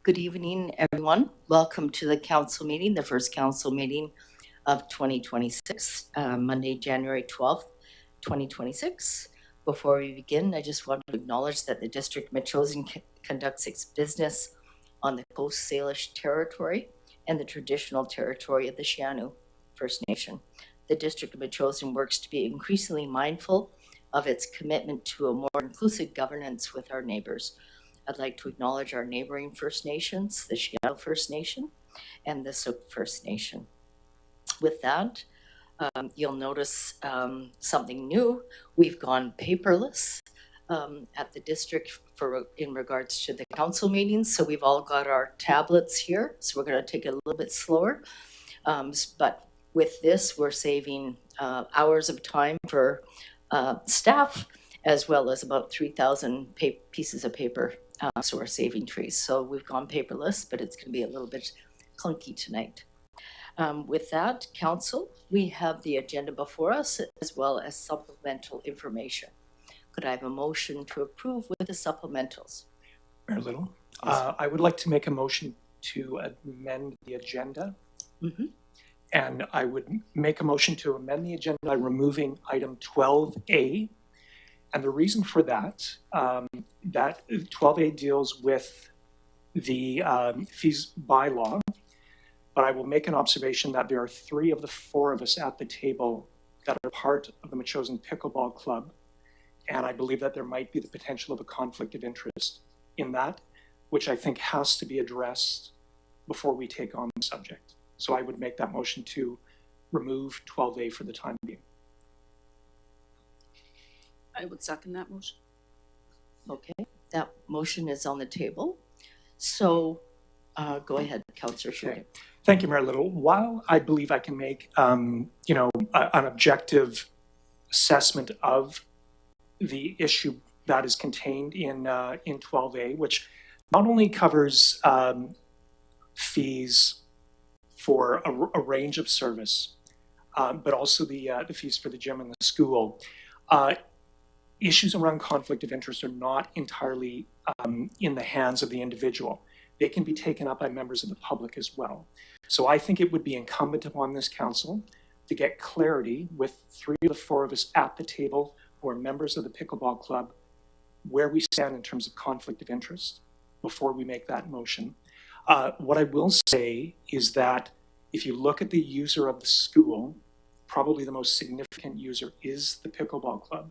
Good evening, everyone. Welcome to the council meeting, the first council meeting of 2026, Monday, January 12th, 2026. Before we begin, I just want to acknowledge that the District of Metchosin conducts its business on the Coast Salish territory and the traditional territory of the Sianu First Nation. The District of Metchosin works to be increasingly mindful of its commitment to a more inclusive governance with our neighbors. I'd like to acknowledge our neighboring First Nations, the Sianu First Nation and the Sooke First Nation. With that, you'll notice something new. We've gone paperless at the district in regards to the council meetings. So we've all got our tablets here. So we're going to take it a little bit slower. But with this, we're saving hours of time for staff, as well as about 3,000 pieces of paper. So we're saving trees. So we've gone paperless, but it's going to be a little bit clunky tonight. With that, council, we have the agenda before us, as well as supplemental information. Could I have a motion to approve with the supplementals? Mayor Little, I would like to make a motion to amend the agenda. Mm-hmm. And I would make a motion to amend the agenda by removing item 12A. And the reason for that, that 12A deals with the fees bylaw. But I will make an observation that there are 3 of the 4 of us at the table that are part of the Metchosin Pickleball Club. And I believe that there might be the potential of a conflict of interest in that, which I think has to be addressed before we take on the subject. So I would make that motion to remove 12A for the time being. I would second that motion. Okay, that motion is on the table. So go ahead, Councillor Schroeder. Okay. Thank you, Mayor Little. While I believe I can make, an objective assessment of the issue that is contained in 12A, which not only covers fees for a range of service, but also the fees for the gym and the school. Issues around conflict of interest are not entirely in the hands of the individual. They can be taken up by members of the public as well. So I think it would be incumbent upon this council to get clarity with 3 of the 4 of us at the table who are members of the Pickleball Club, where we stand in terms of conflict of interest before we make that motion. What I will say is that if you look at the user of the school, probably the most significant user is the Pickleball Club,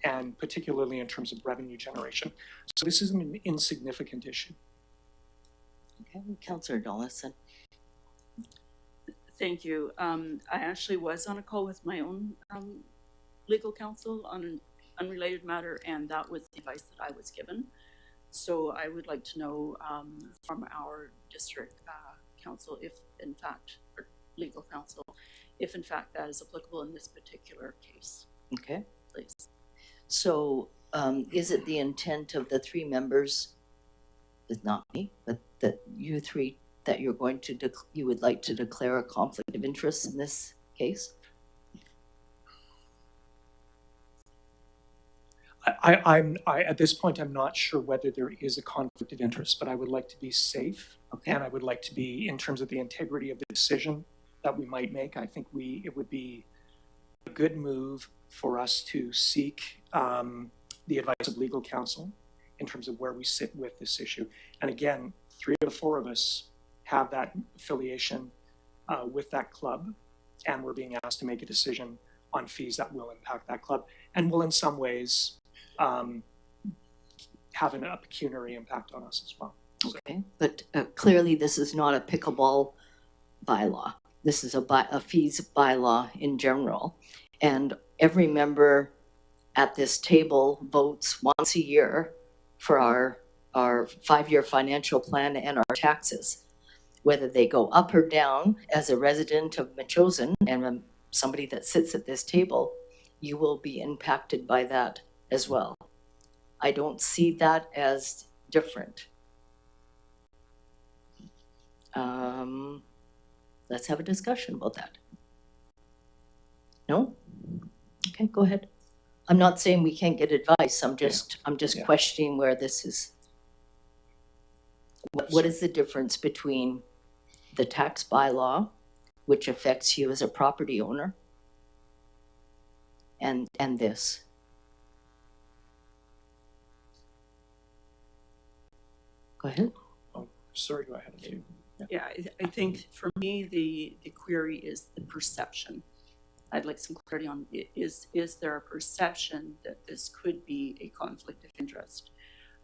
and particularly in terms of revenue generation. So this isn't an insignificant issue. Okay, Councillor Dollison. Thank you. I actually was on a call with my own legal counsel on an unrelated matter, and that was the advice that I was given. So I would like to know from our district counsel if in fact, or legal counsel, if in fact that is applicable in this particular case. Okay. Please. So is it the intent of the 3 members, it's not me, but that you 3, that you're going to, you would like to declare a conflict of interest in this case? I at this point, I'm not sure whether there is a conflict of interest, but I would like to be safe. Okay. And I would like to be, in terms of the integrity of the decision that we might make, I think it would be a good move for us to seek the advice of legal counsel in terms of where we sit with this issue. And again, 3 of the 4 of us have that affiliation with that club, and we're being asked to make a decision on fees that will impact that club and will in some ways have a pecuniary impact on us as well. Okay, but clearly this is not a pickleball bylaw. This is a fees bylaw in general. And every member at this table votes once a year for our 5-year financial plan and our taxes. Whether they go up or down, as a resident of Metchosin and somebody that sits at this table, you will be impacted by that as well. I don't see that as different. Let's have a discussion about that. No? Okay, go ahead. I'm not saying we can't get advice. I'm just questioning where this is. What is the difference between the tax bylaw, which affects you as a property owner, and this? Go ahead. Sorry, go ahead. Yeah, I think for me, the query is the perception. I'd like some clarity on, is there a perception that this could be a conflict of interest?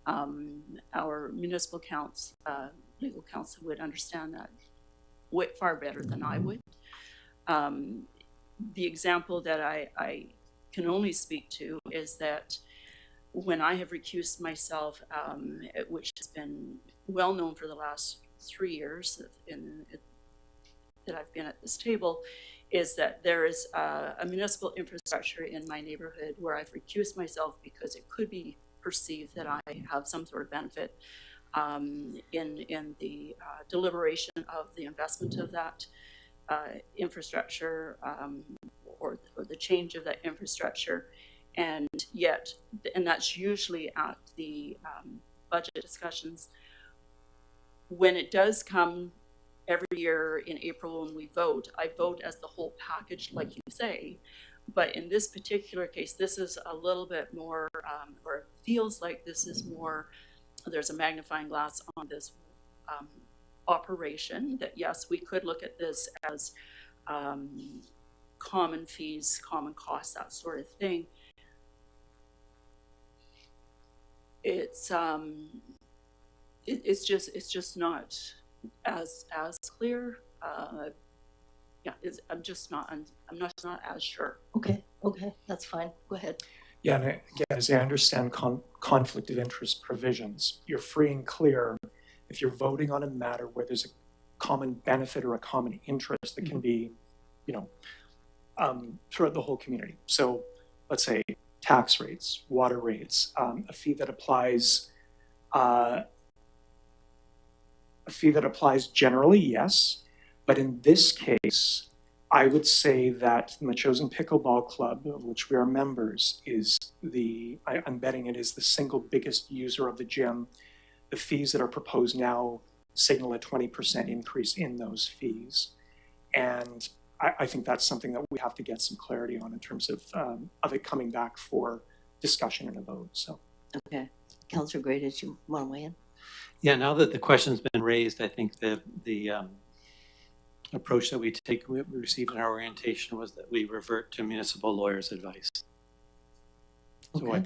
Our municipal legal counsel would understand that far better than I would. The example that I can only speak to is that when I have recused myself, which has been well known for the last 3 years that I've been at this table, is that there is a municipal infrastructure in my neighborhood where I've recused myself because it could be perceived that I have some sort of benefit in the deliberation of the investment of that infrastructure or the change of that infrastructure. And yet, and that's usually at the budget discussions. When it does come every year in April when we vote, I vote as the whole package, like you say. But in this particular case, this is a little bit more, or it feels like this is more, there's a magnifying glass on this operation, that yes, we could look at this as common fees, common costs, that sort of thing. It's just not as clear. Yeah, I'm not as sure. Okay, that's fine. Go ahead. Yeah, and again, as I understand conflict of interest provisions, you're free and clear if you're voting on a matter where there's a common benefit or a common interest that can be, throughout the whole community. So let's say tax rates, water rates, a fee that applies generally, yes. But in this case, I would say that the Machosen Pickleball Club, of which we are members, is I'm betting it is the single biggest user of the gym. The fees that are proposed now signal a 20% increase in those fees. And I think that's something that we have to get some clarity on in terms of it coming back for discussion and a vote. So. Okay. Councillor Gray, did you want to weigh in? Yeah, now that the question's been raised, I think that the approach that we received in our orientation was that we revert to municipal lawyers' advice. So Okay.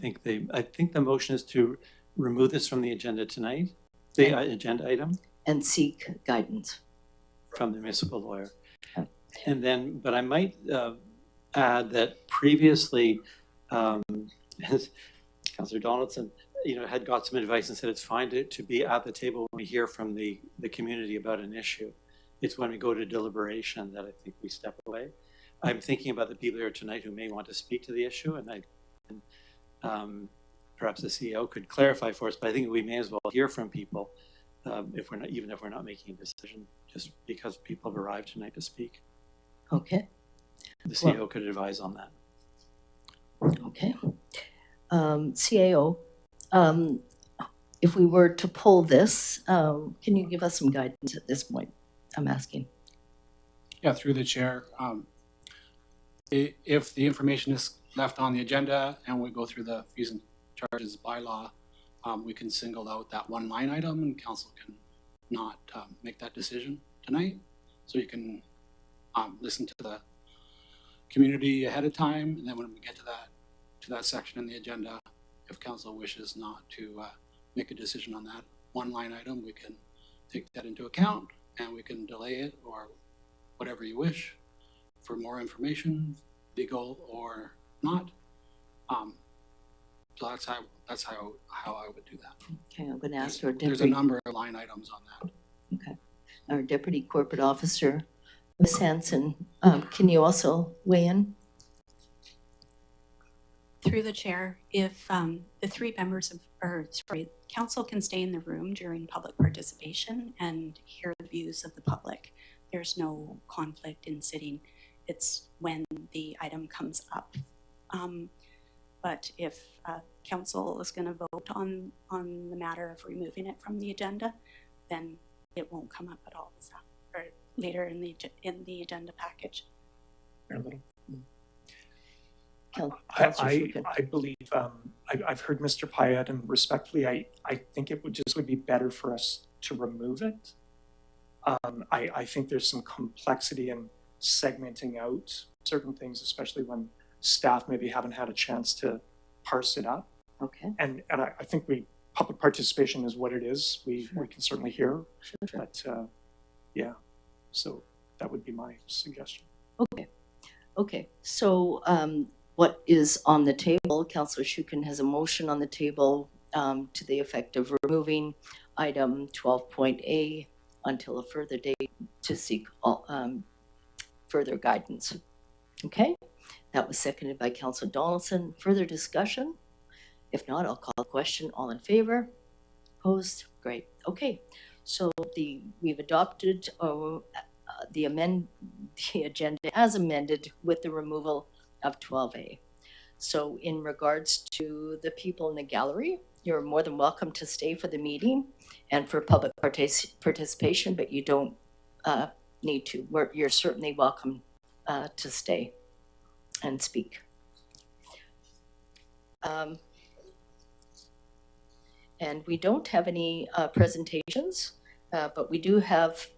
I think the motion is to remove this from the agenda tonight, the agenda item, And seek guidance. from the municipal lawyer. Okay. And then, but I might add that previously, as Councillor Donaldson, had got some advice and said it's fine to be at the table when we hear from the community about an issue. It's when we go to deliberation that I think we step away. I'm thinking about the people here tonight who may want to speak to the issue, and perhaps the CEO could clarify for us, but I think we may as well hear from people even if we're not making a decision, just because people have arrived tonight to speak. Okay. The CEO could advise on that. Okay. CAO, if we were to pull this, can you give us some guidance at this point? I'm asking. Yeah, through the chair. If the information is left on the agenda and we go through the fees and charges bylaw, we can single out that one line item, and council can not make that decision tonight. So you can listen to the community ahead of time, and then when we get to that section in the agenda, if council wishes not to make a decision on that one line item, we can take that into account and we can delay it or whatever you wish for more information, legal or not. So that's how I would do that. Okay, I'm going to ask our There's a deputy. number of line items on that. Okay, our deputy corporate officer, Ms. Hanson, can you also weigh in? Through the chair, if the three members council can stay in the room during public participation and hear the views of the public. There's no conflict in sitting. It's when the item comes up. But if council is going to vote on the matter of removing it from the agenda, then it won't come up at all or later in the agenda package. Mayor Little. Councillor Shukin. I believe, I've heard Mr. Pyatt, and respectfully, I think it would be better for us to remove it. I think there's some complexity in segmenting out certain things, especially when staff maybe haven't had a chance to parse it up. Okay, And I think public participation is what it is. We can certainly hear, sure. but yeah, so that would be my suggestion. Okay, so what is on the table? Councillor Shukin has a motion on the table to the effect of removing item 12.A until a further date to seek further guidance. Okay, that was seconded by Councillor Donaldson. Further discussion? If not, I'll call a question. All in favor? Opposed? Great. Okay, so we've adopted the agenda as amended with the removal of 12A. So in regards to the people in the gallery, you're more than welcome to stay for the meeting and for public participation, but you don't need to. You're certainly welcome to stay and speak. And we don't have any presentations, but we do have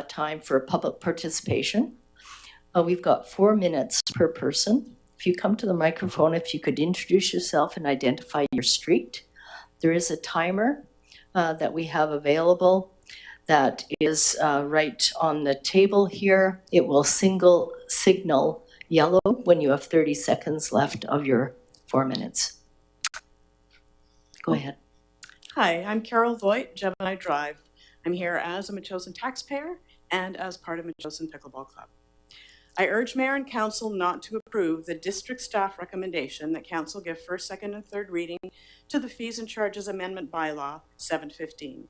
time for public participation. We've got 4 minutes per person. If you come to the microphone, if you could introduce yourself and identify your street. There is a timer that we have available that is right on the table here. It will signal yellow when you have 30 seconds left of your 4 minutes. Go ahead. Hi, I'm Carol Voigt, Gemini Drive. I'm here as a Metchosin taxpayer and as part of Metchosin Pickleball Club. I urge Mayor and Council not to approve the district staff recommendation that Council give first, second, and third reading to the Fees and Charges Amendment Bylaw 715.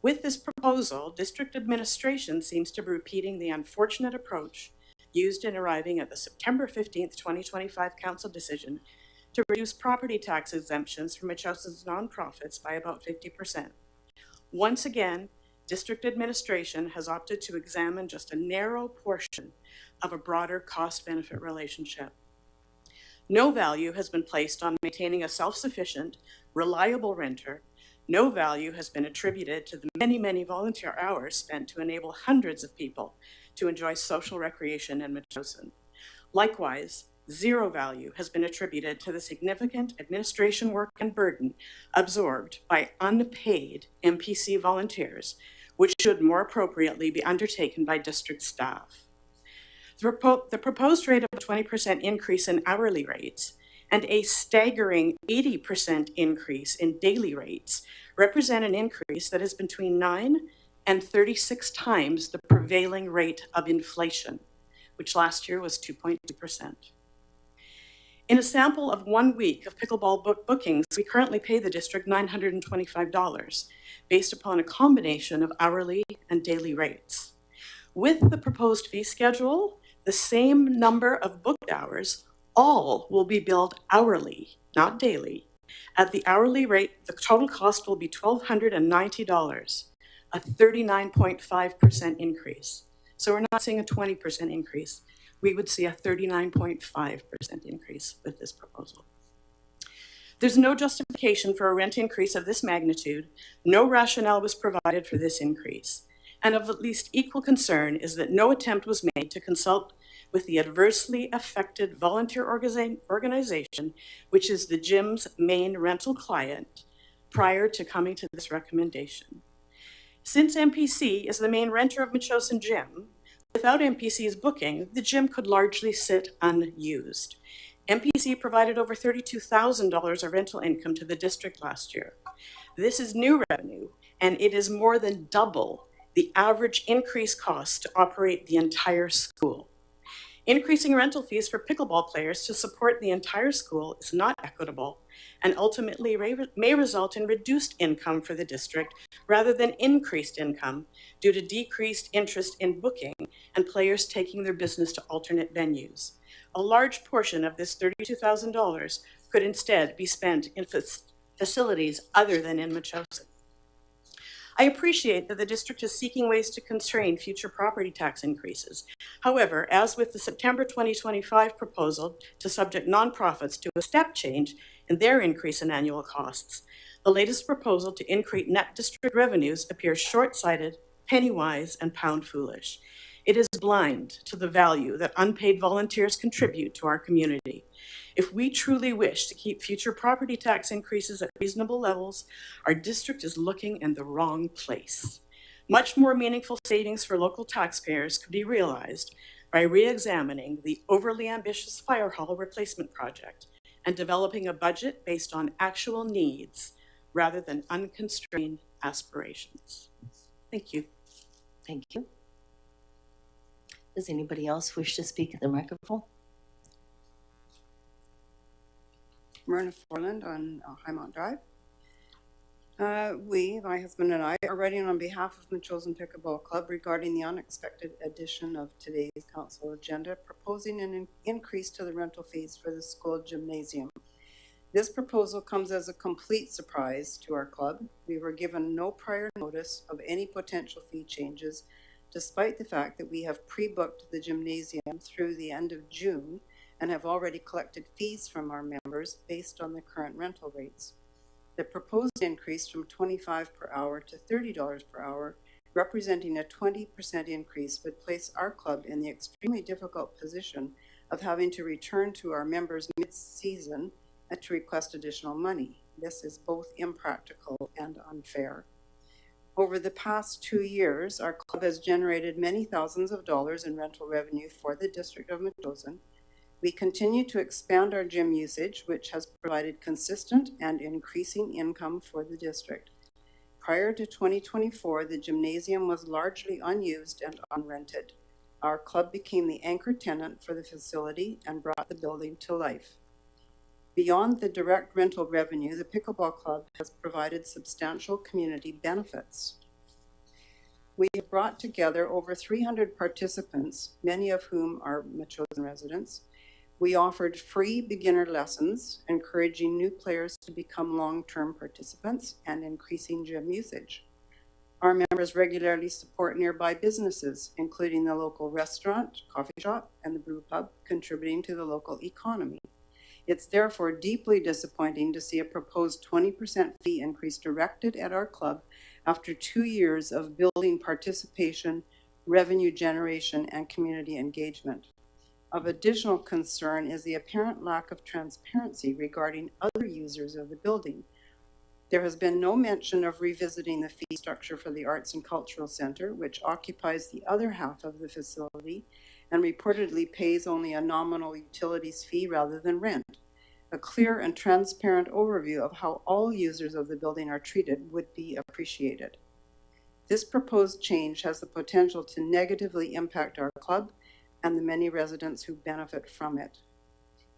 With this proposal, district administration seems to be repeating the unfortunate approach used in arriving at the September 15th, 2025 Council decision to reduce property tax exemptions for Metchosin's nonprofits by about 50%. Once again, district administration has opted to examine just a narrow portion of a broader cost-benefit relationship. No value has been placed on maintaining a self-sufficient, reliable renter. No value has been attributed to the many, many volunteer hours spent to enable hundreds of people to enjoy social recreation in Metchosin. Likewise, zero value has been attributed to the significant administration work and burden absorbed by unpaid MPC volunteers, which should more appropriately be undertaken by district staff. The proposed rate of a 20% increase in hourly rates and a staggering 80% increase in daily rates represent an increase that is between 9 and 36 times the prevailing rate of inflation, which last year was 2.2%. In a sample of 1 week of pickleball bookings, we currently pay the district $925 based upon a combination of hourly and daily rates. With the proposed fee schedule, the same number of booked hours all will be billed hourly, not daily. At the hourly rate, the total cost will be $1,290, a 39.5% increase. So we're not seeing a 20% increase. We would see a 39.5% increase with this proposal. There's no justification for a rent increase of this magnitude. No rationale was provided for this increase. And of at least equal concern is that no attempt was made to consult with the adversely affected volunteer organization, which is the gym's main rental client, prior to coming to this recommendation. Since MPC is the main renter of Metchosin Gym, without MPC's booking, the gym could largely sit unused. MPC provided over $32,000 of rental income to the district last year. This is new revenue, and it is more than double the average increased cost to operate the entire school. Increasing rental fees for pickleball players to support the entire school is not equitable and ultimately may result in reduced income for the district rather than increased income due to decreased interest in booking and players taking their business to alternate venues. A large portion of this $32,000 could instead be spent in facilities other than in Metchosin. I appreciate that the district is seeking ways to constrain future property tax increases. However, as with the September 2025 proposal to subject nonprofits to a step change in their increase in annual costs, the latest proposal to increase net district revenues appears short-sighted, penny-wise, and pound-foolish. It is blind to the value that unpaid volunteers contribute to our community. If we truly wish to keep future property tax increases at reasonable levels, our district is looking in the wrong place. Much more meaningful savings for local taxpayers could be realized by re-examining the overly ambitious fire hall replacement project and developing a budget based on actual needs rather than unconstrained aspirations. Thank you. Thank you. Does anybody else wish to speak at the microphone? Myrna Forland on Highmont Drive. My husband and I, are writing on behalf of Metchosin Pickleball Club regarding the unexpected addition of today's council agenda, proposing an increase to the rental fees for the school gymnasium. This proposal comes as a complete surprise to our club. We were given no prior notice of any potential fee changes, despite the fact that we have pre-booked the gymnasium through the end of June and have already collected fees from our members based on the current rental rates. The proposed increase from $25 per hour to $30 per hour, representing a 20% increase, would place our club in the extremely difficult position of having to return to our members mid-season to request additional money. This is both impractical and unfair. Over the past 2 years, our club has generated many thousands of dollars in rental revenue for the District of Metchosin. We continue to expand our gym usage, which has provided consistent and increasing income for the district. Prior to 2024, the gymnasium was largely unused and unrented. Our club became the anchor tenant for the facility and brought the building to life. Beyond the direct rental revenue, the Pickleball Club has provided substantial community benefits. We have brought together over 300 participants, many of whom are Metchosin residents. We offered free beginner lessons, encouraging new players to become long-term participants and increasing gym usage. Our members regularly support nearby businesses, including the local restaurant, coffee shop, and the brew pub, contributing to the local economy. It's therefore deeply disappointing to see a proposed 20% fee increase directed at our club after 2 years of building participation, revenue generation, and community engagement. Of additional concern is the apparent lack of transparency regarding other users of the building. There has been no mention of revisiting the fee structure for the Arts and Cultural Center, which occupies the other half of the facility and reportedly pays only a nominal utilities fee rather than rent. A clear and transparent overview of how all users of the building are treated would be appreciated. This proposed change has the potential to negatively impact our club and the many residents who benefit from it.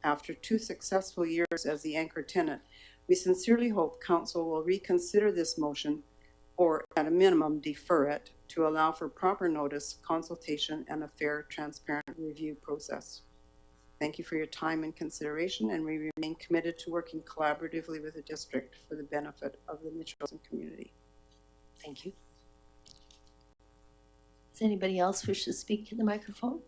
After 2 successful years as the anchor tenant, we sincerely hope Council will reconsider this motion, or at a minimum defer it, to allow for proper notice, consultation, and a fair, transparent review process. Thank you for your time and consideration, and we remain committed to working collaboratively with the district for the benefit of the Metchosin community. Thank you. Does anybody else wish to speak to the microphone?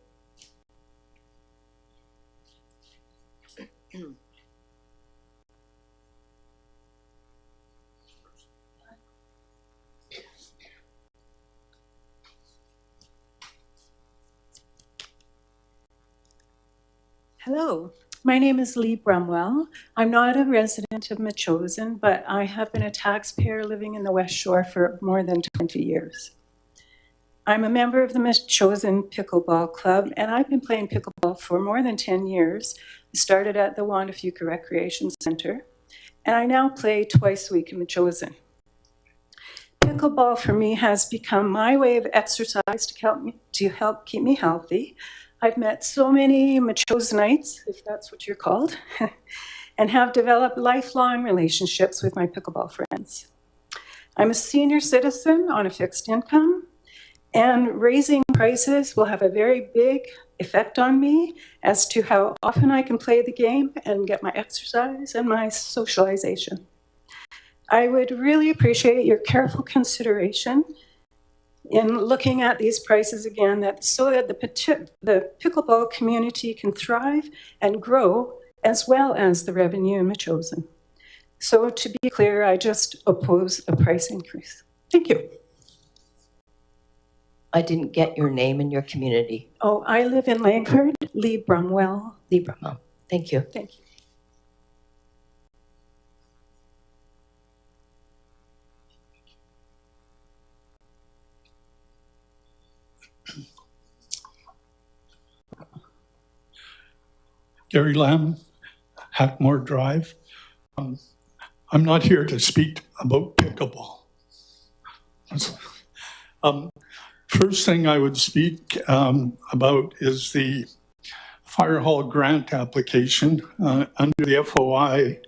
Hello, my name is Lee Brumwell. I'm not a resident of Metchosin, but I have been a taxpayer living in the West Shore for more than 20 years. I'm a member of the Metchosin Pickleball Club, and I've been playing pickleball for more than 10 years. I started at the Wanda Fuca Recreation Center, and I now play twice a week in Metchosin. Pickleball for me has become my way of exercise to help keep me healthy. I've met so many Metchosinites, if that's what you're called, and have developed lifelong relationships with my pickleball friends. I'm a senior citizen on a fixed income, and raising prices will have a very big effect on me as to how often I can play the game and get my exercise and my socialization. I would really appreciate your careful consideration in looking at these prices again, so that the pickleball community can thrive and grow, as well as the revenue in Metchosin. So to be clear, I just oppose a price increase. Thank you. I didn't get your name and your community. Oh, I live in Langford, Lee Brumwell. Libra. Thank you. Thank you. Gary Lamb, Hackmore Drive. I'm not here to speak about pickleball. First thing I would speak about is the fire hall grant application. Under the FOI,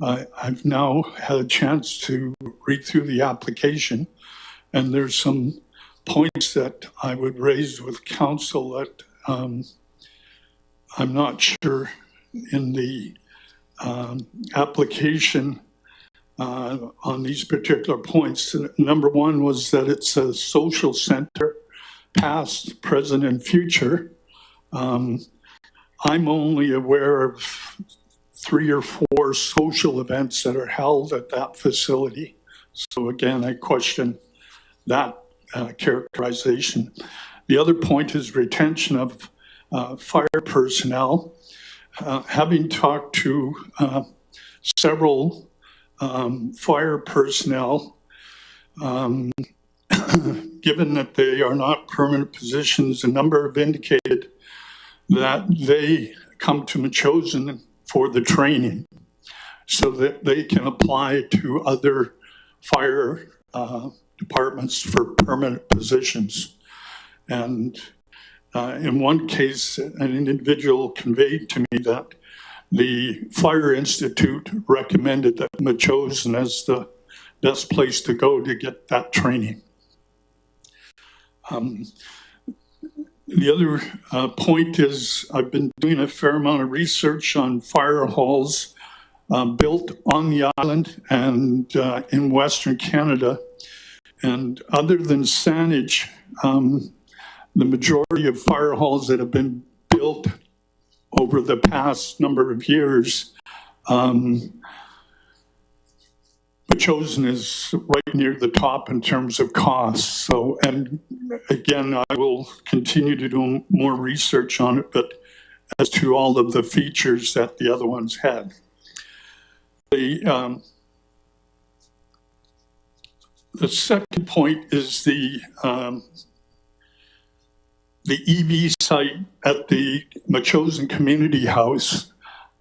I've now had a chance to read through the application, and there's some points that I would raise with council that I'm not sure in the application on these particular points. Number one was that it's a social center, past, present, and future. I'm only aware of 3 or 4 social events that are held at that facility. So again, I question that characterization. The other point is retention of fire personnel. Having talked to several fire personnel, given that they are not permanent positions, a number have indicated that they come to Metchosin for the training so that they can apply to other fire departments for permanent positions. And in one case, an individual conveyed to me that the Fire Institute recommended that Metchosin as the best place to go to get that training. The other point is I've been doing a fair amount of research on fire halls built on the island and in Western Canada. And other than Saanich, the majority of fire halls that have been built over the past number of years, Metchosin is right near the top in terms of costs. So, and again, I will continue to do more research on it, but as to all of the features that the other ones had. The second point is the EV site at the Metchosin Community House.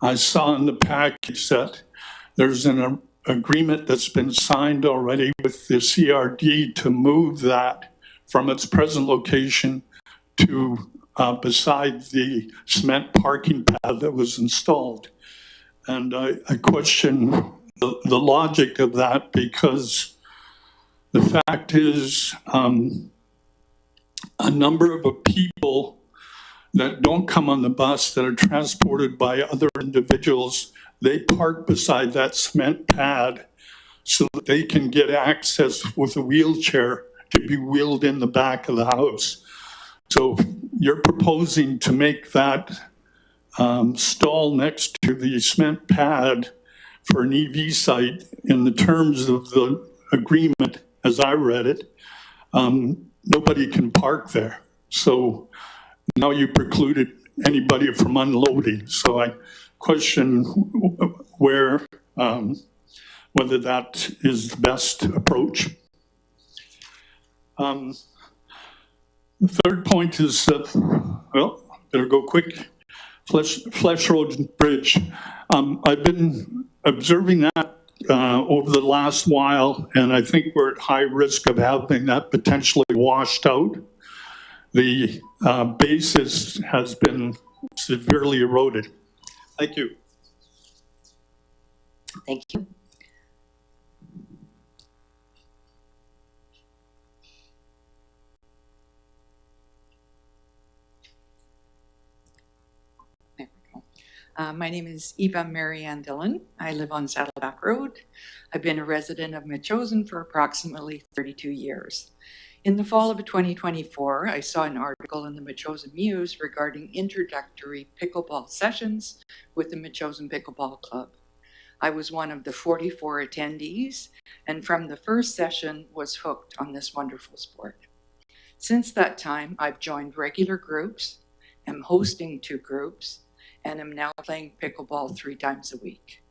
I saw in the package that there's an agreement that's been signed already with the CRD to move that from its present location to beside the cement parking pad that was installed. And I question the logic of that, because the fact is a number of people that don't come on the bus that are transported by other individuals, they park beside that cement pad so that they can get access with a wheelchair to be wheeled in the back of the house. So you're proposing to make that stall next to the cement pad for an EV site in the terms of the agreement, as I read it, nobody can park there. So now you precluded anybody from unloading. So I question where, whether that is the best approach. The third point is that, well, better go quick. Flesh Road Bridge. I've been observing that over the last while, and I think we're at high risk of having that potentially washed out. The basis has been severely eroded. Thank you. Thank you. My name is Eva Marianne Dillon. I live on Saddleback Road. I've been a resident of Metchosin for approximately 32 years. In the fall of 2024, I saw an article in the Metchosin Muse regarding introductory pickleball sessions with the Metchosin Pickleball Club. I was one of the 44 attendees, and from the first session was hooked on this wonderful sport. Since that time, I've joined regular groups, am hosting 2 groups, and am now playing pickleball 3 times a week.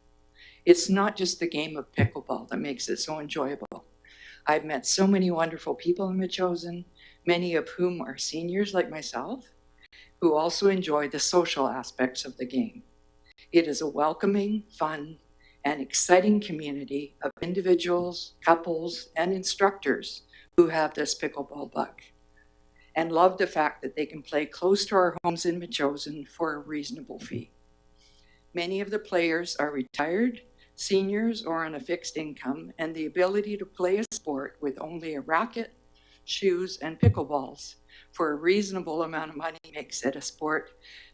It's not just the game of pickleball that makes it so enjoyable. I've met so many wonderful people in Metchosin, many of whom are seniors like myself, who also enjoy the social aspects of the game. It is a welcoming, fun, and exciting community of individuals, couples, and instructors who have this pickleball bug and love the fact that they can play close to our homes in Metchosin for a reasonable fee. Many of the players are retired, seniors, or on a fixed income, and the ability to play a sport with only a racket, shoes, and pickleballs for a reasonable amount of money makes it a sport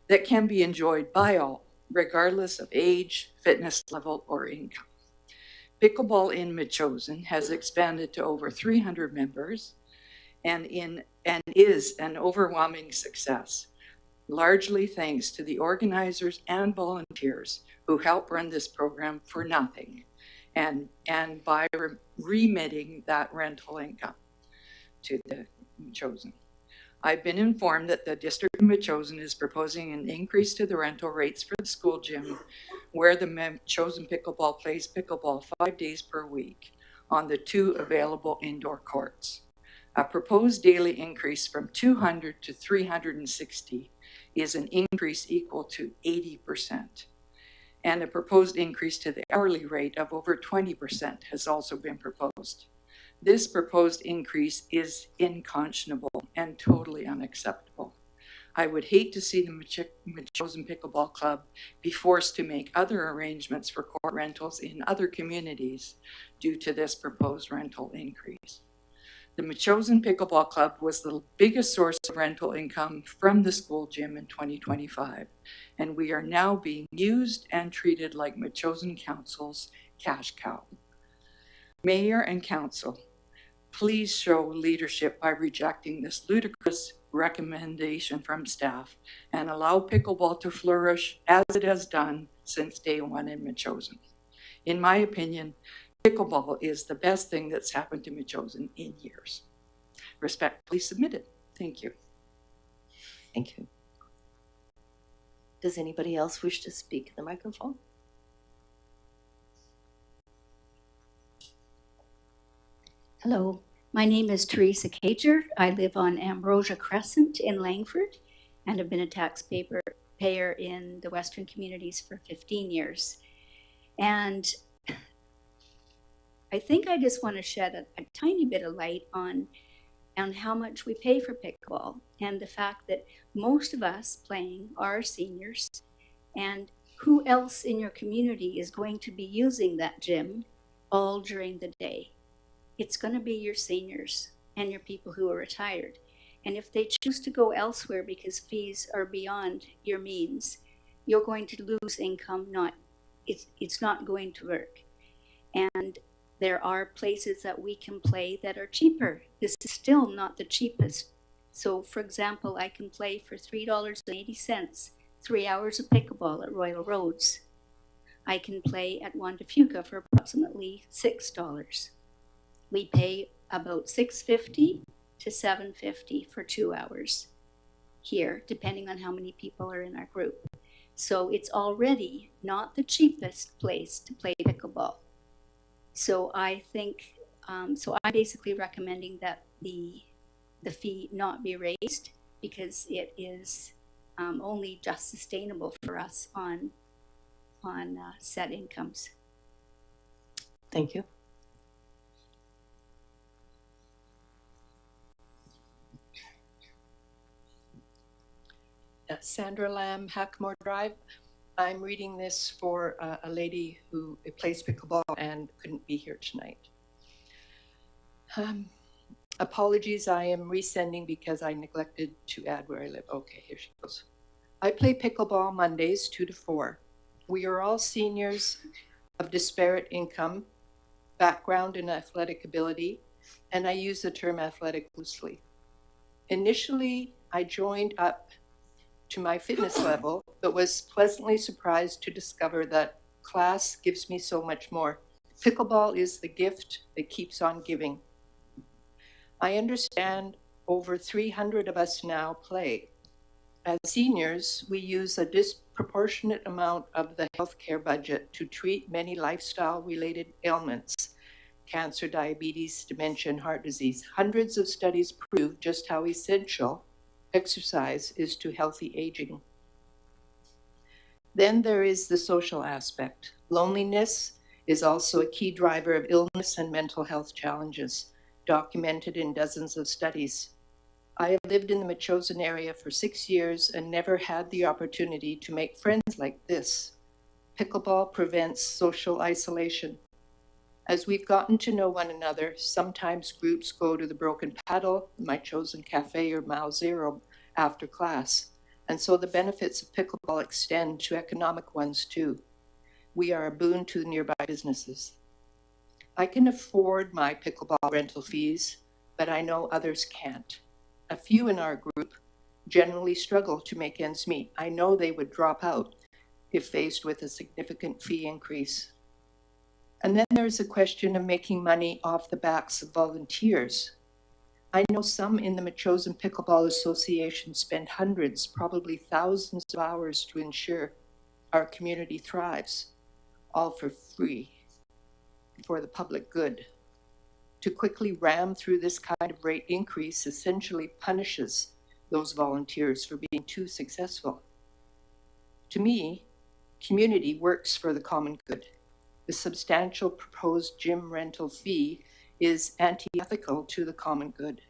that can be enjoyed by all, regardless of age, fitness level, or income. Pickleball in Metchosin has expanded to over 300 members and is an overwhelming success, largely thanks to the organizers and volunteers who help run this program for nothing and by remitting that rental income to the Metchosin. I've been informed that the District of Metchosin is proposing an increase to the rental rates for the school gym where the Metchosin Pickleball plays pickleball 5 days per week on the 2 available indoor courts. A proposed daily increase from 200 to 360 is an increase equal to 80%. And a proposed increase to the hourly rate of over 20% has also been proposed. This proposed increase is unconscionable and totally unacceptable. I would hate to see the Metchosin Pickleball Club be forced to make other arrangements for court rentals in other communities due to this proposed rental increase. The Metchosin Pickleball Club was the biggest source of rental income from the school gym in 2025, and we are now being used and treated like Metchosin Council's cash cow. Mayor and Council, please show leadership by rejecting this ludicrous recommendation from staff and allow pickleball to flourish as it has done since day one in Metchosin. In my opinion, pickleball is the best thing that's happened to Metchosin in years. Respectfully submitted. Thank you. Thank you. Does anybody else wish to speak in the microphone? Hello, my name is Teresa Cager. I live on Ambrosia Crescent in Langford and have been a taxpayer in the Western communities for 15 years. And I think I just want to shed a tiny bit of light on how much we pay for pickleball and the fact that most of us playing are seniors, and who else in your community is going to be using that gym all during the day? It's going to be your seniors and your people who are retired. And if they choose to go elsewhere because fees are beyond your means, you're going to lose income. It's not going to work. And there are places that we can play that are cheaper. This is still not the cheapest. So for example, I can play for $3.80, 3 hours of pickleball at Royal Roads. I can play at Juan de Fuca for approximately $6. We pay about $6.50 to $7.50 for 2 hours here, depending on how many people are in our group. So it's already not the cheapest place to play pickleball. So I think, so I'm basically recommending that the fee not be raised because it is only just sustainable for us on set incomes. Thank you. Sandra Lamb, Hackmore Drive. I'm reading this for a lady who plays pickleball and couldn't be here tonight. Apologies, I am resending because I neglected to add where I live. Okay, here she goes. I play pickleball Mondays 2 to 4. We are all seniors of disparate income, background, and athletic ability, and I use the term athletic loosely. Initially, I joined up to my fitness level, but was pleasantly surprised to discover that class gives me so much more. Pickleball is the gift that keeps on giving. I understand over 300 of us now play. As seniors, we use a disproportionate amount of the healthcare budget to treat many lifestyle-related ailments, cancer, diabetes, dementia, and heart disease. Hundreds of studies prove just how essential exercise is to healthy aging. Then there is the social aspect. Loneliness is also a key driver of illness and mental health challenges, documented in dozens of studies. I have lived in the Metchosin area for 6 years and never had the opportunity to make friends like this. Pickleball prevents social isolation. As we've gotten to know one another, sometimes groups go to the Broken Paddle, My Chosen Cafe, or Mao Zero after class, and so the benefits of pickleball extend to economic ones too. We are a boon to the nearby businesses. I can afford my pickleball rental fees, but I know others can't. A few in our group generally struggle to make ends meet. I know they would drop out if faced with a significant fee increase. And then there's the question of making money off the backs of volunteers. I know some in the Metchosin Pickleball Association spend hundreds, probably thousands of hours to ensure our community thrives, all for free, for the public good. To quickly ram through this kind of rate increase essentially punishes those volunteers for being too successful. To me, community works for the common good. The substantial proposed gym rental fee is anti-ethical to the common good.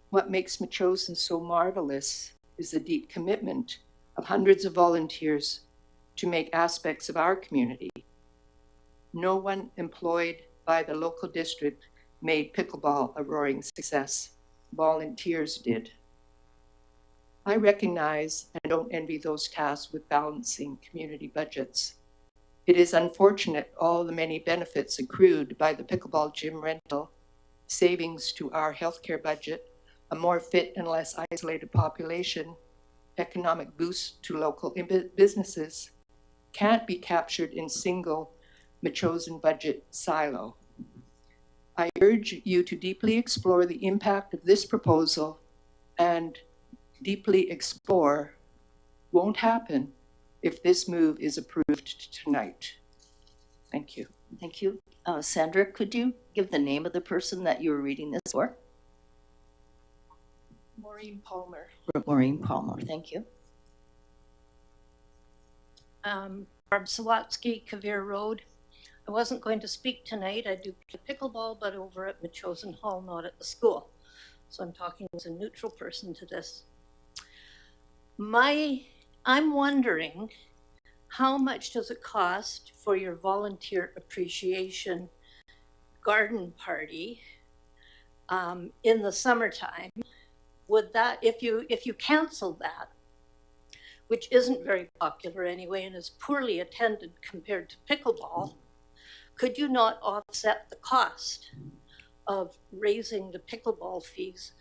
What makes Metchosin so marvelous is the deep commitment of hundreds of volunteers to make aspects of our community. No one employed by the local district made pickleball a roaring success. Volunteers did. I recognize and don't envy those tasked with balancing community budgets. It is unfortunate all the many benefits accrued by the pickleball gym rental, savings to our healthcare budget, a more fit and less isolated population, economic boost to local businesses, can't be captured in single Metchosin budget silo. I urge you to deeply explore the impact of this proposal and deeply explore won't happen if this move is approved tonight. Thank you. Thank you. Sandra, could you give the name of the person that you were reading this for? Maureen Palmer. Maureen Palmer, thank you. Barb Sawatsky, Kavir Road. I wasn't going to speak tonight. I do play pickleball, but over at Metchosin Hall, not at the school. So I'm talking as a neutral person to this. I'm wondering, how much does it cost for your volunteer appreciation garden party in the summertime? Would that, if you cancel that, which isn't very popular anyway and is poorly attended compared to pickleball, could you not offset the cost of raising the pickleball fees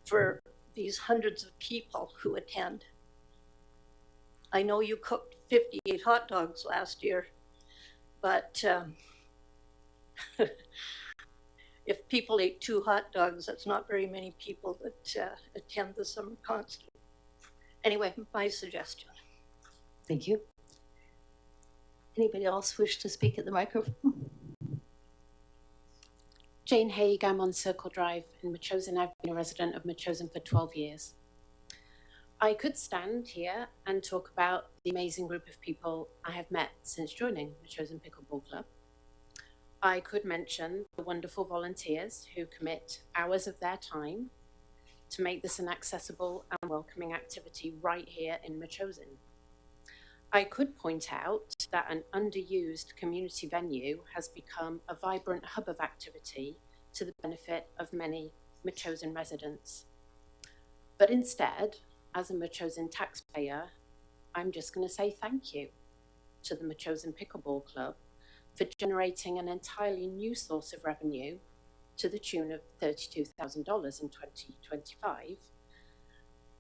for these hundreds of people who attend? I know you cooked 58 hot dogs last year, but if people ate 2 hot dogs, that's not very many people that attend the summer concert. Anyway, my suggestion. Thank you. Anybody else wish to speak at the microphone? Jane Haig, I'm on Circle Drive in Metchosin. I've been a resident of Metchosin for 12 years. I could stand here and talk about the amazing group of people I have met since joining Metchosin Pickleball Club. I could mention the wonderful volunteers who commit hours of their time to make this an accessible and welcoming activity right here in Metchosin. I could point out that an underused community venue has become a vibrant hub of activity to the benefit of many Metchosin residents. But instead, as a Metchosin taxpayer, I'm just going to say thank you to the Machosen Pickleball Club for generating an entirely new source of revenue to the tune of $32,000 in 2025.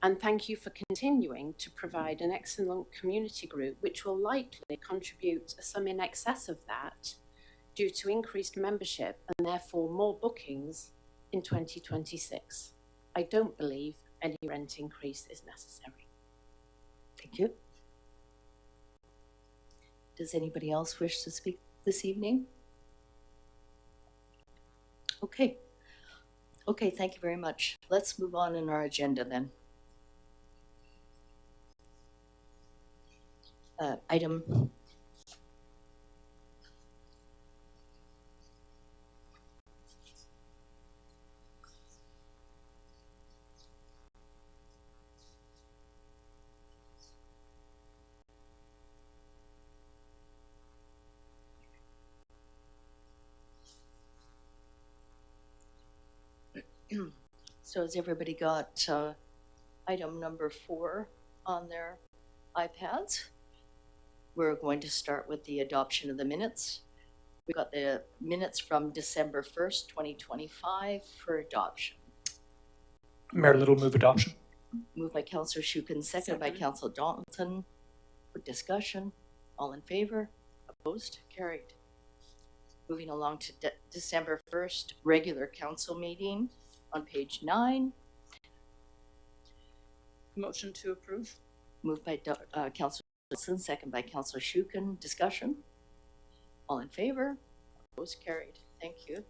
And thank you for continuing to provide an excellent community group, which will likely contribute a sum in excess of that due to increased membership and therefore more bookings in 2026. I don't believe any rent increase is necessary. Thank you. Does anybody else wish to speak this evening? Okay. Okay, thank you very much. Let's move on in our agenda then. Item so has everybody got item number 4 on their iPads? We're going to start with the adoption of the minutes. We've got the minutes from December 1st, 2025 for adoption. Mayor Little, move adoption. Moved by Councillor Shukin, seconded by Councillor Donaldson. For discussion, all in favor? Opposed? Carried. Moving along to December 1st, regular council meeting on page 9. Motion to approve. Moved by Councillor Wilson, second by Councillor Shukin. Discussion? All in favor? Opposed? Carried. Thank you.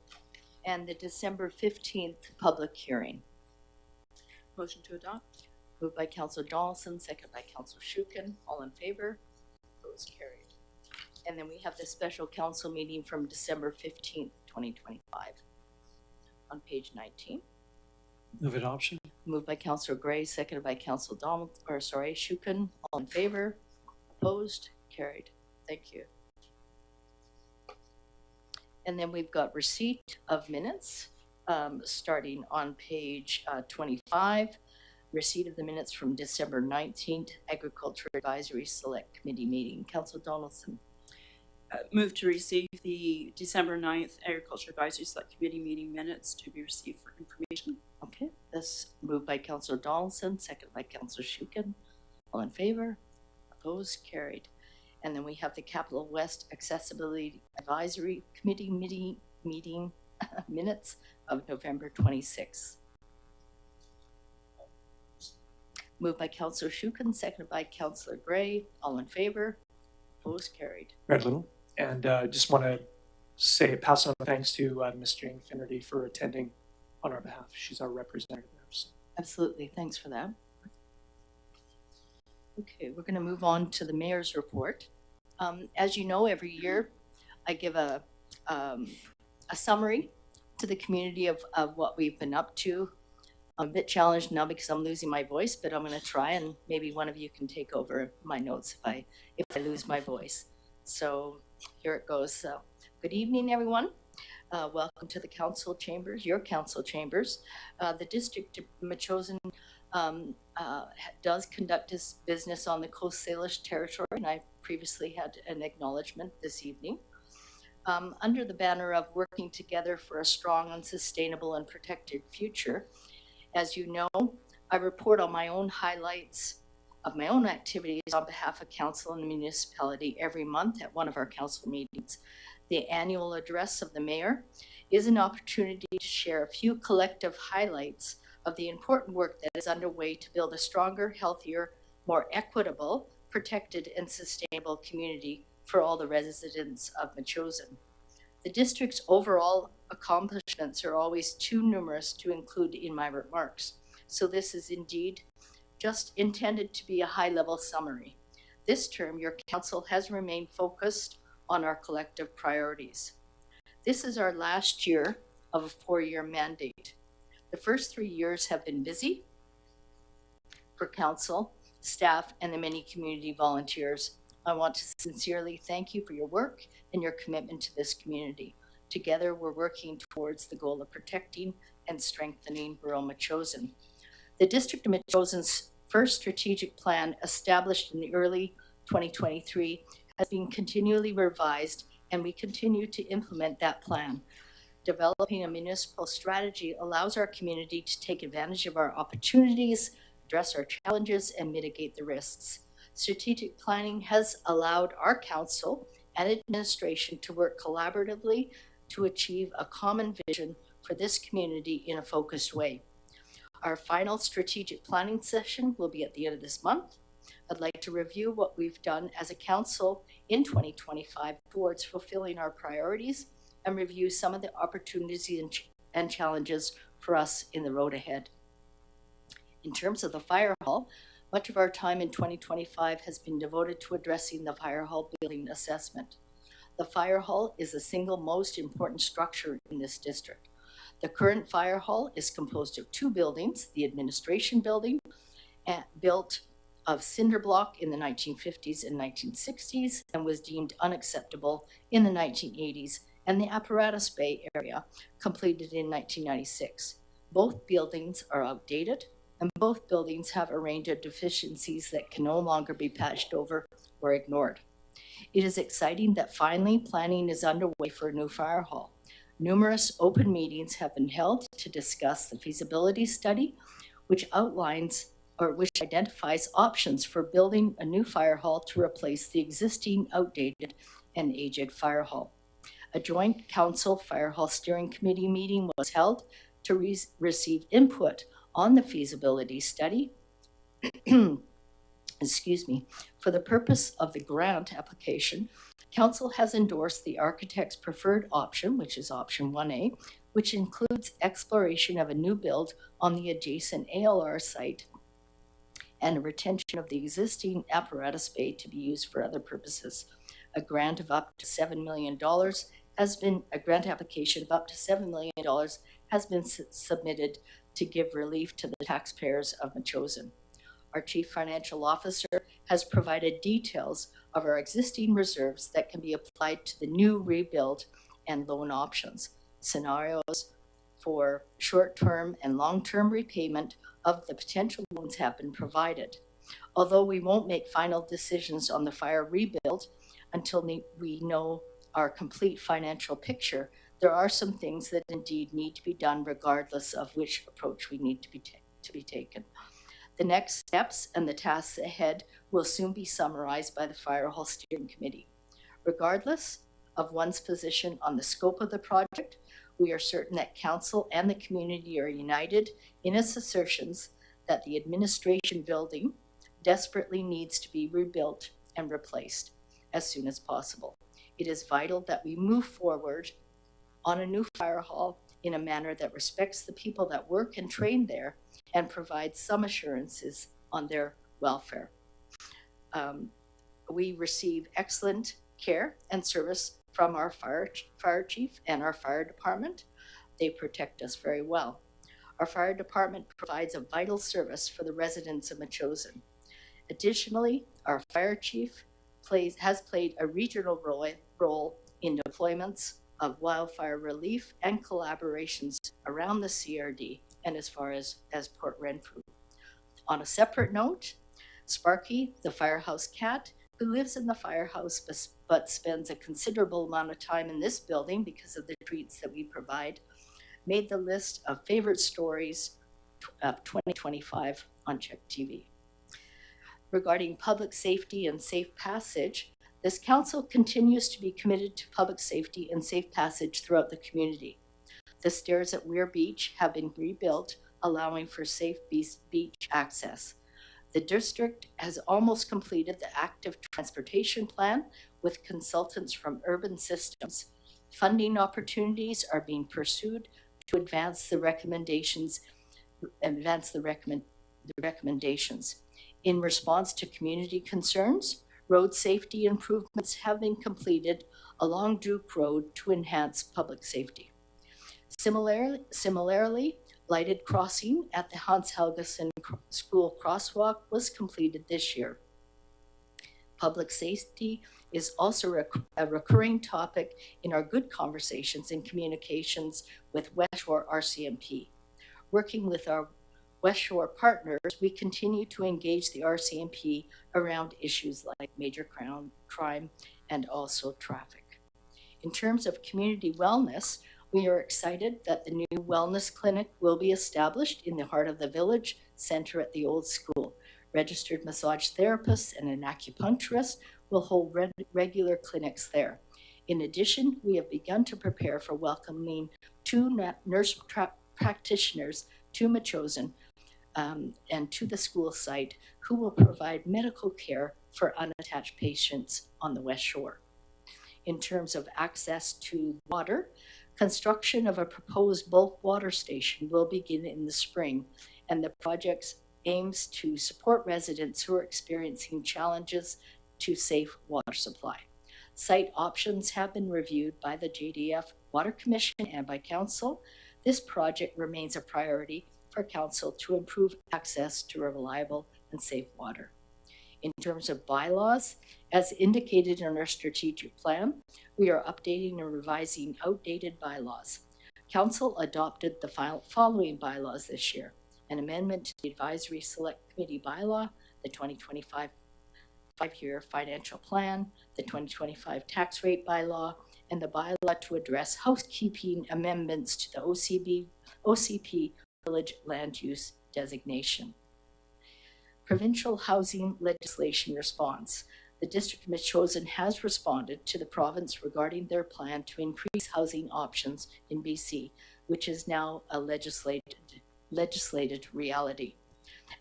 And the December 15th public hearing. Motion to adopt. Moved by Councillor Donaldson, second by Councillor Shukin. All in favor? Opposed? Carried. And then we have the special council meeting from December 15th, 2025 on page 19. Move adoption. Moved by Councillor Gray, seconded by Councillor Shukin. All in favor? Opposed? Carried. Thank you. And then we've got receipt of minutes, starting on page 25. Receipt of the minutes from December 19th, Agriculture Advisory Select Committee meeting. Councillor Donaldson. Move to receive the December 9th Agriculture Advisory Select Committee meeting minutes to be received for information. Okay, this moved by Councillor Donaldson, seconded by Councillor Shukin. All in favor? Opposed? Carried. And then we have the Capital West Accessibility Advisory Committee meeting minutes of November 26th. Moved by Councillor Shukin, seconded by Councillor Gray. All in favor? Opposed? Carried. Mayor Little, and just want to pass on thanks to Ms. Jane Finnerty for attending on our behalf. She's our representative there. So. Absolutely. Thanks for that. Okay, we're going to move on to the mayor's report. As you know, every year I give a summary to the community of what we've been up to. I'm a bit challenged now because I'm losing my voice, but I'm going to try, and maybe one of you can take over my notes if I lose my voice. So here it goes. Good evening, everyone. Welcome to the council chambers, your council chambers. The District of Metchosin does conduct its business on the Coast Salish territory, and I previously had an acknowledgement this evening. Under the banner of working together for a strong and sustainable and protected future, as you know, I report on my own highlights of my own activities on behalf of council and the municipality every month at one of our council meetings. The annual address of the mayor is an opportunity to share a few collective highlights of the important work that is underway to build a stronger, healthier, more equitable, protected, and sustainable community for all the residents of Metchosin. The district's overall accomplishments are always too numerous to include in my remarks, so this is indeed just intended to be a high-level summary. This term, your council has remained focused on our collective priorities. This is our last year of a 4-year mandate. The first 3 years have been busy for council, staff, and the many community volunteers. I want to sincerely thank you for your work and your commitment to this community. Together, we're working towards the goal of protecting and strengthening rural Metchosin. The District of Metchosin's first strategic plan, established in the early 2023, has been continually revised, and we continue to implement that plan. Developing a municipal strategy allows our community to take advantage of our opportunities, address our challenges, and mitigate the risks. Strategic planning has allowed our council and administration to work collaboratively to achieve a common vision for this community in a focused way. Our final strategic planning session will be at the end of this month. I'd like to review what we've done as a council in 2025 towards fulfilling our priorities and review some of the opportunities and challenges for us in the road ahead. In terms of the fire hall, much of our time in 2025 has been devoted to addressing the fire hall building assessment. The fire hall is the single most important structure in this district. The current fire hall is composed of two buildings: the administration building, built of cinder block in the 1950s and 1960s and was deemed unacceptable in the 1980s, and the apparatus bay area, completed in 1996. Both buildings are outdated, and both buildings have a range of deficiencies that can no longer be patched over or ignored. It is exciting that finally planning is underway for a new fire hall. Numerous open meetings have been held to discuss the feasibility study, which identifies options for building a new fire hall to replace the existing outdated and aged fire hall. A joint council fire hall steering committee meeting was held to receive input on the feasibility study for the purpose of the grant application. Council has endorsed the architect's preferred option, which is option 1A, which includes exploration of a new build on the adjacent ALR site and a retention of the existing apparatus bay to be used for other purposes. A grant of up to $7 million a grant application of up to $7 million has been submitted to give relief to the taxpayers of Metchosin. Our Chief Financial Officer has provided details of our existing reserves that can be applied to the new rebuild and loan options, scenarios for short-term and long-term repayment of the potential loans have been provided. Although we won't make final decisions on the fire rebuild until we know our complete financial picture, there are some things that indeed need to be done regardless of which approach we need to be taken. The next steps and the tasks ahead will soon be summarized by the Fire Hall Steering Committee. Regardless of one's position on the scope of the project, we are certain that Council and the community are united in its assertions that the administration building desperately needs to be rebuilt and replaced as soon as possible. It is vital that we move forward on a new fire hall in a manner that respects the people that work and train there and provides some assurances on their welfare. We receive excellent care and service from our fire chief and our fire department. They protect us very well. Our fire department provides a vital service for the residents of Metchosin. Additionally, our fire chief has played a regional role in deployments of wildfire relief and collaborations around the CRD and as far as Port Renfrew. On a separate note, Sparky, the firehouse cat, who lives in the firehouse but spends a considerable amount of time in this building because of the treats that we provide, made the list of favorite stories of 2025 on Check TV. Regarding public safety and safe passage, this council continues to be committed to public safety and safe passage throughout the community. The stairs at Weir Beach have been rebuilt, allowing for safe beach access. The district has almost completed the active transportation plan with consultants from Urban Systems. Funding opportunities are being pursued to advance the recommendations. In response to community concerns, road safety improvements have been completed along Duke Road to enhance public safety. Similarly, lighted crossing at the Hans Helgeson School crosswalk was completed this year. Public safety is also a recurring topic in our good conversations and communications with West Shore RCMP. Working with our West Shore partners, we continue to engage the RCMP around issues like major crime and also traffic. In terms of community wellness, we are excited that the new wellness clinic will be established in the heart of the village center at the old school. Registered massage therapists and an acupuncturist will hold regular clinics there. In addition, we have begun to prepare for welcoming 2 nurse practitioners to Metchosin and to the school site who will provide medical care for unattached patients on the West Shore. In terms of access to water, construction of a proposed bulk water station will begin in the spring, and the project aims to support residents who are experiencing challenges to safe water supply. Site options have been reviewed by the JDF Water Commission and by Council. This project remains a priority for Council to improve access to reliable and safe water. In terms of bylaws, as indicated in our strategic plan, we are updating and revising outdated bylaws. Council adopted the following bylaws this year: an amendment to the Advisory Select Committee bylaw, the 2025 5-year financial plan, the 2025 tax rate bylaw, and the bylaw to address housekeeping amendments to the OCP village land use designation. Provincial housing legislation response. The District of Metchosin has responded to the province regarding their plan to increase housing options in BC, which is now a legislated reality.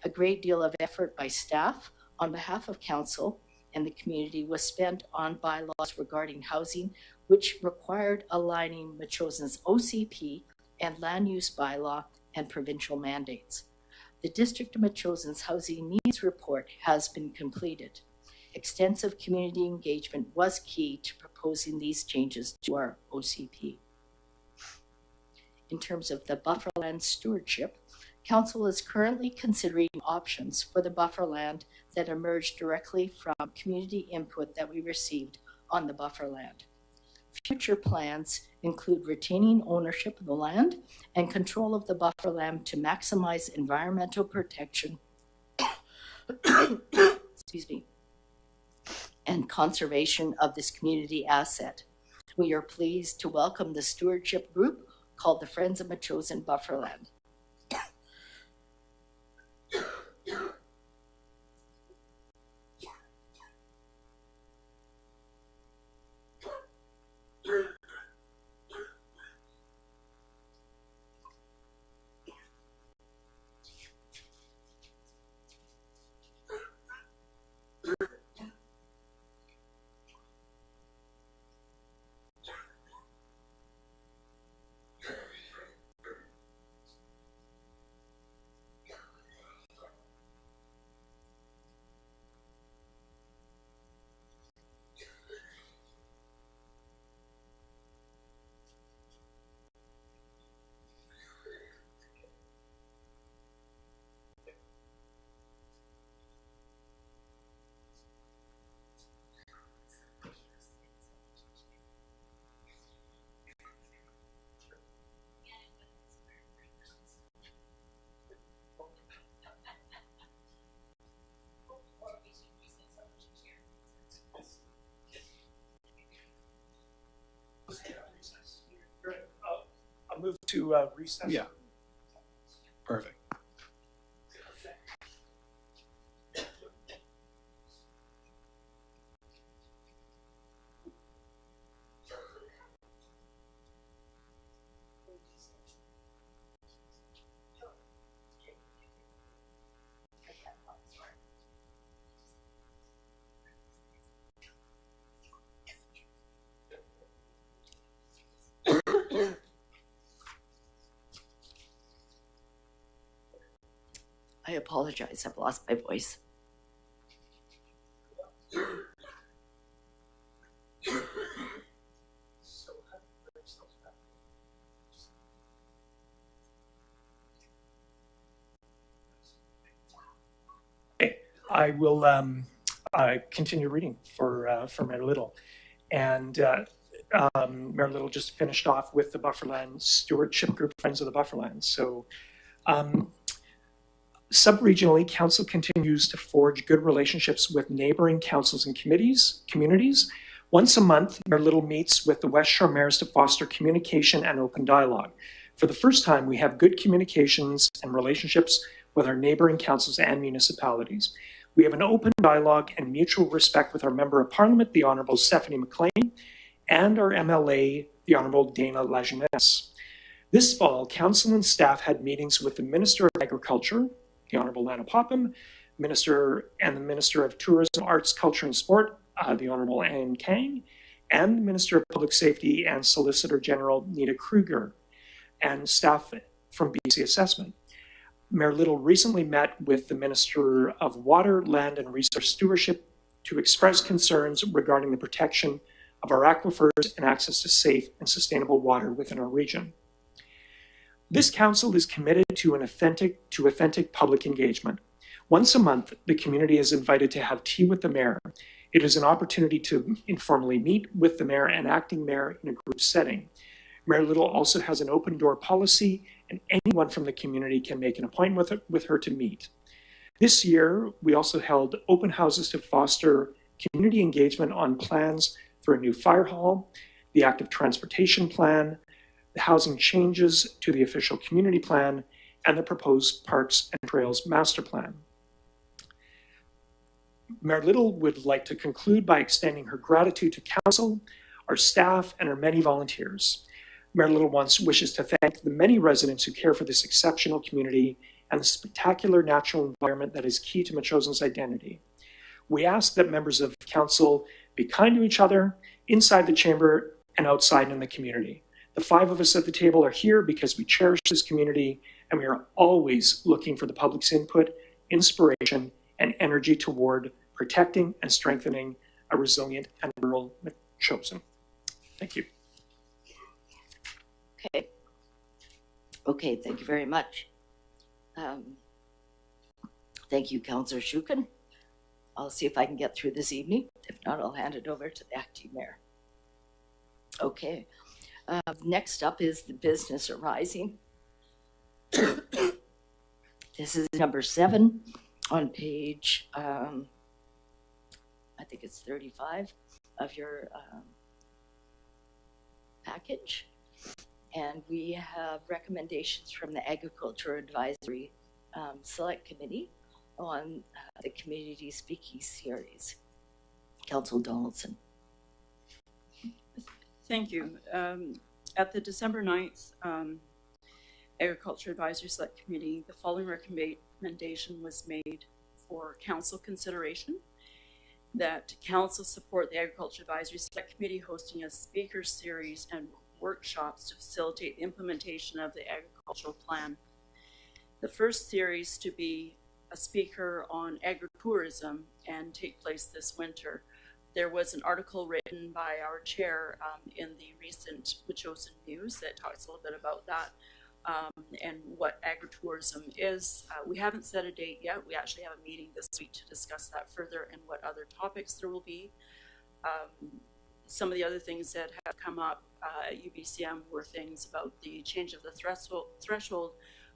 A great deal of effort by staff on behalf of Council and the community was spent on bylaws regarding housing, which required aligning Metchosin's OCP and land use bylaw and provincial mandates. The District of Metchosin's Housing Needs Report has been completed. Extensive community engagement was key to proposing these changes to our OCP. In terms of the bufferland stewardship, Council is currently considering options for the bufferland that emerged directly from community input that we received on the bufferland. Future plans include retaining ownership of the land and control of the bufferland to maximize environmental protection excuse me, and conservation of this community asset. We are pleased to welcome the stewardship group called the Friends of Metchosin Bufferland. I'll move to recess. Yeah. Perfect. I apologize, I've lost my voice. I will continue reading for Mayor Little. And Mayor Little just finished off with the Bufferland Stewardship Group, Friends of the Bufferland. So Sub-regionally, council continues to forge good relationships with neighboring councils and communities. Once a month, Mayor Little meets with the West Shore mayors to foster communication and open dialogue. For the first time, we have good communications and relationships with our neighboring councils and municipalities. We have an open dialogue and mutual respect with our Member of Parliament, the Honourable Stephanie McLean, and our MLA, the Honourable Dana Lajeunesse. This fall, council and staff had meetings with the Minister of Agriculture, the Honourable Lana Popham, the Minister of Tourism, Arts, Culture and Sport, the Honourable Anne Kang, and the Minister of Public Safety and Solicitor General Nita Kruger, and staff from BC Assessment. Mayor Little recently met with the Minister of Water, Land and Resource Stewardship to express concerns regarding the protection of our aquifers and access to safe and sustainable water within our region. This council is committed to authentic public engagement. Once a month, the community is invited to have tea with the mayor. It is an opportunity to informally meet with the mayor and acting mayor in a group setting. Mayor Little also has an open door policy, and anyone from the community can make an appointment with her to meet. This year, we also held open houses to foster community engagement on plans for a new fire hall, the active transportation plan, the housing changes to the official community plan, and the proposed Parks and Trails master plan. Mayor Little would like to conclude by extending her gratitude to council, our staff, and our many volunteers. Mayor Little wishes to thank the many residents who care for this exceptional community and the spectacular natural environment that is key to Metchosen's identity. We ask that members of council be kind to each other, inside the chamber and outside in the community. The five of us at the table are here because we cherish this community, and we are always looking for the public's input, inspiration, and energy toward protecting and strengthening a resilient and rural Metchosen. Thank you. Okay, thank you very much. Thank you, Councillor Shukin. I'll see if I can get through this evening. If not, I'll hand it over to the acting mayor. Okay. Next up is the business arising. This is number 7 on page, I think it's 35 of your package. And we have recommendations from the Agriculture Advisory Select Committee on the Community Speaking Series. Councillor Donaldson. Thank you. At the December 9th Agriculture Advisory Select Committee, the following recommendation was made for council consideration: that council support the Agriculture Advisory Select Committee hosting a speaker series and workshops to facilitate the implementation of the agricultural plan. The first series to be a speaker on agritourism and take place this winter. There was an article written by our chair in the recent Metchosen News that talks a little bit about that and what agritourism is. We haven't set a date yet. We actually have a meeting this week to discuss that further and what other topics there will be. Some of the other things that have come up at UBCM were things about the change of the threshold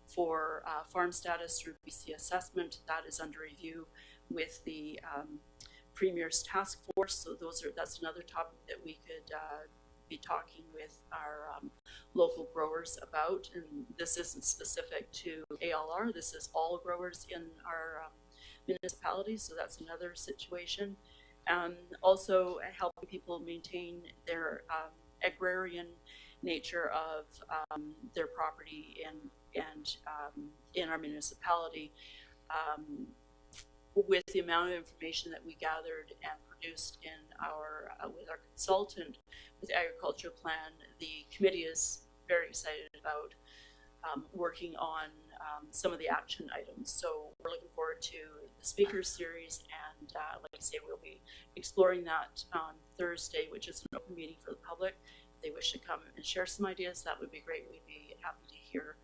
for farm status through BC Assessment. That is under review with the Premier's task force. So that's another topic that we could be talking with our local growers about. And this isn't specific to ALR. This is all growers in our municipalities. So that's another situation. Also helping people maintain their agrarian nature of their property and in our municipality. With the amount of information that we gathered and produced in our with our consultant with the agriculture plan, the committee is very excited about working on some of the action items. So we're looking forward to the speakers series, and like I say, we'll be exploring that on Thursday, which is an open meeting for the public. If they wish to come and share some ideas, that would be great. We'd be happy to hear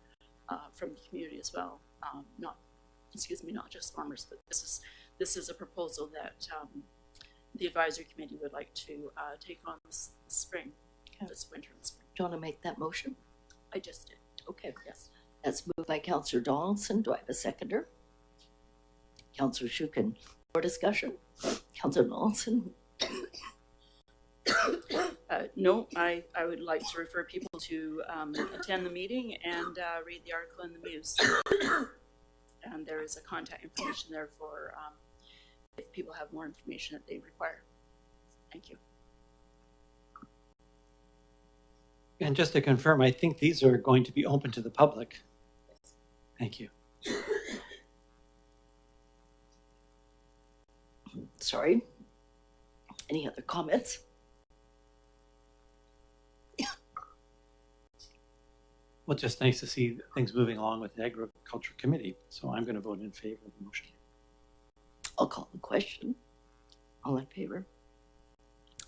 from the community as well. Not just farmers, but this is a proposal that the advisory committee would like to take on this spring, this winter and spring. Do you want to make that motion? I just did. Okay. Yes. That's moved by Councillor Donaldson. Do I have a seconder? Councillor Shukin. More discussion? Councillor Lawson? No, I would like to refer people to attend the meeting and read the article in the Muse. And there is a contact information there for if people have more information that they require. Thank you. And just to confirm, I think these are going to be open to the public. Thank you. Sorry. Any other comments? Well, just nice to see things moving along with the Agriculture Committee. So I'm going to vote in favor of the motion. I'll call the question. All in favor?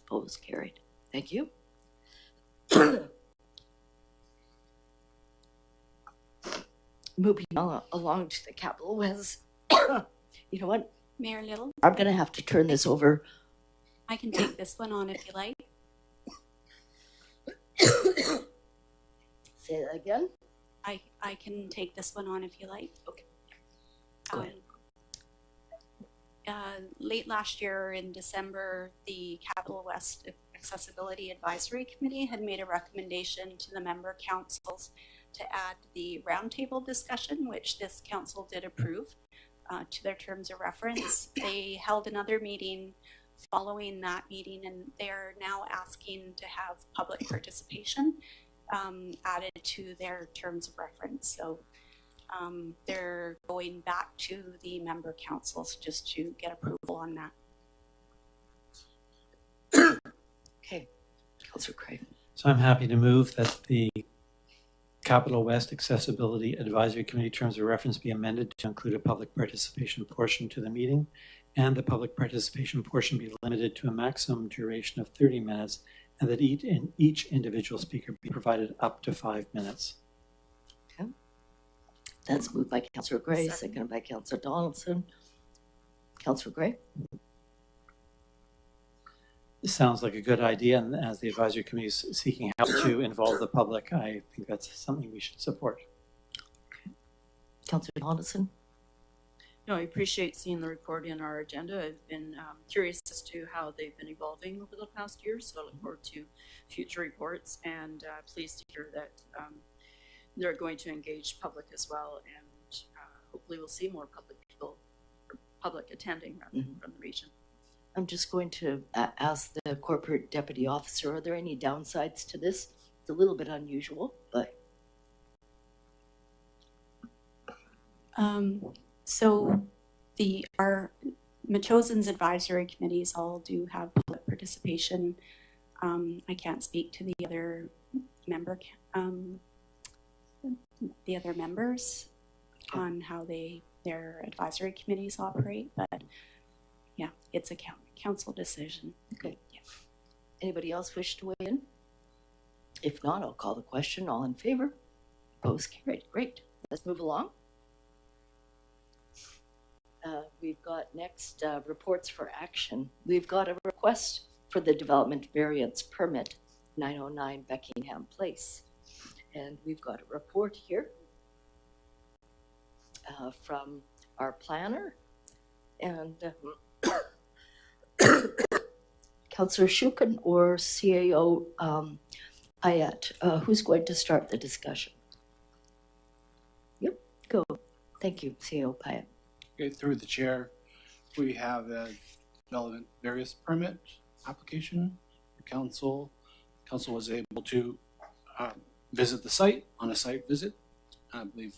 Opposed? Carried. Thank you. Moving along to the Capital West. You know what? Mayor Little, I'm going to have to turn this over. I can take this one on if you like. Say that again. I can take this one on if you like. Okay. Go ahead. Late last year in December, the Capital West Accessibility Advisory Committee had made a recommendation to the member councils to add the roundtable discussion, which this council did approve, to their terms of reference. They held another meeting following that meeting, and they're now asking to have public participation added to their terms of reference. So they're going back to the member councils just to get approval on that. Okay. Councillor Craig. So I'm happy to move that the Capital West Accessibility Advisory Committee terms of reference be amended to include a public participation portion to the meeting, and the public participation portion be limited to a maximum duration of 30 minutes, and that each individual speaker be provided up to 5 minutes. Okay. That's moved by Councillor Gray, seconded by Councillor Donaldson. Councillor Gray? This sounds like a good idea, and as the advisory committee is seeking help to involve the public, I think that's something we should support. Okay. Councillor Donaldson? No, I appreciate seeing the report in our agenda. I've been curious as to how they've been evolving over the past year, so I look forward to future reports, and pleased to hear that they're going to engage public as well, and hopefully we'll see more public attending rather from the region. I'm just going to ask the corporate deputy officer, are there any downsides to this? It's a little bit unusual, but. So our Metchosen's advisory committees all do have public participation. I can't speak to the other members on how their advisory committees operate, but yeah, it's a council decision. Okay. Yeah. Anybody else wish to weigh in? If not, I'll call the question. All in favor? Opposed? Carried. Great. Let's move along. We've got next reports for action. We've got a request for the development variance permit, 909 Beckingham Place. And we've got a report here from our planner. And Councillor Shukin or CAO Ayat, who's going to start the discussion? Yep, go. Thank you, CAO Ayat. Okay, through the chair, we have a relevant various permit application. The council was able to visit the site on a site visit. I believe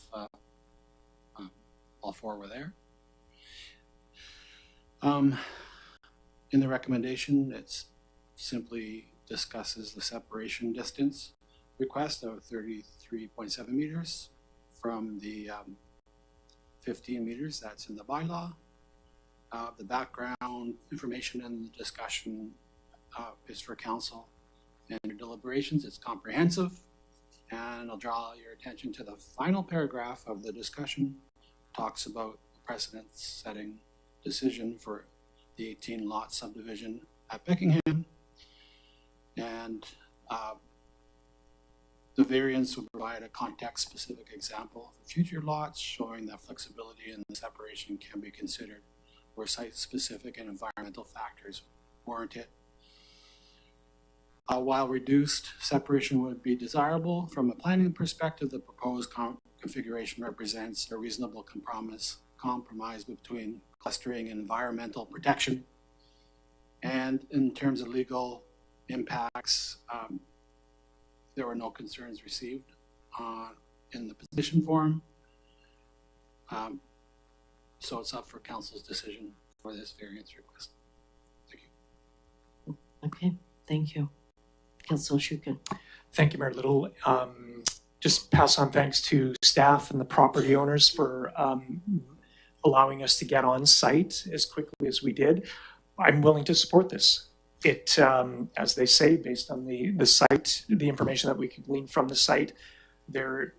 all four were there. In the recommendation, it simply discusses the separation distance request of 33.7 meters from the 15 meters that's in the bylaw. The background information and the discussion is for council and your deliberations. It's comprehensive, and I'll draw your attention to the final paragraph of the discussion. It talks about the precedent-setting decision for the 18 lot subdivision at Beckingham, and The variance will provide a context-specific example of future lots showing that flexibility in the separation can be considered where site-specific and environmental factors warrant it. While reduced separation would be desirable from a planning perspective, the proposed configuration represents a reasonable compromise between clustering and environmental protection. And in terms of legal impacts, there were no concerns received in the petition form. So it's up for council's decision for this variance request. Thank you. Okay, thank you. Councillor Shukin. Thank you, Mayor Little. Just pass on thanks to staff and the property owners for allowing us to get on site as quickly as we did. I'm willing to support this. It, as they say, based on the site, the information that we can glean from the site, the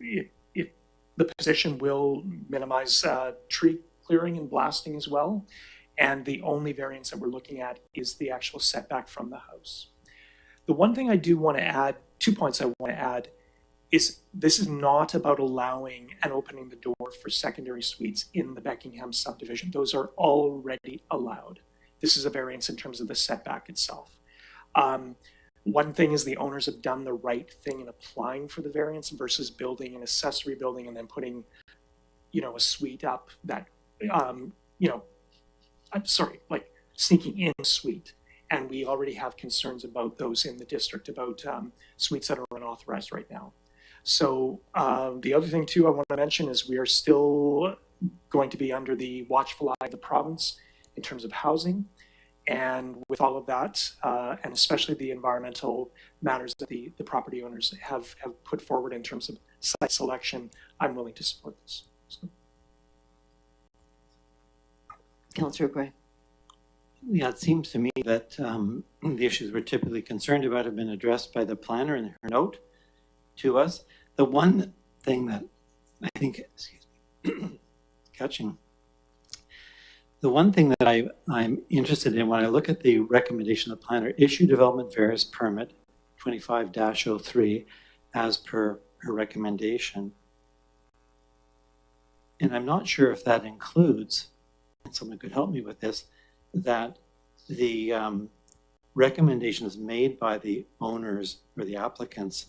position will minimize tree clearing and blasting as well. And the only variance that we're looking at is the actual setback from the house. The one thing I do want to add, 2 points I want to add, is this is not about allowing and opening the door for secondary suites in the Beckingham subdivision. Those are already allowed. This is a variance in terms of the setback itself. One thing is the owners have done the right thing in applying for the variance versus building an accessory building and then putting, a suite up that, like sneaking in a suite. And we already have concerns about those in the district, about suites that are unauthorized right now. So the other thing too I want to mention is we are still going to be under the watchful eye of the province in terms of housing. And with all of that, and especially the environmental matters that the property owners have put forward in terms of site selection, I'm willing to support this. So. Councillor Gray. Yeah, it seems to me that the issues we're typically concerned about have been addressed by the planner in her note to us. The one thing that I think, the one thing that I'm interested in when I look at the recommendation of the planner, issue development variance permit 25-03 as per her recommendation. And I'm not sure if that includes, and someone could help me with this, that the recommendations made by the owners or the applicants,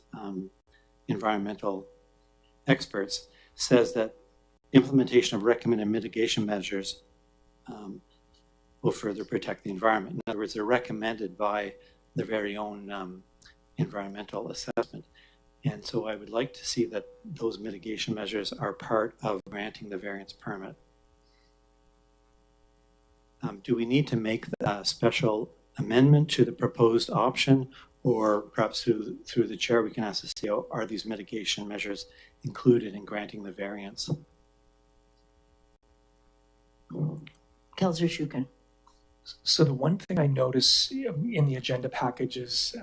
environmental experts, says that implementation of recommended mitigation measures will further protect the environment. In other words, they're recommended by their very own environmental assessment. And so I would like to see that those mitigation measures are part of granting the variance permit. Do we need to make a special amendment to the proposed option, or perhaps through the chair we can ask the CEO, are these mitigation measures included in granting the variance? Councillor Shukin. So the one thing I notice in the agenda package is,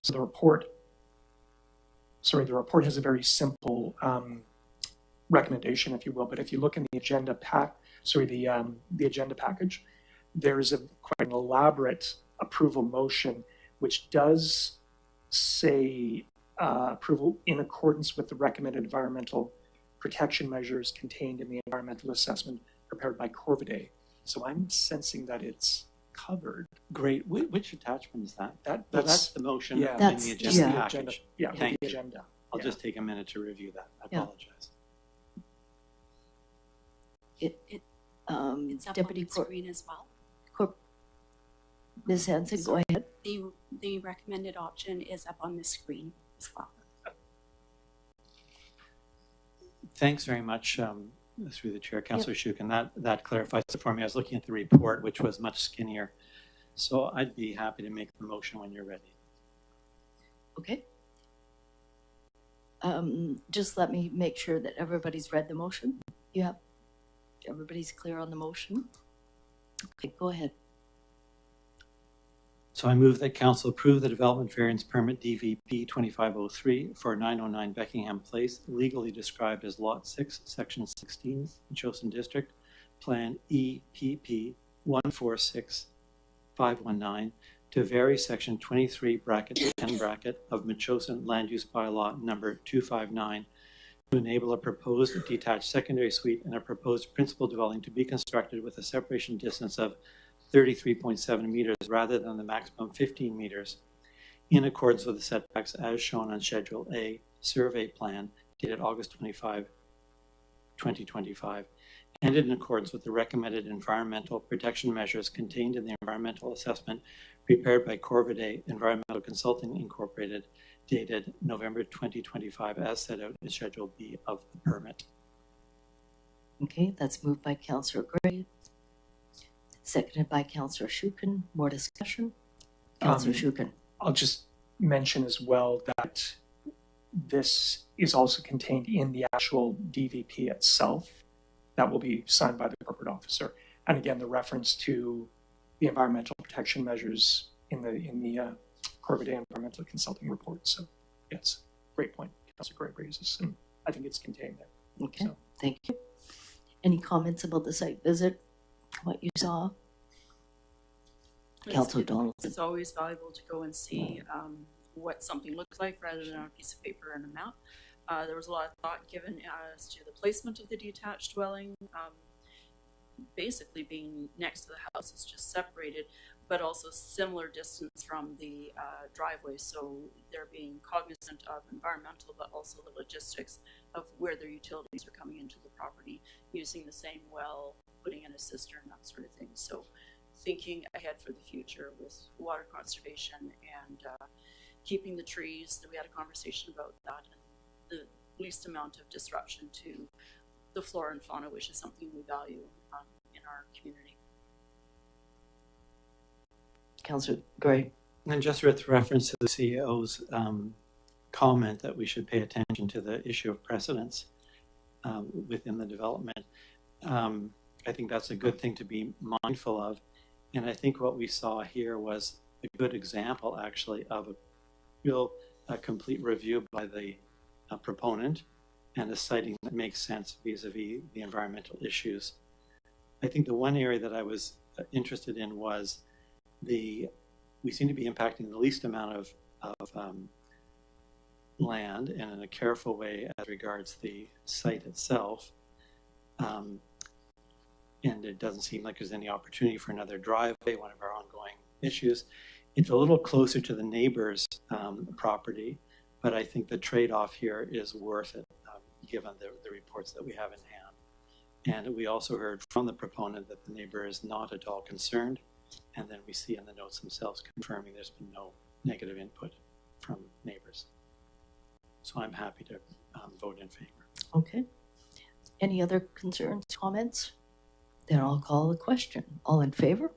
so the report has a very simple recommendation, if you will, but if you look in the agenda the agenda package, there's quite an elaborate approval motion, which does say approval in accordance with the recommended environmental protection measures contained in the environmental assessment prepared by Corvidae. So I'm sensing that it's covered. Great. Which attachment is that? That's the motion yeah, in that's the agenda yeah. package. Yeah, Thank the you. agenda. I'll Yeah. just take a minute to review that. I Yeah. apologize. It's up Deputy on the screen as well. Ms. Hanson, go ahead. The recommended option is up on the screen as well. Thanks very much, through the chair, Councillor Shukin. That clarifies it for me. I was looking at the report, which was much skinnier. So I'd be happy to make the motion when you're ready. Okay. Just let me make sure that everybody's read the motion. Yeah. Everybody's clear on the motion? Okay, go ahead. So I move that council approve the development variance permit DVP 2503 for 909 Beckingham Place, legally described as Lot 6, Section 16, Chosen District, Plan EPP 146519, to vary section 23 bracket 10 bracket of Metchosin Land Use Bylaw number 259 to enable a proposed detached secondary suite and a proposed principal dwelling to be constructed with a separation distance of 33.7 meters rather than the maximum 15 meters in accordance with the setbacks as shown on Schedule A survey plan dated August 25, 2025, and in accordance with the recommended environmental protection measures contained in the environmental assessment prepared by Corvidae Environmental Consulting Incorporated, dated November 2025, as set out in Schedule B of the permit. Okay, that's moved by Councillor Gray, seconded by Councillor Shukin. More discussion? Councillor Shukin. I'll just mention as well that this is also contained in the actual DVP itself that will be signed by the corporate officer. And again, the reference to the environmental protection measures in the Corvidae Environmental Consulting Report. So yes, great point. Councillor Gray raises, and I think it's contained there. Okay, So. thank you. Any comments about the site visit, what you saw? Councillor Donaldson. It's always valuable to go and see what something looks like rather than on a piece of paper and a map. There was a lot of thought given as to the placement of the detached dwelling, basically being next to the house, it's just separated, but also similar distance from the driveway. So they're being cognizant of environmental, but also the logistics of where their utilities are coming into the property, using the same well, putting in a cistern, that sort of thing. So thinking ahead for the future with water conservation and keeping the trees, that we had a conversation about that, and the least amount of disruption to the flora and fauna, which is something we value in our community. Councillor Gray. And just with reference to the CEO's comment that we should pay attention to the issue of precedence within the development, I think that's a good thing to be mindful of. And I think what we saw here was a good example, actually, of a real complete review by the proponent and a citing that makes sense vis-a-vis the environmental issues. I think the one area that I was interested in was we seem to be impacting the least amount of land and in a careful way as regards the site itself. And it doesn't seem like there's any opportunity for another driveway, one of our ongoing issues. It's a little closer to the neighbor's property, but I think the trade-off here is worth it, given the reports that we have in hand. And we also heard from the proponent that the neighbor is not at all concerned. And then we see in the notes themselves confirming there's been no negative input from neighbors. So I'm happy to vote in favor. Okay. Any other concerns, comments? Then I'll call the question. All in favor?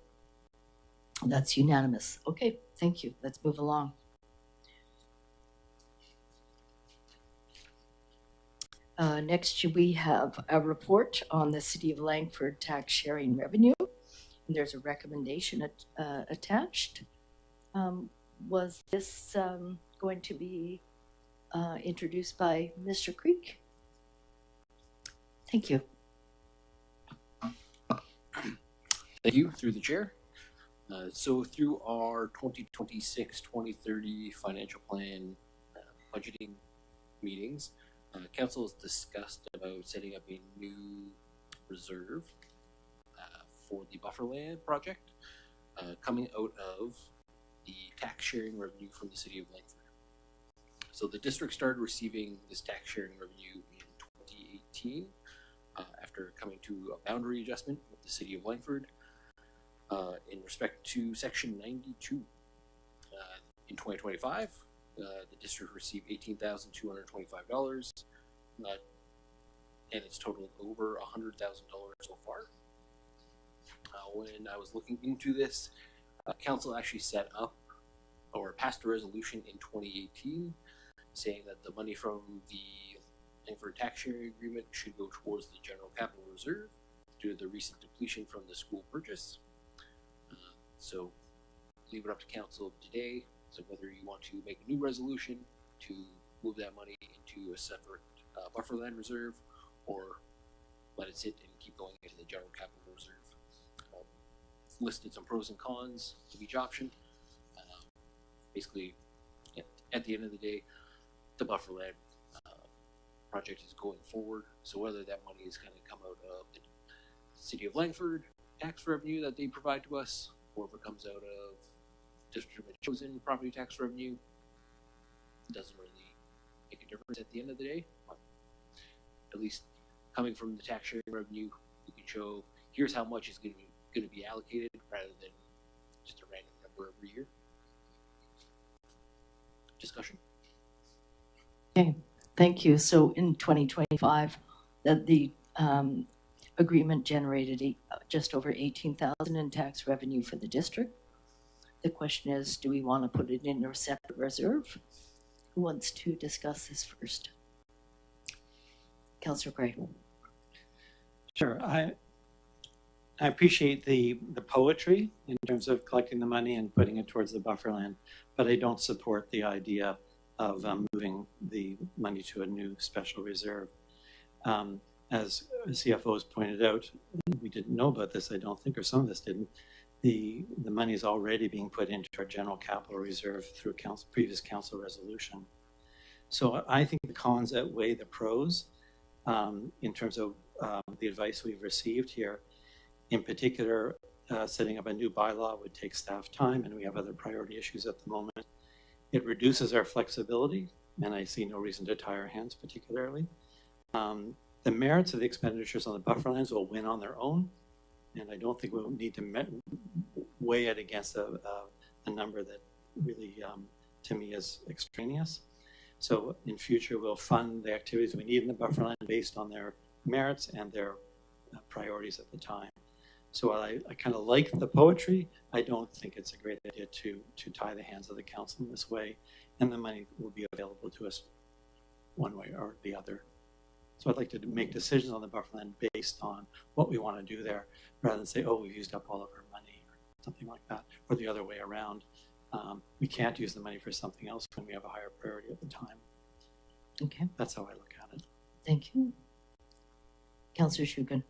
That's unanimous. Okay, thank you. Let's move along. Next, we have a report on the City of Langford tax sharing revenue. And there's a recommendation attached. Was this going to be introduced by Mr. Creek? Thank you. Thank you, through the chair. So through our 2026-2030 financial plan budgeting meetings, council has discussed about setting up a new reserve for the Bufferland project, coming out of the tax sharing revenue from the City of Langford. So the district started receiving this tax sharing revenue in 2018 after coming to a boundary adjustment with the City of Langford in respect to Section 92. In 2025, the district received $18,225, and it's totaled over $100,000 so far. When I was looking into this, council actually set up or passed a resolution in 2018 saying that the money from the Langford tax sharing agreement should go towards the general capital reserve due to the recent depletion from the school purchase. So leave it up to council today, so whether you want to make a new resolution to move that money into a separate Bufferland reserve or let it sit and keep going into the general capital reserve. Listed some pros and cons of each option. basically, at the end of the day, the bufferland project is going forward. So whether that money is going to come out of the City of Langford tax revenue that they provide to us, or if it comes out of District of Metchosin property tax revenue, it doesn't really make a difference at the end of the day. But at least coming from the tax sharing revenue, you can show here's how much is going to be allocated rather than just a random number every year. Discussion. Okay, thank you. So in 2025, the agreement generated just over 18,000 in tax revenue for the district. The question is, do we want to put it in a separate reserve? Who wants to discuss this first? Councillor Gray. Sure. I appreciate the poetry in terms of collecting the money and putting it towards the bufferland, but I don't support the idea of moving the money to a new special reserve. As CFO has pointed out, we didn't know about this, I don't think, or some of us didn't. The money is already being put into our general capital reserve through previous council resolution. So I think the cons outweigh the pros in terms of the advice we've received here. In particular, setting up a new bylaw would take staff time, and we have other priority issues at the moment. It reduces our flexibility, and I see no reason to tie our hands particularly. The merits of the expenditures on the bufferlands will win on their own, and I don't think we'll need to weigh it against a number that really, to me, is extraneous. So in future, we'll fund the activities we need in the bufferland based on their merits and their priorities at the time. So while I kind of like the poetry, I don't think it's a great idea to tie the hands of the council in this way, and the money will be available to us one way or the other. So I'd like to make decisions on the bufferland based on what we want to do there, rather than say, oh, we've used up all of our money, or something like that, or the other way around. We can't use the money for something else when we have a higher priority at the time. Okay. That's how I look at it. Thank you. Councillor Shugan.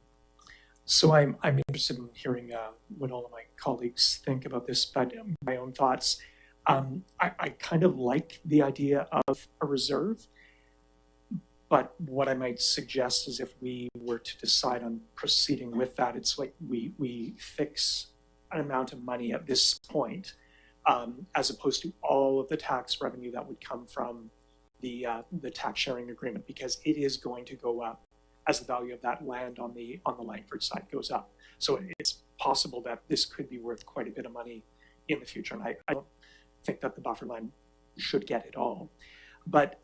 So I'm interested in hearing what all of my colleagues think about this, but my own thoughts. I kind of like the idea of a reserve, but what I might suggest is if we were to decide on proceeding with that, it's like we fix an amount of money at this point, as opposed to all of the tax revenue that would come from the tax sharing agreement, because it is going to go up as the value of that land on the Langford side goes up. So it's possible that this could be worth quite a bit of money in the future. And I don't think that the bufferland should get it all. But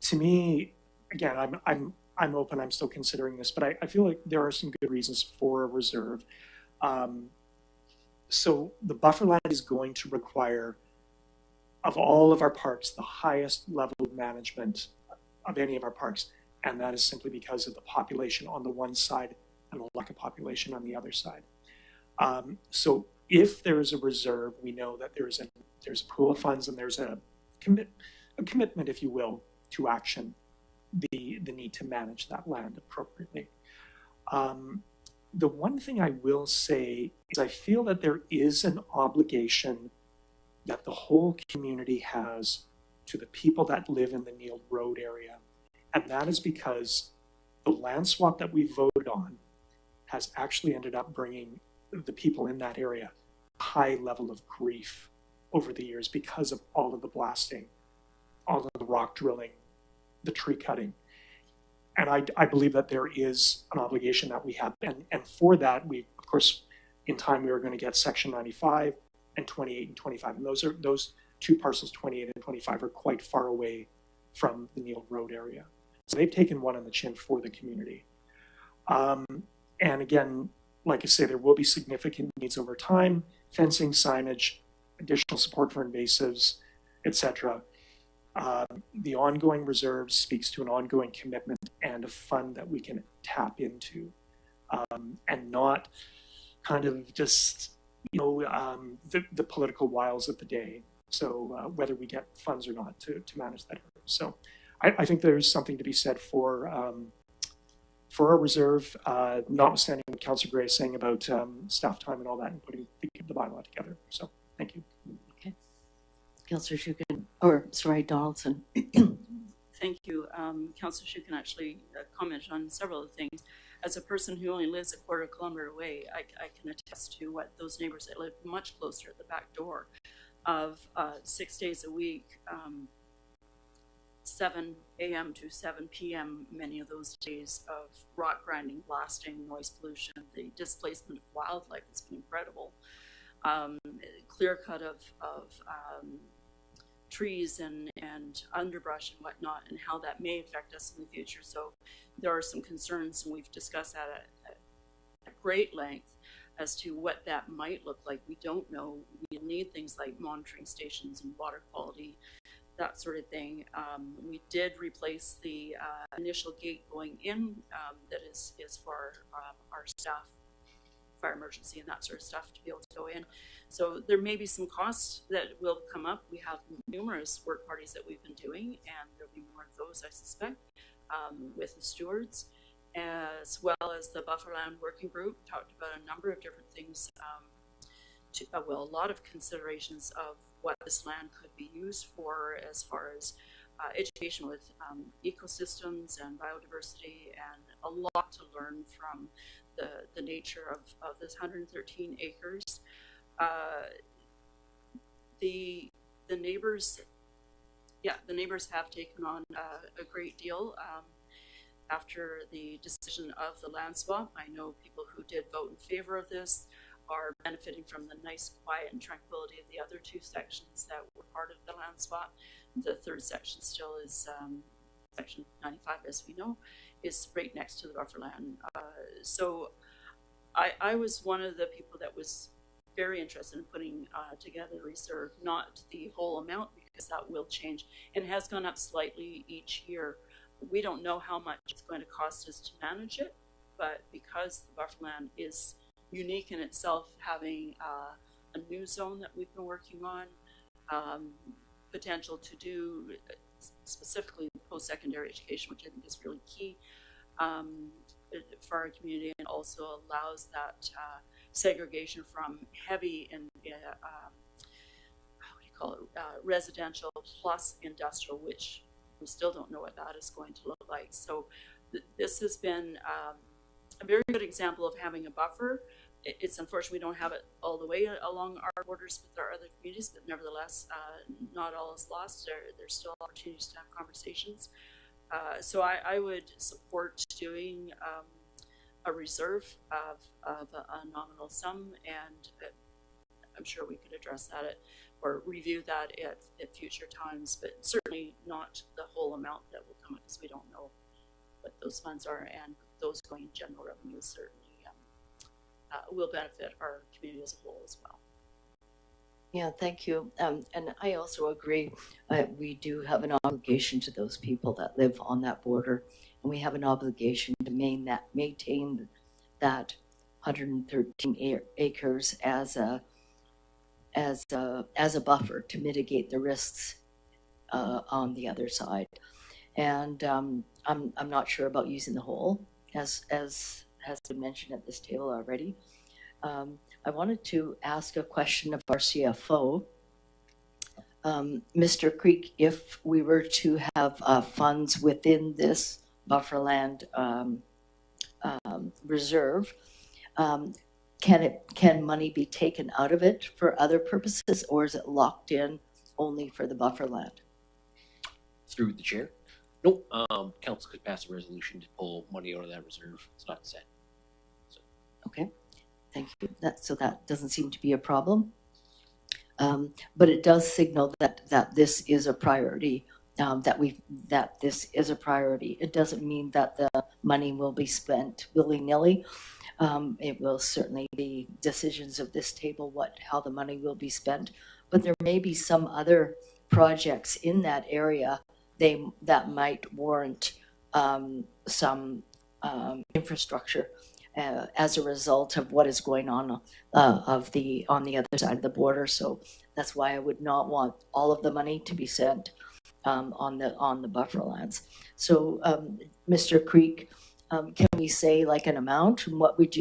to me, again, I'm open, I'm still considering this, but I feel like there are some good reasons for a reserve. So the bufferland is going to require, of all of our parks, the highest level of management of any of our parks. And that is simply because of the population on the one side and the lack of population on the other side. So if there is a reserve, we know that there's a pool of funds and there's a commitment, if you will, to action, the need to manage that land appropriately. The one thing I will say is I feel that there is an obligation that the whole community has to the people that live in the Neil Road area. And that is because the land swap that we voted on has actually ended up bringing the people in that area a high level of grief over the years because of all of the blasting, all of the rock drilling, the tree cutting. And I believe that there is an obligation that we have. And for that, we, of course, in time, we were going to get Section 95 and 28 and 25. And those two parcels, 28 and 25, are quite far away from the Neil Road area. So they've taken one on the chin for the community. And again, like I say, there will be significant needs over time, fencing, signage, additional support for invasives, etc. The ongoing reserve speaks to an ongoing commitment and a fund that we can tap into, and not kind of just, the political wiles of the day. So whether we get funds or not to manage that. So I think there's something to be said for our reserve, notwithstanding what Councillor Gray is saying about staff time and all that, and putting the bylaw together. So thank you. Okay. Councillor Shukin, or sorry, Donaldson. Thank you. Councillor Shukin actually commented on several of the things. As a person who only lives a quarter kilometer away, I can attest to what those neighbors that live much closer at the back door of 6 days a week, 7 a.m. to 7 p.m. many of those days of rock grinding, blasting, noise pollution, the displacement of wildlife has been incredible. Clear cut of trees and underbrush and whatnot, and how that may affect us in the future. So there are some concerns, and we've discussed that at great length as to what that might look like. We don't know. We need things like monitoring stations and water quality, that sort of thing. We did replace the initial gate going in that is for our staff, fire emergency and that sort of stuff, to be able to go in. So there may be some costs that will come up. We have numerous work parties that we've been doing, and there'll be more of those, I suspect, with the stewards, as well as the Bufferland Working Group talked about a number of different things, a lot of considerations of what this land could be used for, as far as education with ecosystems and biodiversity, and a lot to learn from the nature of this 113 acres. The neighbors, the neighbors have taken on a great deal after the decision of the land swap. I know people who did vote in favor of this are benefiting from the nice quiet and tranquility of the other two sections that were part of the land swap. The third section still is section 95, as we know, is right next to the buffer land. So I was one of the people that was very interested in putting together the reserve, not the whole amount, because that will change and has gone up slightly each year. We don't know how much it's going to cost us to manage it, but because the bufferland is unique in itself, having a new zone that we've been working on, potential to do specifically post-secondary education, which I think is really key for our community, and also allows that segregation from heavy and residential plus industrial, which we still don't know what that is going to look like. So this has been a very good example of having a buffer. It's unfortunate we don't have it all the way along our borders with our other communities, but nevertheless, not all is lost. There's still opportunities to have conversations. So I would support doing a reserve of a nominal sum, and I'm sure we could address that or review that at future times, but certainly not the whole amount that will come up, because we don't know what those funds are, and those going in general revenue certainly will benefit our community as a whole as well. Yeah, thank you. And I also agree. We do have an obligation to those people that live on that border, and we have an obligation to maintain that 113 acres as a buffer to mitigate the risks on the other side. And I'm not sure about using the whole, as has been mentioned at this table already. I wanted to ask a question of our CFO. Mr. Creek, if we were to have funds within this bufferland reserve, can money be taken out of it for other purposes, or is it locked in only for the bufferland? Through the chair. No, council could pass a resolution to pull money out of that reserve. It's not set. So. Okay. Thank you. So that doesn't seem to be a problem. But it does signal that this is a priority, that this is a priority. It doesn't mean that the money will be spent willy-nilly. It will certainly be decisions of this table how the money will be spent. But there may be some other projects in that area that might warrant some infrastructure as a result of what is going on on the other side of the border. So that's why I would not want all of the money to be spent on the buffer lands. So Mr. Creek, can we say like an amount? And what would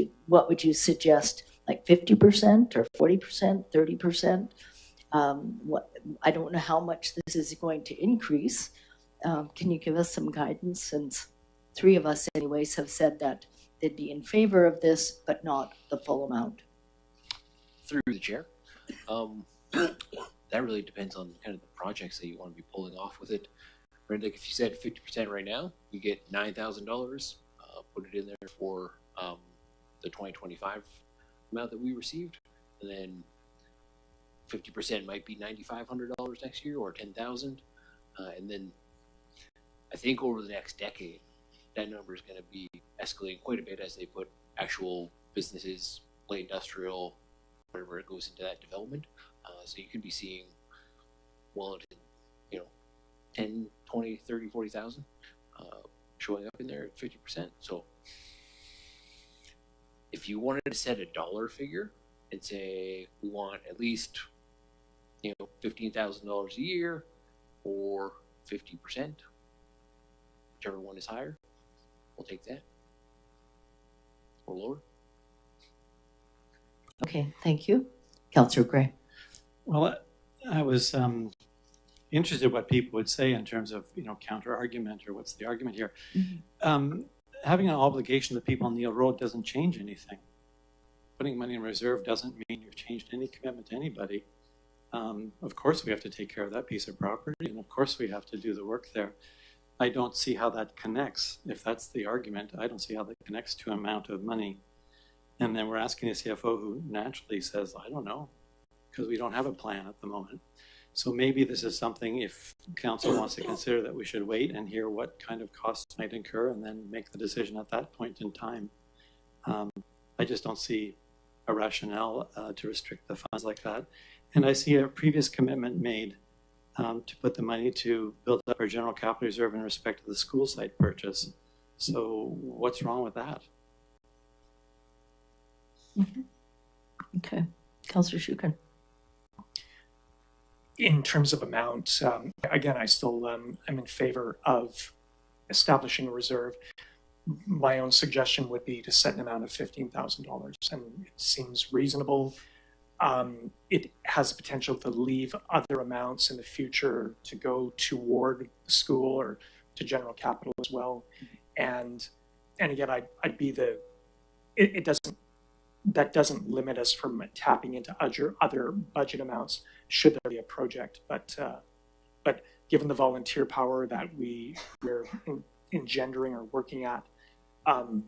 you suggest? Like 50% or 40%, 30%? I don't know how much this is going to increase. Can you give us some guidance, since three of us anyways have said that they'd be in favor of this, but not the full amount? Through the chair. That really depends on kind of the projects that you want to be pulling off with it. Right, like if you said 50% right now, you get $9,000. Put it in there for the 2025 amount that we received, and then 50% might be $9,500 next year, or $10,000, and then I think over the next decade, that number is going to be escalating quite a bit as they put actual businesses, light industrial, whatever it goes into that development. So you could be seeing well into 10, 20, 30, 40,000 showing up in there at 50%. So if you wanted to set a dollar figure and say we want at least $15,000 a year or 50%, whichever one is higher, we'll take that, or lower. Okay, thank you. Councillor Gray. Well, I was interested what people would say in terms of, counter argument, or what's the argument here. Having an obligation to people on Neil Road doesn't change anything. Putting money in reserve doesn't mean you've changed any commitment to anybody. Of course we have to take care of that piece of property, and of course we have to do the work there. I don't see how that connects. If that's the argument, I don't see how that connects to amount of money. And then we're asking the CFO, who naturally says, I don't know, because we don't have a plan at the moment. So maybe this is something, if council wants to consider, that we should wait and hear what kind of costs might incur and then make the decision at that point in time. I just don't see a rationale to restrict the funds like that. And I see a previous commitment made to put the money to build up our general capital reserve in respect to the school site purchase. So what's wrong with that? Okay. Councillor Shukin. In terms of amount, again, I still am in favor of establishing a reserve. My own suggestion would be to set an amount of $15,000, and it seems reasonable. It has the potential to leave other amounts in the future to go toward the school or to general capital as well. And again, I'd be that doesn't limit us from tapping into other budget amounts should there be a project. But given the volunteer power that we're engendering or working at,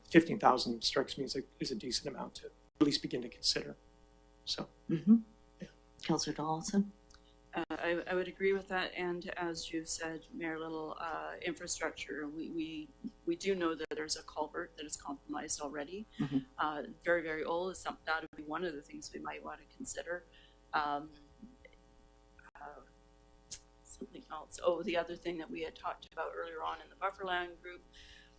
15,000 strikes me as a decent amount to at least begin to consider. So, Councillor Donaldson. I would agree with that, and as you've said, Mayor Little, infrastructure, we do know that there's a culvert that is compromised already. Very, very old. That would be one of the things we might want to consider. Something else. Oh, the other thing that we had talked about earlier on in the Bufferland group,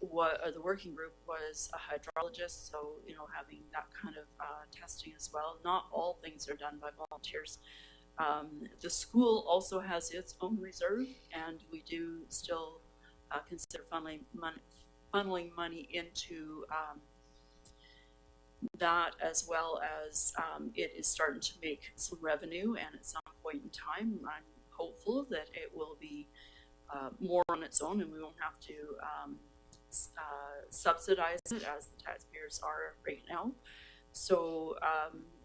the working group, was a hydrologist, so having that kind of testing as well. Not all things are done by volunteers. The school also has its own reserve, and we do still consider funneling money into that, as well as it is starting to make some revenue, and at some point in time, I'm hopeful that it will be more on its own, and we won't have to subsidize it as the taxpayers are right now. So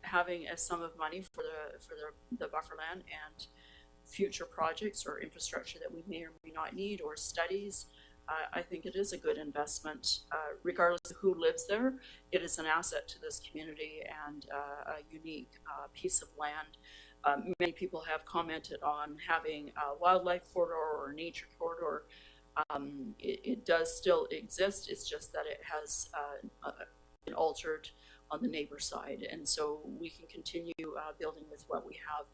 having a sum of money for the bufferland and future projects or infrastructure that we may or may not need, or studies, I think it is a good investment. Regardless of who lives there, it is an asset to this community and a unique piece of land. Many people have commented on having a wildlife corridor or a nature corridor. It does still exist. It's just that it has been altered on the neighbor side, and so we can continue building with what we have.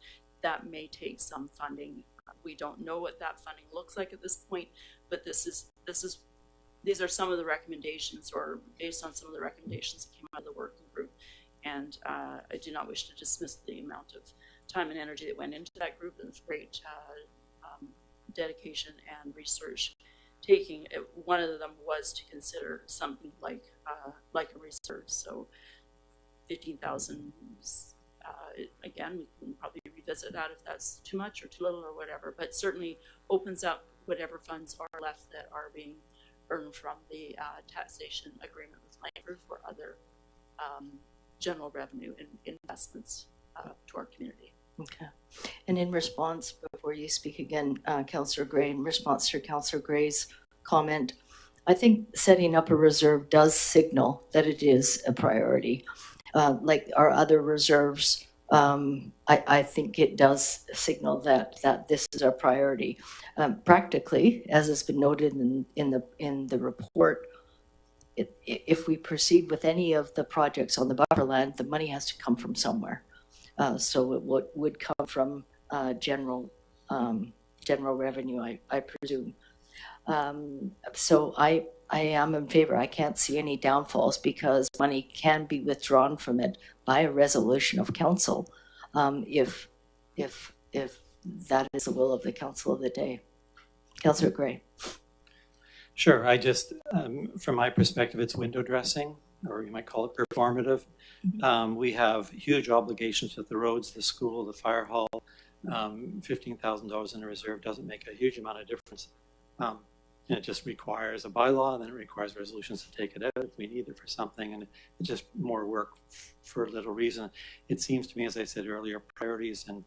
That may take some funding. We don't know what that funding looks like at this point, but these are some of the recommendations, or based on some of the recommendations that came out of the working group. And I do not wish to dismiss the amount of time and energy that went into that group, and great dedication and research taking. One of them was to consider something like a reserve. So 15,000, again, we can probably revisit revisit that if that's too much or too little or whatever, but certainly opens up whatever funds are left that are being earned from the taxation agreement with Langford for other general revenue and investments to our community. Okay. And in response, before you speak again, Councillor Gray, in response to Councillor Gray's comment, I think setting up a reserve does signal that it is a priority. Like our other reserves, I think it does signal that this is our priority. Practically, as has been noted in the report, if we proceed with any of the projects on the bufferland, the money has to come from somewhere. So it would come from general revenue, I presume. So I am in favor. I can't see any downfalls because money can be withdrawn from it by a resolution of council, if that is the will of the council of the day. Councillor Gray. Sure. I just, from my perspective, it's window dressing, or you might call it performative. We have huge obligations with the roads, the school, the fire hall. $15,000 in a reserve doesn't make a huge amount of difference. And it just requires a bylaw, and then it requires resolutions to take it out if we need it for something, and it's just more work for little reason. It seems to me, as I said earlier, priorities and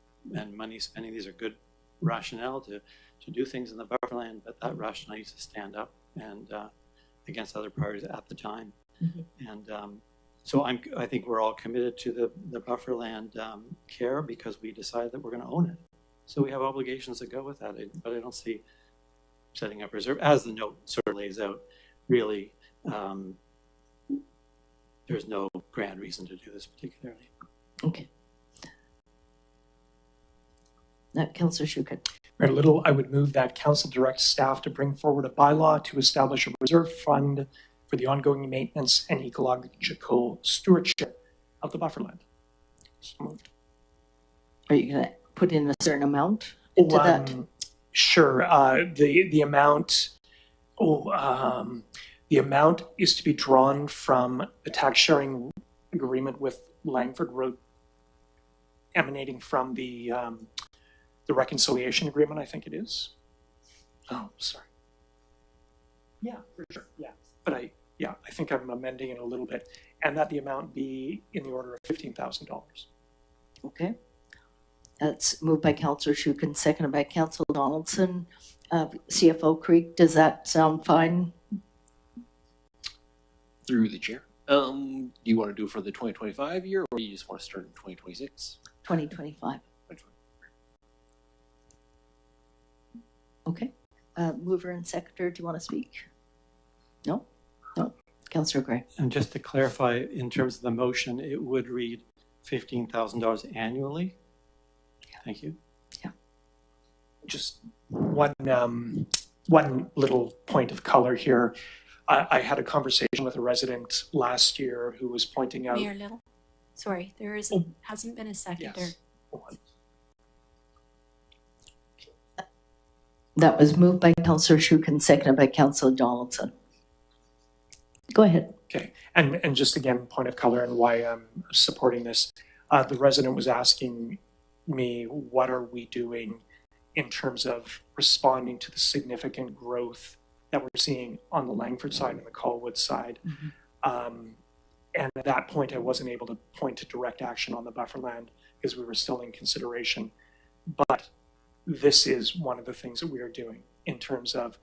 money spending, these are good rationale to do things in the bufferland, but that rationale needs to stand up and against other priorities at the time. Mm-hmm. And so I think we're all committed to the bufferland care because we decided that we're going to own it. So we have obligations that go with that, but I don't see setting up reserve, as the note sort of lays out, really, there's no grand reason to do this particularly. Okay. Councillor Shukin. Mayor Little, I would move that council direct staff to bring forward a bylaw to establish a reserve fund for the ongoing maintenance and ecological stewardship of the bufferland. So moved. Are you going to put in a certain amount into that? Sure. The amount. The amount is to be drawn from the tax sharing agreement with Langford Road, emanating from the reconciliation agreement. I think it is. Oh, sorry. Yeah, for sure. Yeah, but I think I'm amending it a little bit, and that the amount be in the order of $15,000. Okay. That's moved by Councillor Shukin, seconded by Councillor Donaldson. CFO Creek, does that sound fine? Through the chair. Do you want to do it for the 2025 year, or you just want to start in 2026? 2025. Okay. Mover and seconder, do you want to speak? No? No. Councillor Gray. And just to clarify, in terms of the motion, it would read $15,000 annually. Thank you. Yeah. Just one little point of color here. I had a conversation with a resident last year who was pointing out. Mayor Little, sorry, there hasn't been a seconder. Yes. That was moved by Councillor Shukin, seconded by Councillor Donaldson. Go ahead. Okay, and just again, point of color and why I'm supporting this. The resident was asking me, what are we doing in terms of responding to the significant growth that we're seeing on the Langford side and the Colwood side? Mm-hmm. And at that point, I wasn't able to point to direct action on the bufferland because we were still in consideration. But this is one of the things that we are doing in terms of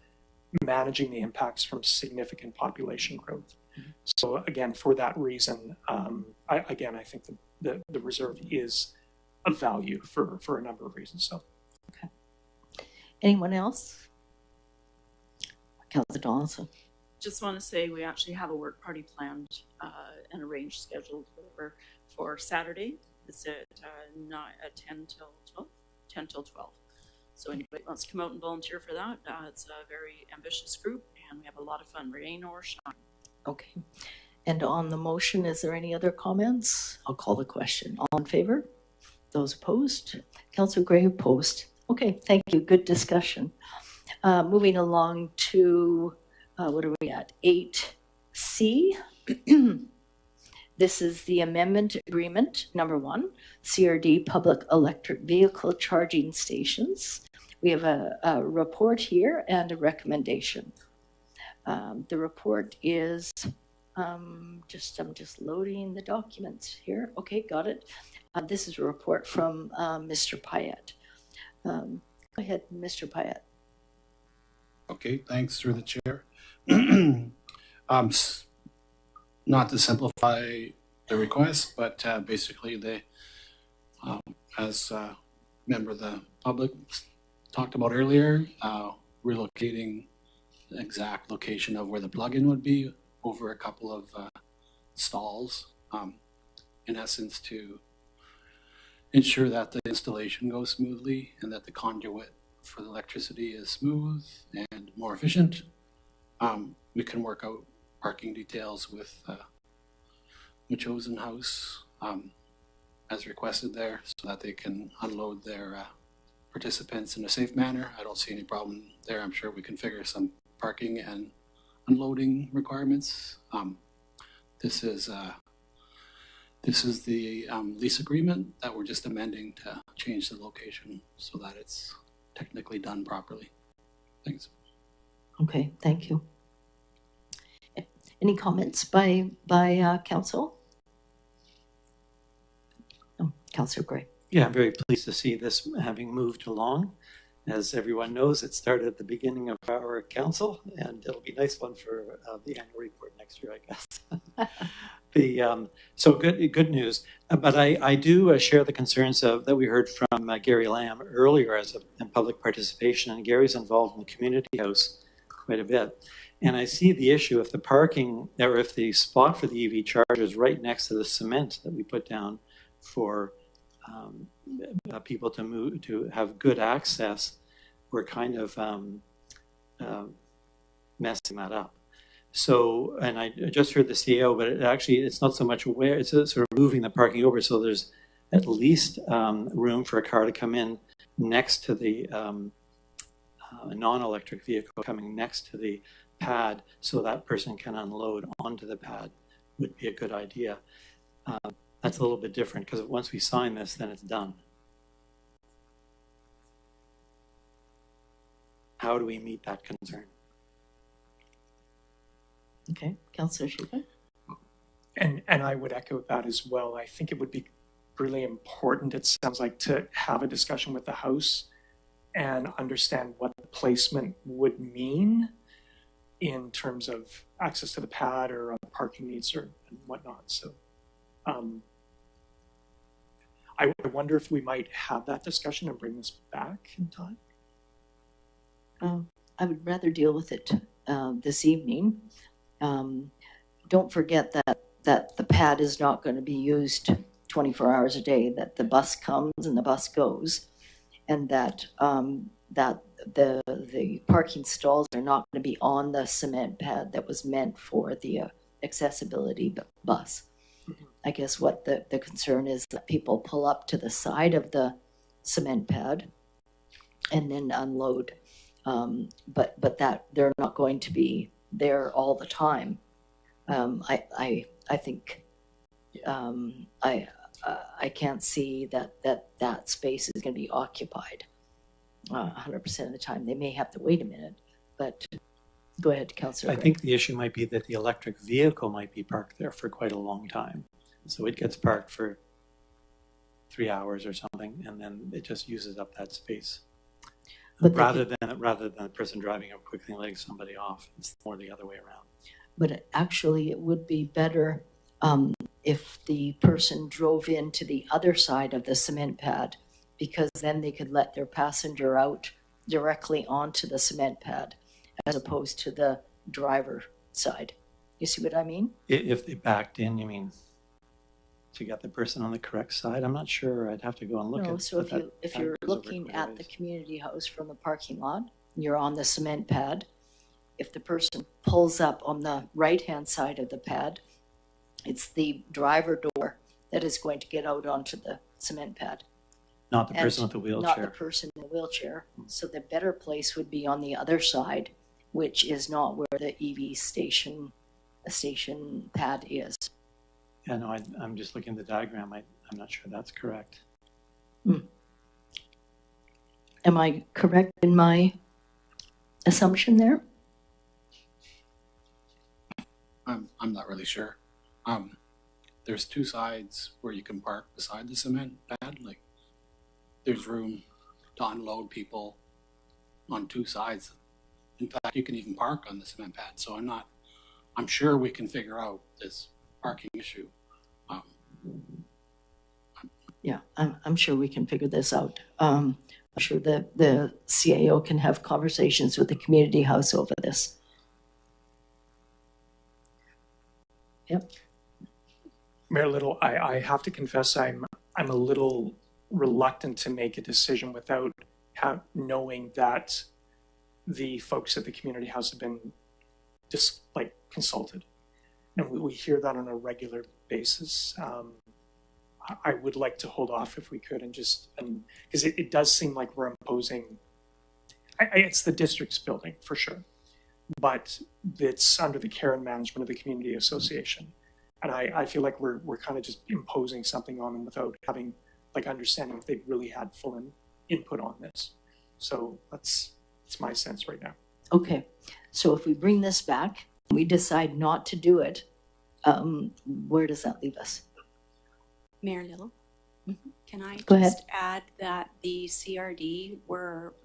managing the impacts from significant population growth. Mm-hmm. So again, for that reason, I think the reserve is of value for a number of reasons. So, okay. Anyone else? Councillor Donaldson. Just want to say we actually have a work party planned and arranged, scheduled for Saturday. It's at 10 till 12. So anybody wants to come out and volunteer for that, it's a very ambitious group, and we have a lot of fun, rain or shine. Okay. And on the motion, is there any other comments? I'll call the question. All in favor? Those opposed? Councillor Gray opposed. Okay, thank you. Good discussion. Moving along to, what are we at? 8C. This is the amendment agreement, number 1, CRD Public Electric Vehicle Charging Stations. We have a report here and a recommendation. The report is, I'm just loading the documents here. Okay, got it. This is a report from Mr. Pyatt. Go ahead, Mr. Pyatt. Okay, thanks through the chair. Not to simplify the request, but basically they, as a member of the public talked about earlier, relocating the exact location of where the plug-in would be over a couple of stalls, in essence to ensure that the installation goes smoothly and that the conduit for the electricity is smooth and more efficient. We can work out parking details with Machosen House as requested there so that they can unload their participants in a safe manner. I don't see any problem there. I'm sure we can figure some parking and unloading requirements. This is the lease agreement that we're just amending to change the location so that it's technically done properly. Thanks. Okay, thank you. Any comments by council? Oh, Councillor Gray. Yeah, I'm very pleased to see this having moved along. As everyone knows, it started at the beginning of our council, and it'll be a nice one for the annual report next year, I guess. So good news. But I do share the concerns that we heard from Gary Lamb earlier in public participation, and Gary's involved in the community house quite a bit. And I see the issue if the parking, or if the spot for the EV charger is right next to the cement that we put down for people to move, to have good access, we're kind of messing that up. So, and I just heard the CEO, but it's not so much where, it's sort of moving the parking over so there's at least room for a car to come in next to the non-electric vehicle coming next to the pad so that person can unload onto the pad would be a good idea. That's a little bit different because once we sign this, then it's done. How do we meet that concern? Okay, Councillor Schubert. And I would echo that as well. I think it would be really important, it sounds like, to have a discussion with the House and understand what the placement would mean in terms of access to the pad or parking needs or and whatnot. So I wonder if we might have that discussion and bring this back in time. I would rather deal with it this evening. Don't forget that the pad is not going to be used 24 hours a day, that the bus comes and the bus goes, and that the parking stalls are not going to be on the cement pad that was meant for the accessibility bus. I guess what the concern is that people pull up to the side of the cement pad and then unload. But that they're not going to be there all the time. I think I can't see that space is going to be occupied 100% of the time. They may have to wait a minute, but go ahead, Councillor. I think the issue might be that the electric vehicle might be parked there for quite a long time. So it gets parked for 3 hours or something, and then it just uses up that space. But rather than the person driving up quickly and letting somebody off, it's more the other way around. But actually, it would be better if the person drove into the other side of the cement pad, because then they could let their passenger out directly onto the cement pad, as opposed to the driver side. You see what I mean? If they backed in, you mean to get the person on the correct side? I'm not sure. I'd have to go and look at. So if you're looking at the community house from the parking lot, you're on the cement pad. If the person pulls up on the right-hand side of the pad, it's the driver door that is going to get out onto the cement pad. Not the person with the wheelchair. Not the person in the wheelchair. So the better place would be on the other side, which is not where the EV station pad is. Yeah, no, I'm just looking at the diagram. I'm not sure that's correct. Am I correct in my assumption there? I'm not really sure. There's two sides where you can park beside the cement pad. Like, there's room to unload people on two sides. In fact, you can even park on the cement pad. So I'm sure we can figure out this parking issue. Yeah, I'm sure we can figure this out. I'm sure that the CAO can have conversations with the community house over this. Yep. Mayor Little, I have to confess I'm a little reluctant to make a decision without knowing that the folks at the community house have been just like consulted, and we hear that on a regular basis. I would like to hold off if we could, and because it does seem like we're imposing. It's the district's building for sure, but it's under the care and management of the community association. And I feel like we're kind of just imposing something on them without having like understanding if they've really had full input on this. So that's my sense right now. Okay, so if we bring this back, we decide not to do it, where does that leave us? Mayor Little, can I Go ahead. just add that the CRD were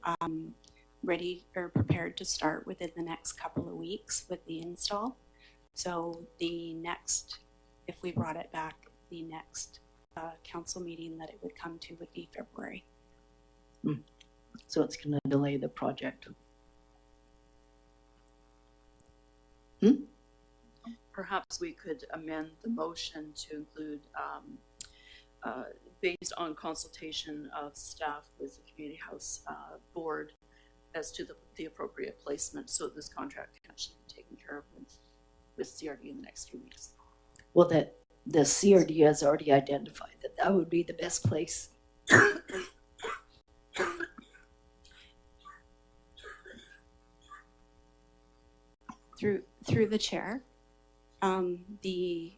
ready or prepared to start within the next couple of weeks with the install. So the next, if we brought it back, the next council meeting that it would come to would be February. So it's going to delay the project. Perhaps we could amend the motion to include, based on consultation of staff with the community house board as to the appropriate placement, so this contract can actually be taken care of with CRD in the next few weeks. Well, that the CRD has already identified that would be the best place. Through the chair, the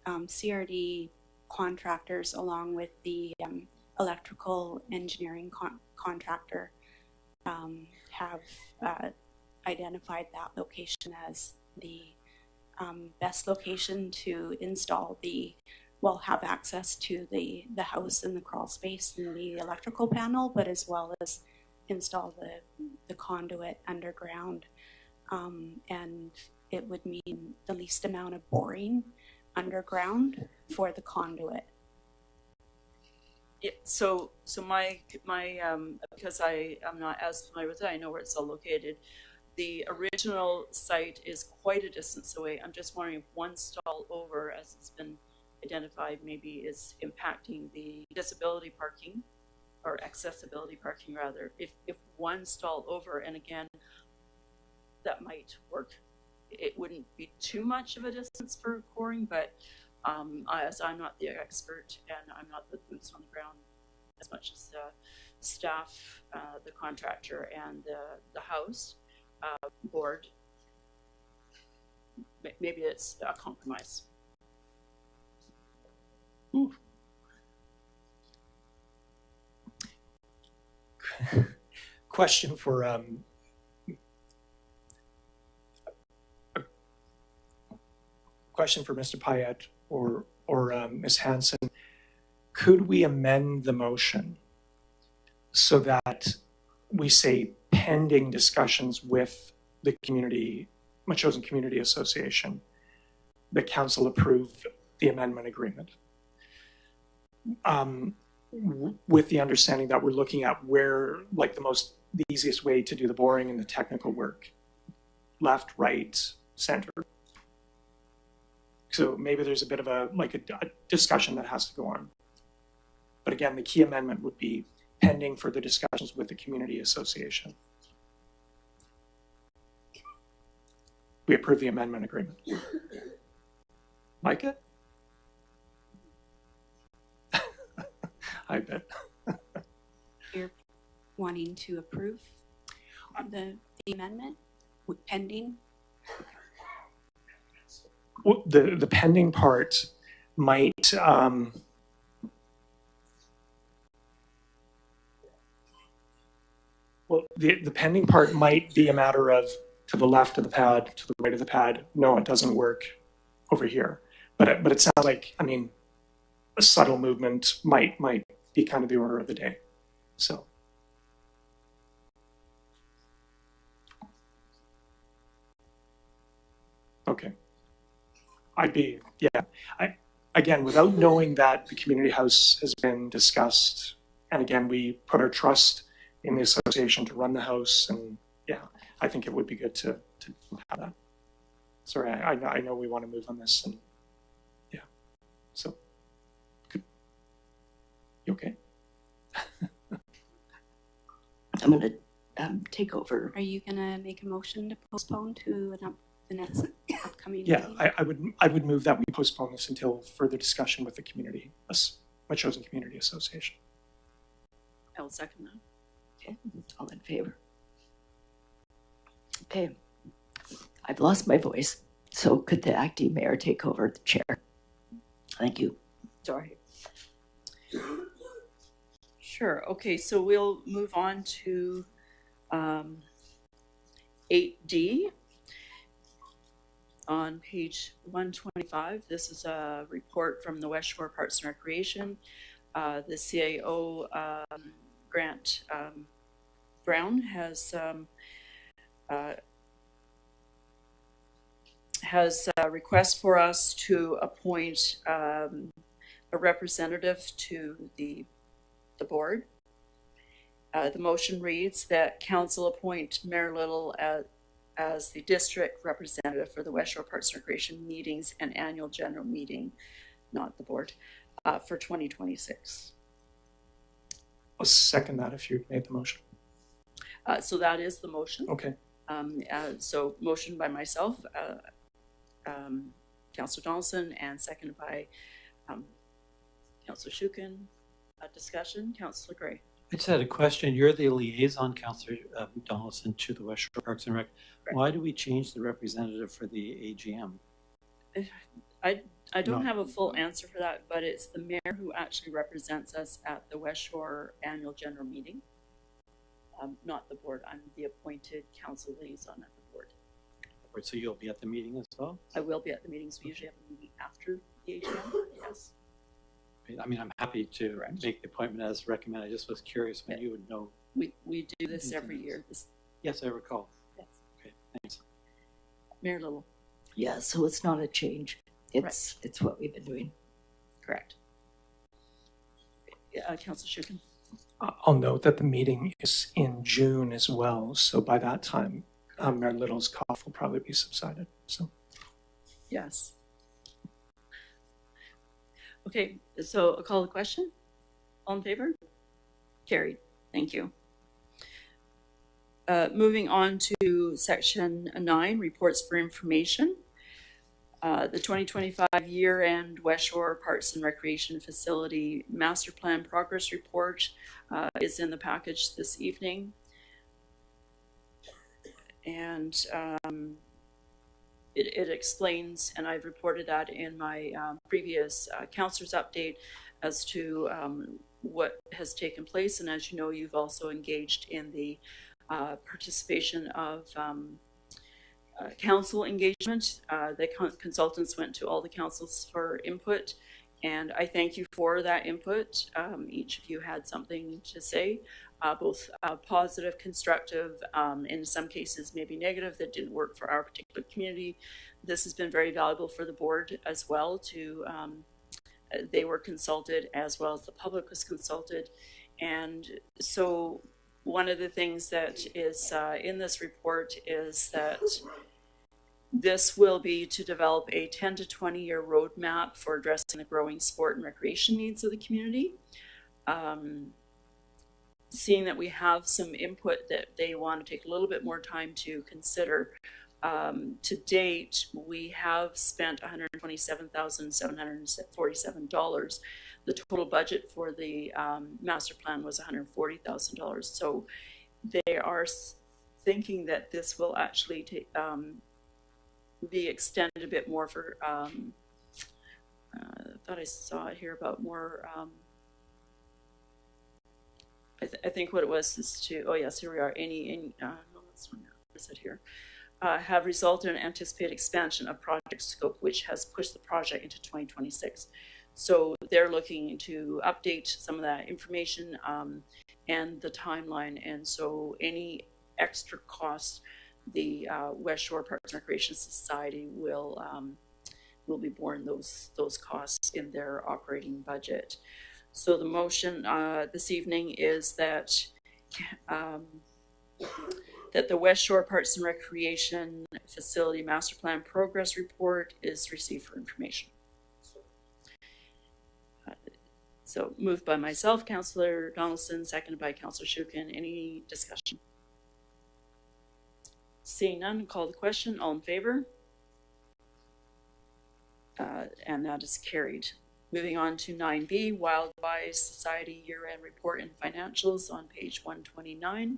CRD contractors, along with the electrical engineering contractor, have identified that location as the best location to install have access to the house and the crawl space and the electrical panel, but as well as install the conduit underground. And it would mean the least amount of boring underground for the conduit. Yeah, so my because I am not as familiar with it, I know where it's all located. The original site is quite a distance away. I'm just wondering if one stall over, as it's been identified, maybe is impacting the disability parking or accessibility parking rather. If one stall over, and again, that might work. It wouldn't be too much of a distance for coring, but as I'm not the expert and I'm not the boots on the ground as much as the staff, the contractor, and the house board, maybe it's a compromise. Ooh. Question for Mr. Payette or Ms. Hanson. Could we amend the motion so that we say pending discussions with the Metchosin Community Association, the council approve the amendment agreement? With the understanding that we're looking at where, like, the easiest way to do the boring and the technical work, left, right, center. So maybe there's a bit of a discussion that has to go on. But again, the key amendment would be pending for the discussions with the community association. We approve the amendment agreement. Like it? I bet. You're wanting to approve the amendment pending? the pending part might, well, the pending part might be a matter of to the left of the pad, to the right of the pad. No, it doesn't work over here. But it sounds like, I mean, a subtle movement might be kind of the order of the day. So. Okay. Again, without knowing that the community house has been discussed, and again, we put our trust in the association to run the house, and yeah, I think it would be good to have that. Sorry, I know we want to move on this, and yeah, so, good. You okay? I'm going to take over. Are you gonna make a motion to postpone to the next upcoming Yeah, meeting? I would move that we postpone this until further discussion with the community, my chosen community association. I will second that. Okay, all in favor? Okay, I've lost my voice, so could the acting mayor take over the chair? Thank you. Sorry. Sure, okay, so we'll move on to 8D. On page 125, this is a report from the West Shore Parks and Recreation. The CAO Grant Brown has a request for us to appoint a representative to the board. The motion reads that council appoint Mayor Little as the district representative for the West Shore Parks and Recreation meetings and annual general meeting, not the board, for 2026. I'll second that if you made the motion. So that is the motion. Okay. So motion by myself, Councillor Donaldson, and seconded by Councillor Shukin. Discussion, Councillor Gray. I just had a question. You're the liaison, Councillor Donaldson, to the West Shore Parks and Rec. Right. Why do we change the representative for the AGM? I don't No. have a full answer for that, but it's the mayor who actually represents us at the West Shore annual general meeting, not the board. I'm the appointed council liaison at the board. So you'll be at the meeting as well? I will be at the meetings. We usually have a meeting after the AGM. Yes. I mean, I'm happy to make the appointment as recommended. I just was curious when you would know. We do this every year. Yes, I recall. Yes. Okay, thanks. Mayor Little. Yeah, so it's not a change. It's what we've been doing. Correct. Councillor Shukin. I'll note that the meeting is in June as well, so by that time, Mayor Little's cough will probably be subsided. So. Yes. Okay, so I'll call the question. All in favor? Carried. Thank you. Moving on to section 9, reports for information. The 2025 year-end West Shore Parks and Recreation Facility Master Plan Progress Report is in the package this evening. And it explains, and I've reported that in my previous councillor's update as to what has taken place. And as you know, you've also engaged in the participation of council engagement. The consultants went to all the councils for input, and I thank you for that input. Each of you had something to say, both positive, constructive, in some cases maybe negative that didn't work for our particular community. This has been very valuable for the board as well. They were consulted as well as the public was consulted. And so one of the things that is in this report is that this will be to develop a 10 to 20 year roadmap for addressing the growing sport and recreation needs of the community. Seeing that we have some input that they want to take a little bit more time to consider. To date, we have spent $127,747. The total budget for the master plan was $140,000. So they are thinking that this will actually be extended a bit more for, thought I saw it here about more, I think what it was is to, oh yes, here we are, any no, that's not, what is it here? Have resulted in anticipated expansion of project scope, which has pushed the project into 2026. So they're looking to update some of that information and the timeline. And so any extra costs, the West Shore Parks and Recreation Society will be borne those costs in their operating budget. So the motion this evening is that that the West Shore Parks and Recreation Facility Master Plan Progress Report is received for information. So moved by myself, Councillor Donaldson, seconded by Councillor Shukin. Any discussion? Seeing none, call the question. All in favor? And that is carried. Moving on to 9B, Wildwise Society Year-End Report and Financials on page 129.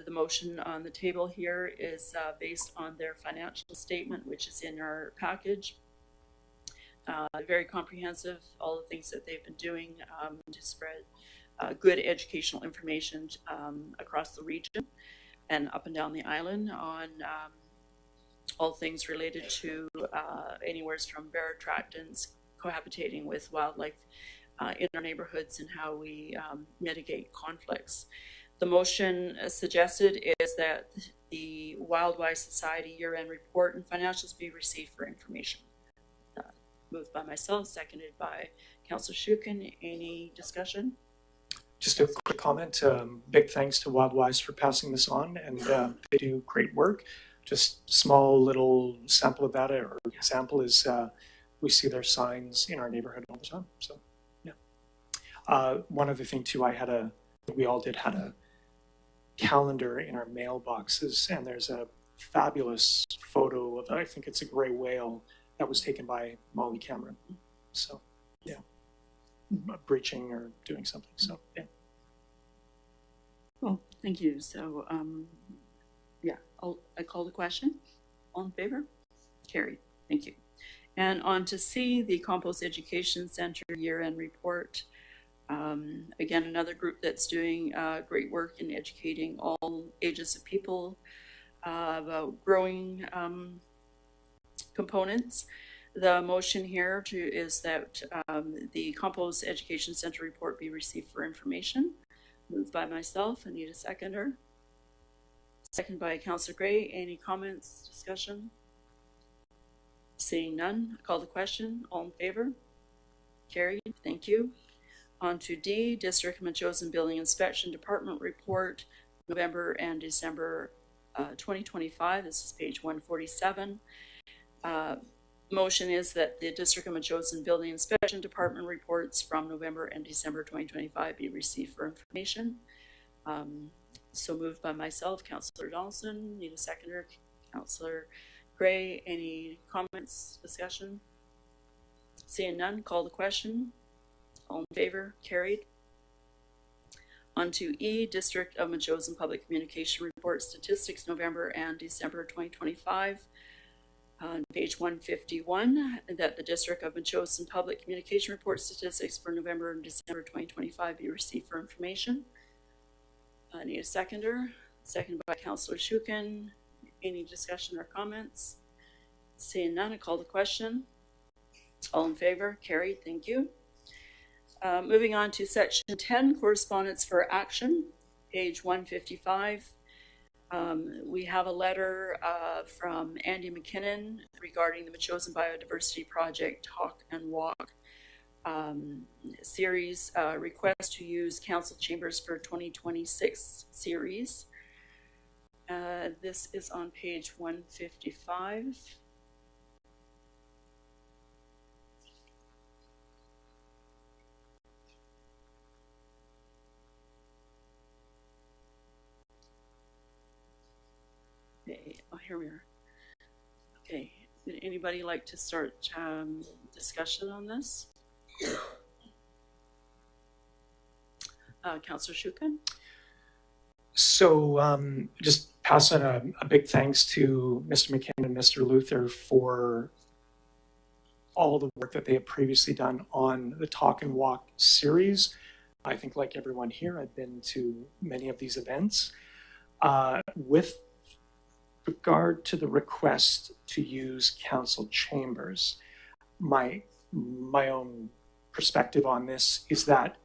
The motion on the table here is based on their financial statement, which is in our package. Very comprehensive, all the things that they've been doing to spread good educational information across the region and up and down the island on all things related to anywhere from bear attractants, cohabitating with wildlife in our neighborhoods, and how we mitigate conflicts. The motion suggested is that the Wildwise Society year-end report and financials be received for information. Moved by myself, seconded by Councillor Shukin. Any discussion? Just a quick comment. Big thanks to Wildwise for passing this on, and they do great work. Just small little sample of that, or example is we see their signs in our neighborhood all the time. So, yeah. One other thing too, we all had a calendar in our mailboxes, and there's a fabulous photo of, I think it's a gray whale that was taken by Molly Cameron. So, yeah, breaching or doing something. So, yeah. Well, thank you. So, yeah, I call the question. All in favor? Carried. Thank you. And on to C, the Compost Education Center year-end report. Again, another group that's doing great work in educating all ages of people about growing components. The motion here is that the Compost Education Center report be received for information. Moved by myself. I need a seconder. Second by Councillor Gray. Any comments, discussion? Seeing none, I call the question. All in favor? Carried. Thank you. On to D, District of Metchosin Building Inspection Department Report, November and December 2025. This is page 147. Motion is that the District of Metchosin Building Inspection Department reports from November and December 2025 be received for information. So moved by myself, Councillor Donaldson. Need a seconder, Councillor Gray. Any comments, discussion? Seeing none, call the question. All in favor? Carried. On to E, District of Metchosin Public Communication Report Statistics, November and December 2025. On page 151, that the District of Metchosin Public Communication Report Statistics for November and December 2025 be received for information. I need a seconder. Seconded by Councillor Shukin. Any discussion or comments? Seeing none, I call the question. All in favor? Carried. Thank you. Moving on to section 10, correspondence for action, page 155. We have a letter from Andy McKinnon regarding the Metchosin Biodiversity Project Talk and Walk series, request to use council chambers for 2026 series. This is on page 155. Okay, oh, here we are. Okay, Would anybody like to start discussion on this? Councillor Shukin? So just pass on a big thanks to Mr. McKim and Mr. Luther for all the work that they have previously done on the Talk and Walk series. I think like everyone here, I've been to many of these events. With regard to the request to use council chambers, my own perspective on this is that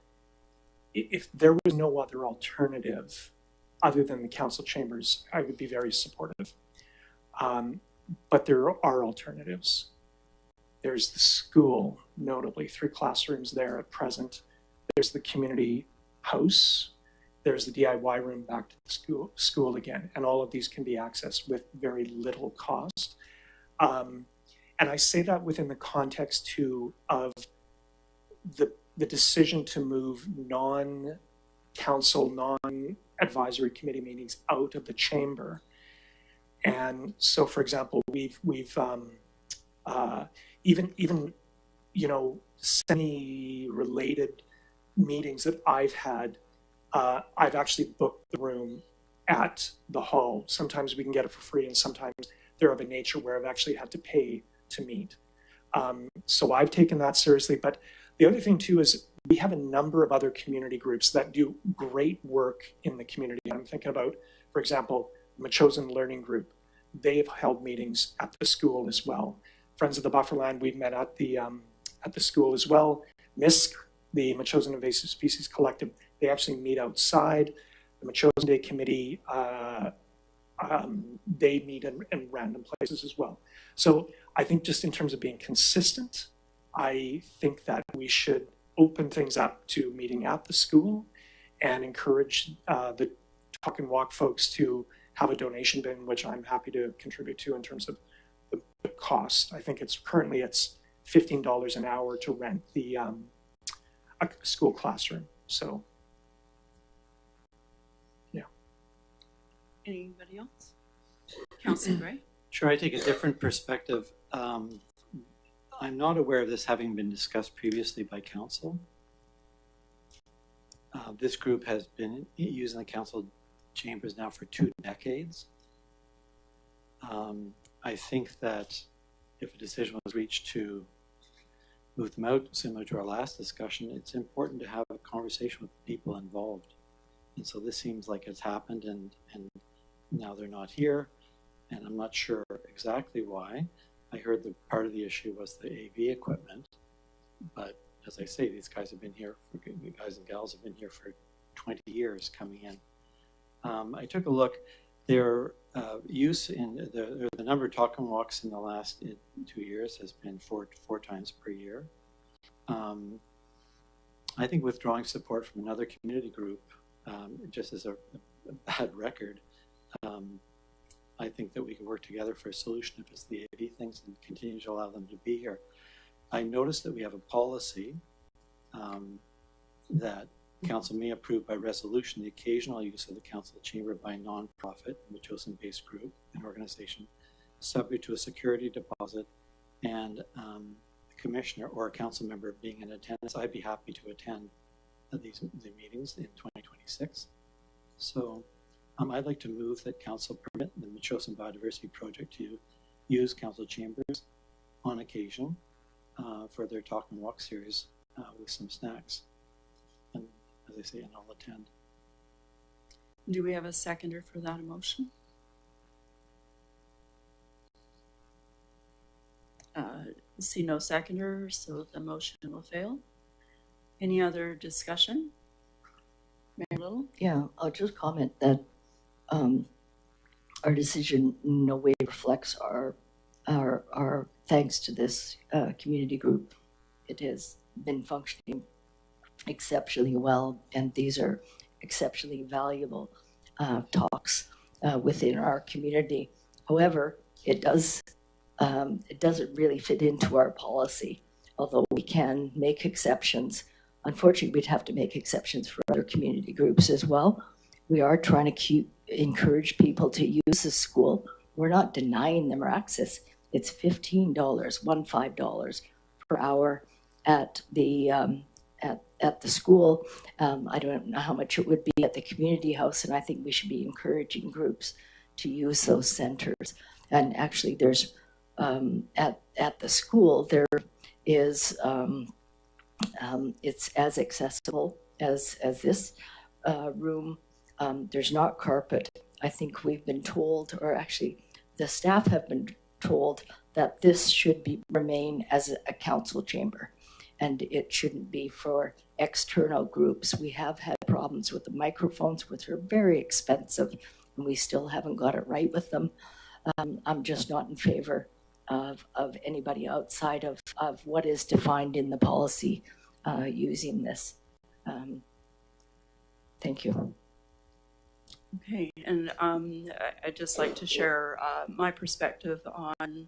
if there was no other alternative other than the council chambers, I would be very supportive. But there are alternatives. There's the school, notably 3 classrooms there at present. There's the community house. There's the DIY room back to the school again. And all of these can be accessed with very little cost. And I say that within the context too of the decision to move non-council, non-advisory committee meetings out of the chamber. And so, for example, we've even semi-related meetings that I've had, I've actually booked the room at the hall. Sometimes we can get it for free, and sometimes they're of a nature where I've actually had to pay to meet. So I've taken that seriously. But the other thing too is we have a number of other community groups that do great work in the community. I'm thinking about, for example, Machosen Learning Group. They have held meetings at the school as well. Friends of the Bufferland, we've met at the school as well. MISC, the Machosen Invasive Species Collective, they actually meet outside. The Machosen Day Committee, they meet in random places as well. So I think just in terms of being consistent, I think that we should open things up to meeting at the school and encourage the Talk and Walk folks to have a donation bin, which I'm happy to contribute to in terms of the cost. I think it's $15 an hour to rent the a school classroom. So, yeah. Anybody else? Councillor Gray? Sure, I take a different perspective. I'm not aware of this having been discussed previously by council. This group has been using the council chambers now for 2 decades. I think that if a decision was reached to move them out, similar to our last discussion, it's important to have a conversation with the people involved. And so this seems like it's happened, and now they're not here, and I'm not sure exactly why. I heard that part of the issue was the AV equipment, but as I say, these guys have been here, the guys and gals have been here for 20 years coming in. I took a look. Their use in the number of Talk and Walks in the last 2 years has been four times per year. I think withdrawing support from another community group just as a bad record. I think that we can work together for a solution if it's the AV things and continue to allow them to be here. I noticed that we have a policy that Council may approve by resolution the occasional use of the council chamber by a non-profit, Machosen-based group and organization, subject to a security deposit and the commissioner or a council member being in attendance. I'd be happy to attend the meetings in 2026. So I'd like to move that council permit the Machosen Biodiversity Project to use council chambers on occasion for their Talk and Walk series with some snacks. And as I say, and I'll attend. Do we have a seconder for that motion? See no seconder, so the motion will fail. Any other discussion? Mayor Little? Yeah, I'll just comment that our decision in no way reflects our thanks to this community group. It has been functioning exceptionally well, and these are exceptionally valuable talks within our community. However, it doesn't really fit into our policy, although we can make exceptions. Unfortunately, we'd have to make exceptions for other community groups as well. We are trying to encourage people to use the school. We're not denying them access. it's $15, $15 per hour at the school. I don't know how much it would be at the community house, and I think we should be encouraging groups to use those centers. And actually, there's at the school there is it's as accessible as this room. There's not carpet. I think we've been told, or actually the staff have been told, that this should remain as a council chamber, and it shouldn't be for external groups. We have had problems with the microphones, which are very expensive, and we still haven't got it right with them. I'm just not in favor of anybody outside of what is defined in the policy using this. Thank you. Okay, and I'd just like to share my perspective on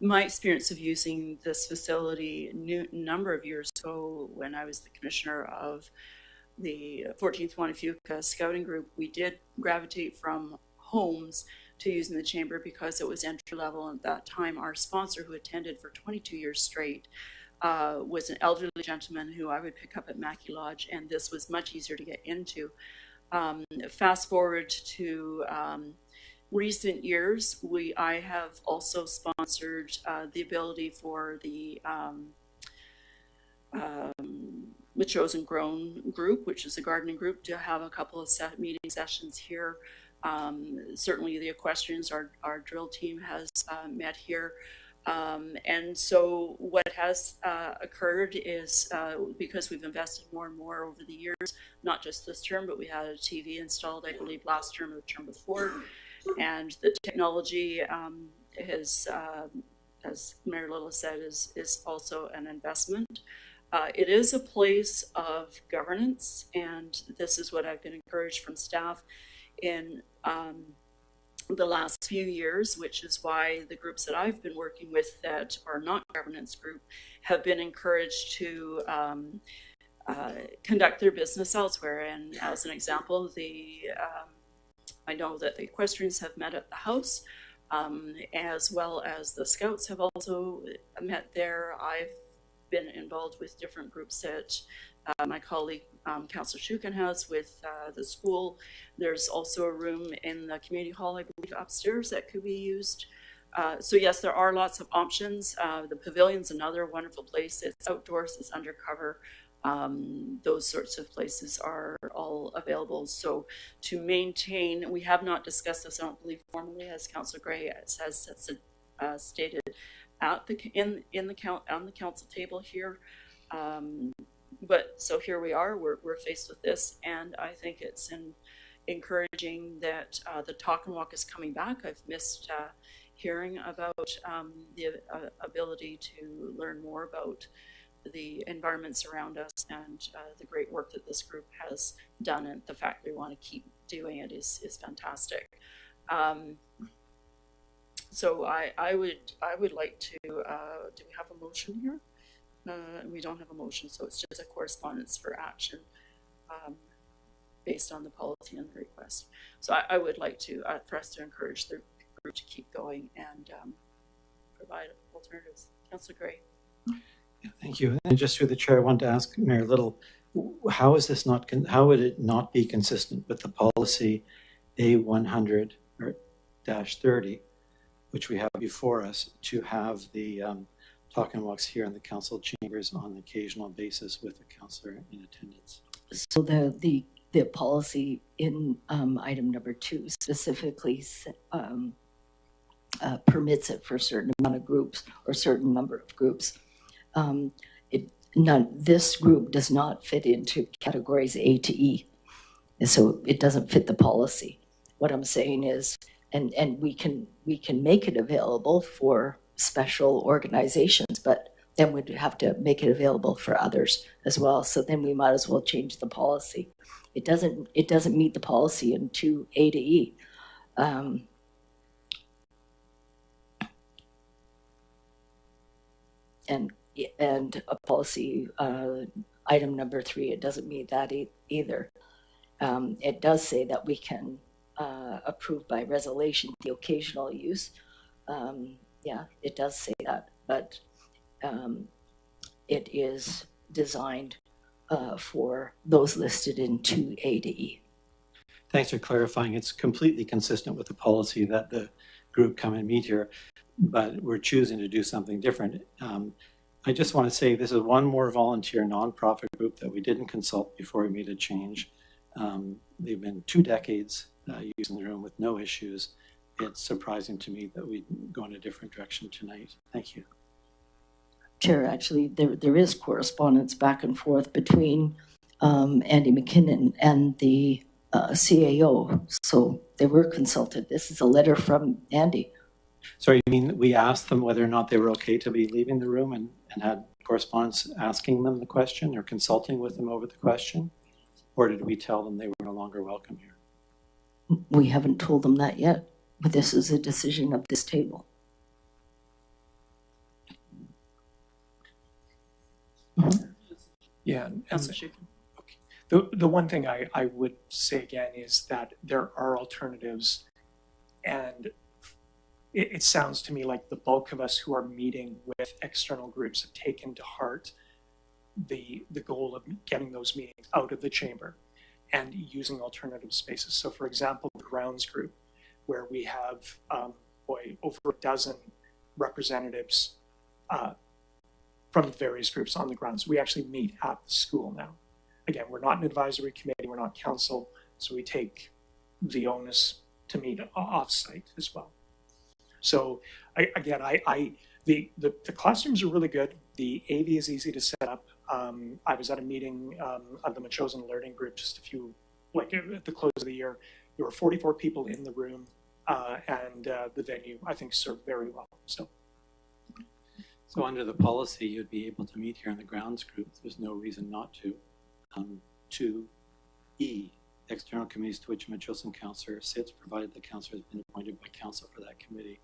my experience of using this facility a number of years ago when I was the commissioner of the 14th Wanafuka Scouting Group. We did gravitate from homes to using the chamber because it was entry level. And at that time, our sponsor, who attended for 22 years straight, was an elderly gentleman who I would pick up at Mackey Lodge, and this was much easier to get into. Fast forward to recent years, I have also sponsored the ability for the Machosen Grown group, which is a gardening group, to have a couple of meeting sessions here. Certainly the equestrians, our drill team has met here. And so what has occurred is because we've invested more and more over the years, not just this term, but we had a TV installed, I believe, last term or the term before. And the technology has, as Mayor Little said, is also an investment. It is a place of governance, and this is what I've been encouraged from staff in the last few years, which is why the groups that I've been working with that are not governance group have been encouraged to conduct their business elsewhere. And as an example, I know that the equestrians have met at the house, as well as the scouts have also met there. I've been involved with different groups that my colleague Councillor Shukin has with the school. There's also a room in the community hall, I believe, upstairs that could be used. So yes, there are lots of options. The pavilion's another wonderful place. It's outdoors, it's undercover. Those sorts of places are all available. So to maintain, we have not discussed this, I don't believe formally, as Councillor Gray has stated at on the council table here. But so here we are, we're faced with this, and I think it's encouraging that the Talk and Walk is coming back. I've missed hearing about the ability to learn more about the environments around us and the great work that this group has done, and the fact they want to keep doing it is fantastic. So I would like to, do we have a motion here? We don't have a motion, so it's just a correspondence for action based on the policy and the request. So I would like to, for us to encourage the group to keep going and provide alternatives. Councillor Gray. Yeah, thank you. And just through the chair, I wanted to ask Mayor Little, how is this not? How would it not be consistent with the policy A100 or -30, which we have before us, to have the Talk and Walks here in the council chambers on an occasional basis with a councillor in attendance? So the policy in item number 2 specifically permits it for a certain amount of groups or certain number of groups. This group does not fit into categories A to E, and so it doesn't fit the policy. What I'm saying is, and we can make it available for special organizations, but then we'd have to make it available for others as well. So then we might as well change the policy. It doesn't meet the policy in 2A to E. And a policy item number 3, it doesn't meet that either. It does say that we can approve by resolution the occasional use. Yeah, it does say that, but it is designed for those listed in 2A to E. Thanks for clarifying. It's completely consistent with the policy that the group come and meet here, but we're choosing to do something different. I just want to say this is one more volunteer nonprofit group that we didn't consult before we made a change. They've been 2 decades using the room with no issues. It's surprising to me that we go in a different direction tonight. Thank you. Chair, actually, there is correspondence back and forth between Andy McKinnon and the CAO, so they were consulted. This is a letter from Andy. So you mean we asked them whether or not they were okay to be leaving the room and had correspondence asking them the question or consulting with them over the question? Or did we tell them they were no longer welcome here? We haven't told them that yet, but this is a decision of this table. Yeah, and Councillor the one thing I would say again is that there are alternatives, and it sounds to me like the bulk of us who are meeting with external groups have taken to heart the goal of getting those meetings out of the chamber and using alternative spaces. So for example, the grounds group, where we have over a dozen representatives from the various groups on the grounds. We actually meet at the school now. Again, we're not an advisory committee, we're not council, so we take the onus to meet off-site as well. So the classrooms are really good. The AV is easy to set up. I was at a meeting of the Metchosin Learning Group just at the close of the year. There were 44 people in the room, and the venue, I think, served very well. So under the policy, you'd be able to meet here in the grounds group. There's no reason not to. 2E, external committees to which a Metchosin councillor sits, provided the councillor has been appointed by council for that committee.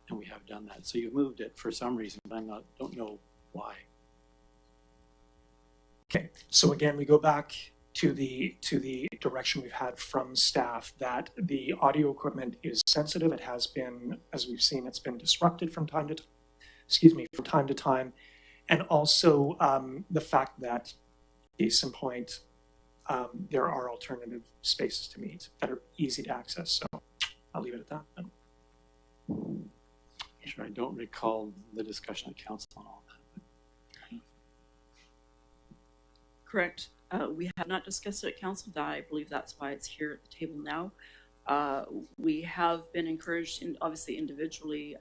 And we have done that. So you've moved it for some reason, but don't know why. Okay, so again, we go back to the direction we've had from staff that the audio equipment is sensitive. It has been, as we've seen, it's been disrupted from time to time, and also the fact that, case in point, there are alternative spaces to meet that are easy to access. So I'll leave it at that. Sure, I don't recall the discussion at council on all that. Correct. We have not discussed it at council. I believe that's why it's here at the table now. We have been encouraged, obviously individually,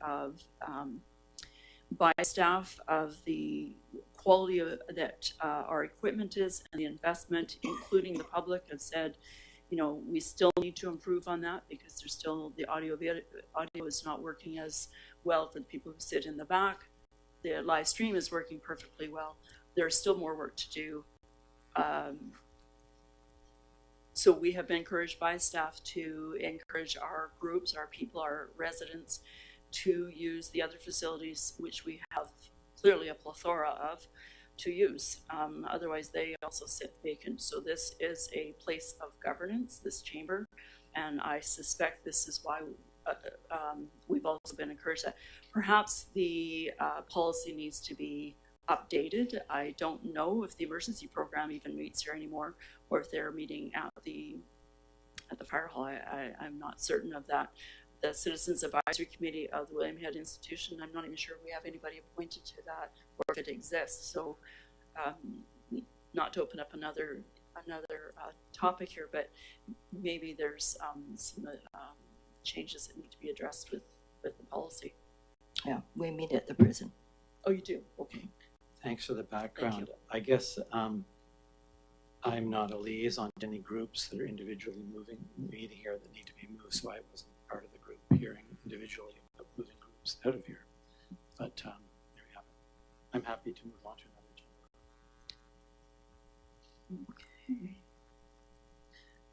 by staff of the quality that our equipment is and the investment, including the public, have said, we still need to improve on that because there's still the audio is not working as well for the people who sit in the back. The live stream is working perfectly well. There's still more work to do. So we have been encouraged by staff to encourage our groups, our people, our residents to use the other facilities, which we have clearly a plethora of, to use. Otherwise, they also sit vacant. So this is a place of governance, this chamber, and I suspect this is why we've also been encouraged that perhaps the policy needs to be updated. I don't know if the emergency program even meets here anymore, or if they're meeting at the fire hall. I'm not certain of that. The Citizens Advisory Committee of the William Head Institution, I'm not even sure if we have anybody appointed to that or if it exists. So not to open up another topic here, but maybe there's some changes that need to be addressed with the policy. Yeah, we meet at the prison. Oh, you do? Okay. Thanks for the background. I guess I'm not a liaison to any groups that are individually meeting here that need to be moved, so I wasn't part of the group hearing individually about moving groups out of here. But there we have it. I'm happy to move on to another agenda.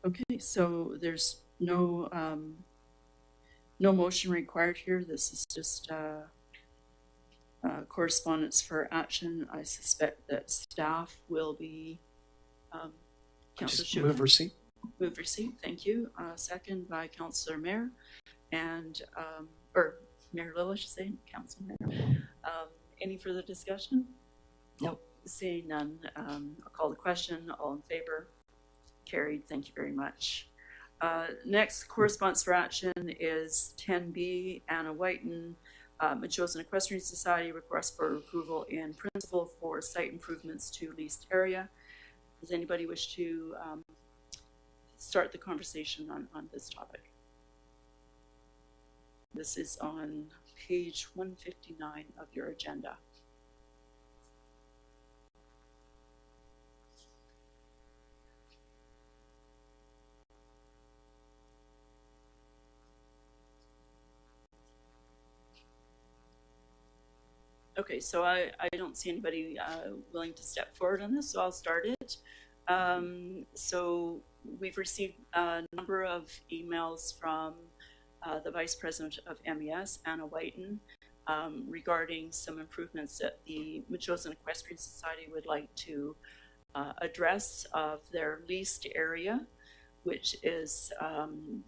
Okay, so there's no motion required here. This is just correspondence for action. I suspect that staff will be Just move receipt. Move receipt, thank you. Second by Councillor Mayer, and or Mayor Lillis, say, Council Mayor. Any further discussion? No. Seeing none, I'll call the question. All in favor? Carried. Thank you very much. Next correspondence for action is 10B, Anna Whiten, Metchosin Equestrian Society, request for approval in principle for site improvements to leased area. Does anybody wish to start the conversation on this topic? This is on page 159 of your agenda. Okay, so I don't see anybody willing to step forward on this, so I'll start it. So we've received a number of emails from the Vice President of MES, Anna Whiten, regarding some improvements that the Metchosin Equestrian Society would like to address of their leased area, which is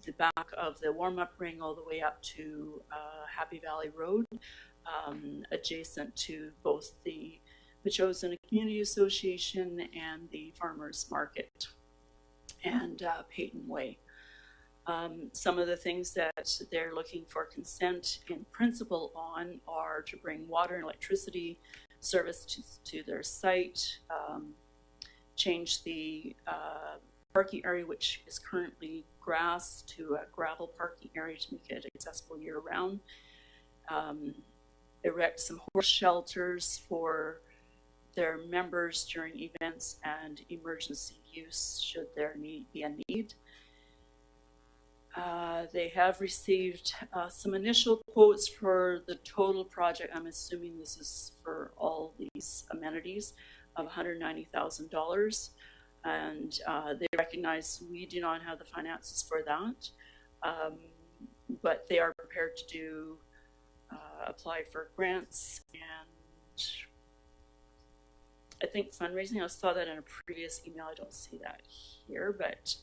the back of the warm-up ring all the way up to Happy Valley Road, adjacent to both the Metchosin Community Association and the Farmers Market and Peyton Way. Some of the things that they're looking for consent in principle on are to bring water and electricity service to their site, change the parking area, which is currently grass, to a gravel parking area to make it accessible year-round. Erect some horse shelters for their members during events and emergency use should there be a need. They have received some initial quotes for the total project. I'm assuming this is for all these amenities of $190,000. And they recognize we do not have the finances for that, but they are prepared to do apply for grants and I think fundraising. I saw that in a previous email. I don't see that here, but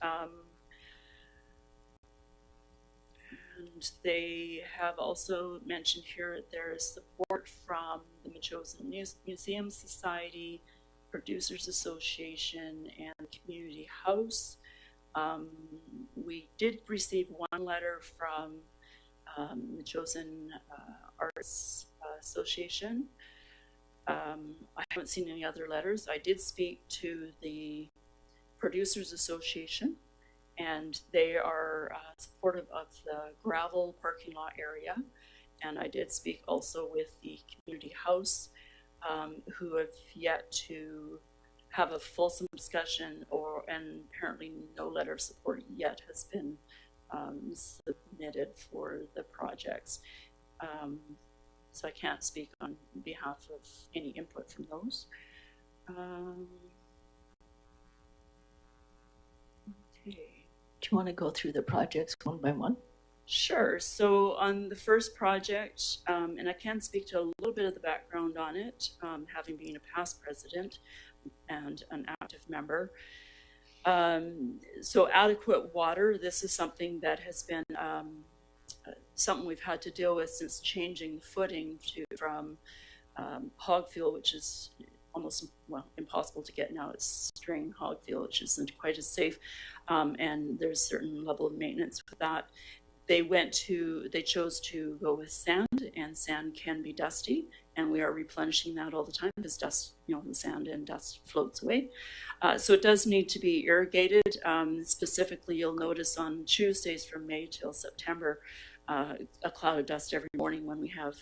and they have also mentioned here that there is support from the Metchosin Museum Society, Producers Association, and Community House. We did receive one letter from Metchosin Arts Association. I haven't seen any other letters. I did speak to the Producers Association, and they are supportive of the gravel parking lot area. And I did speak also with the Community House, who have yet to have a fulsome discussion, and apparently no letter of support yet has been submitted for the projects. So I can't speak on behalf of any input from those. Okay. Do you want to go through the projects one by one? Sure. So on the first project, and I can speak to a little bit of the background on it, having been a past president and an active member. So adequate water, this is something that has been something we've had to deal with since changing footing from hog fuel, which is almost, well, impossible to get now. It's string hog fuel, which isn't quite as safe, and there's a certain level of maintenance with that. They chose to go with sand, and sand can be dusty, and we are replenishing that all the time because dust, the sand and dust floats away. So it does need to be irrigated. Specifically, you'll notice on Tuesdays from May till September, a cloud of dust every morning when we have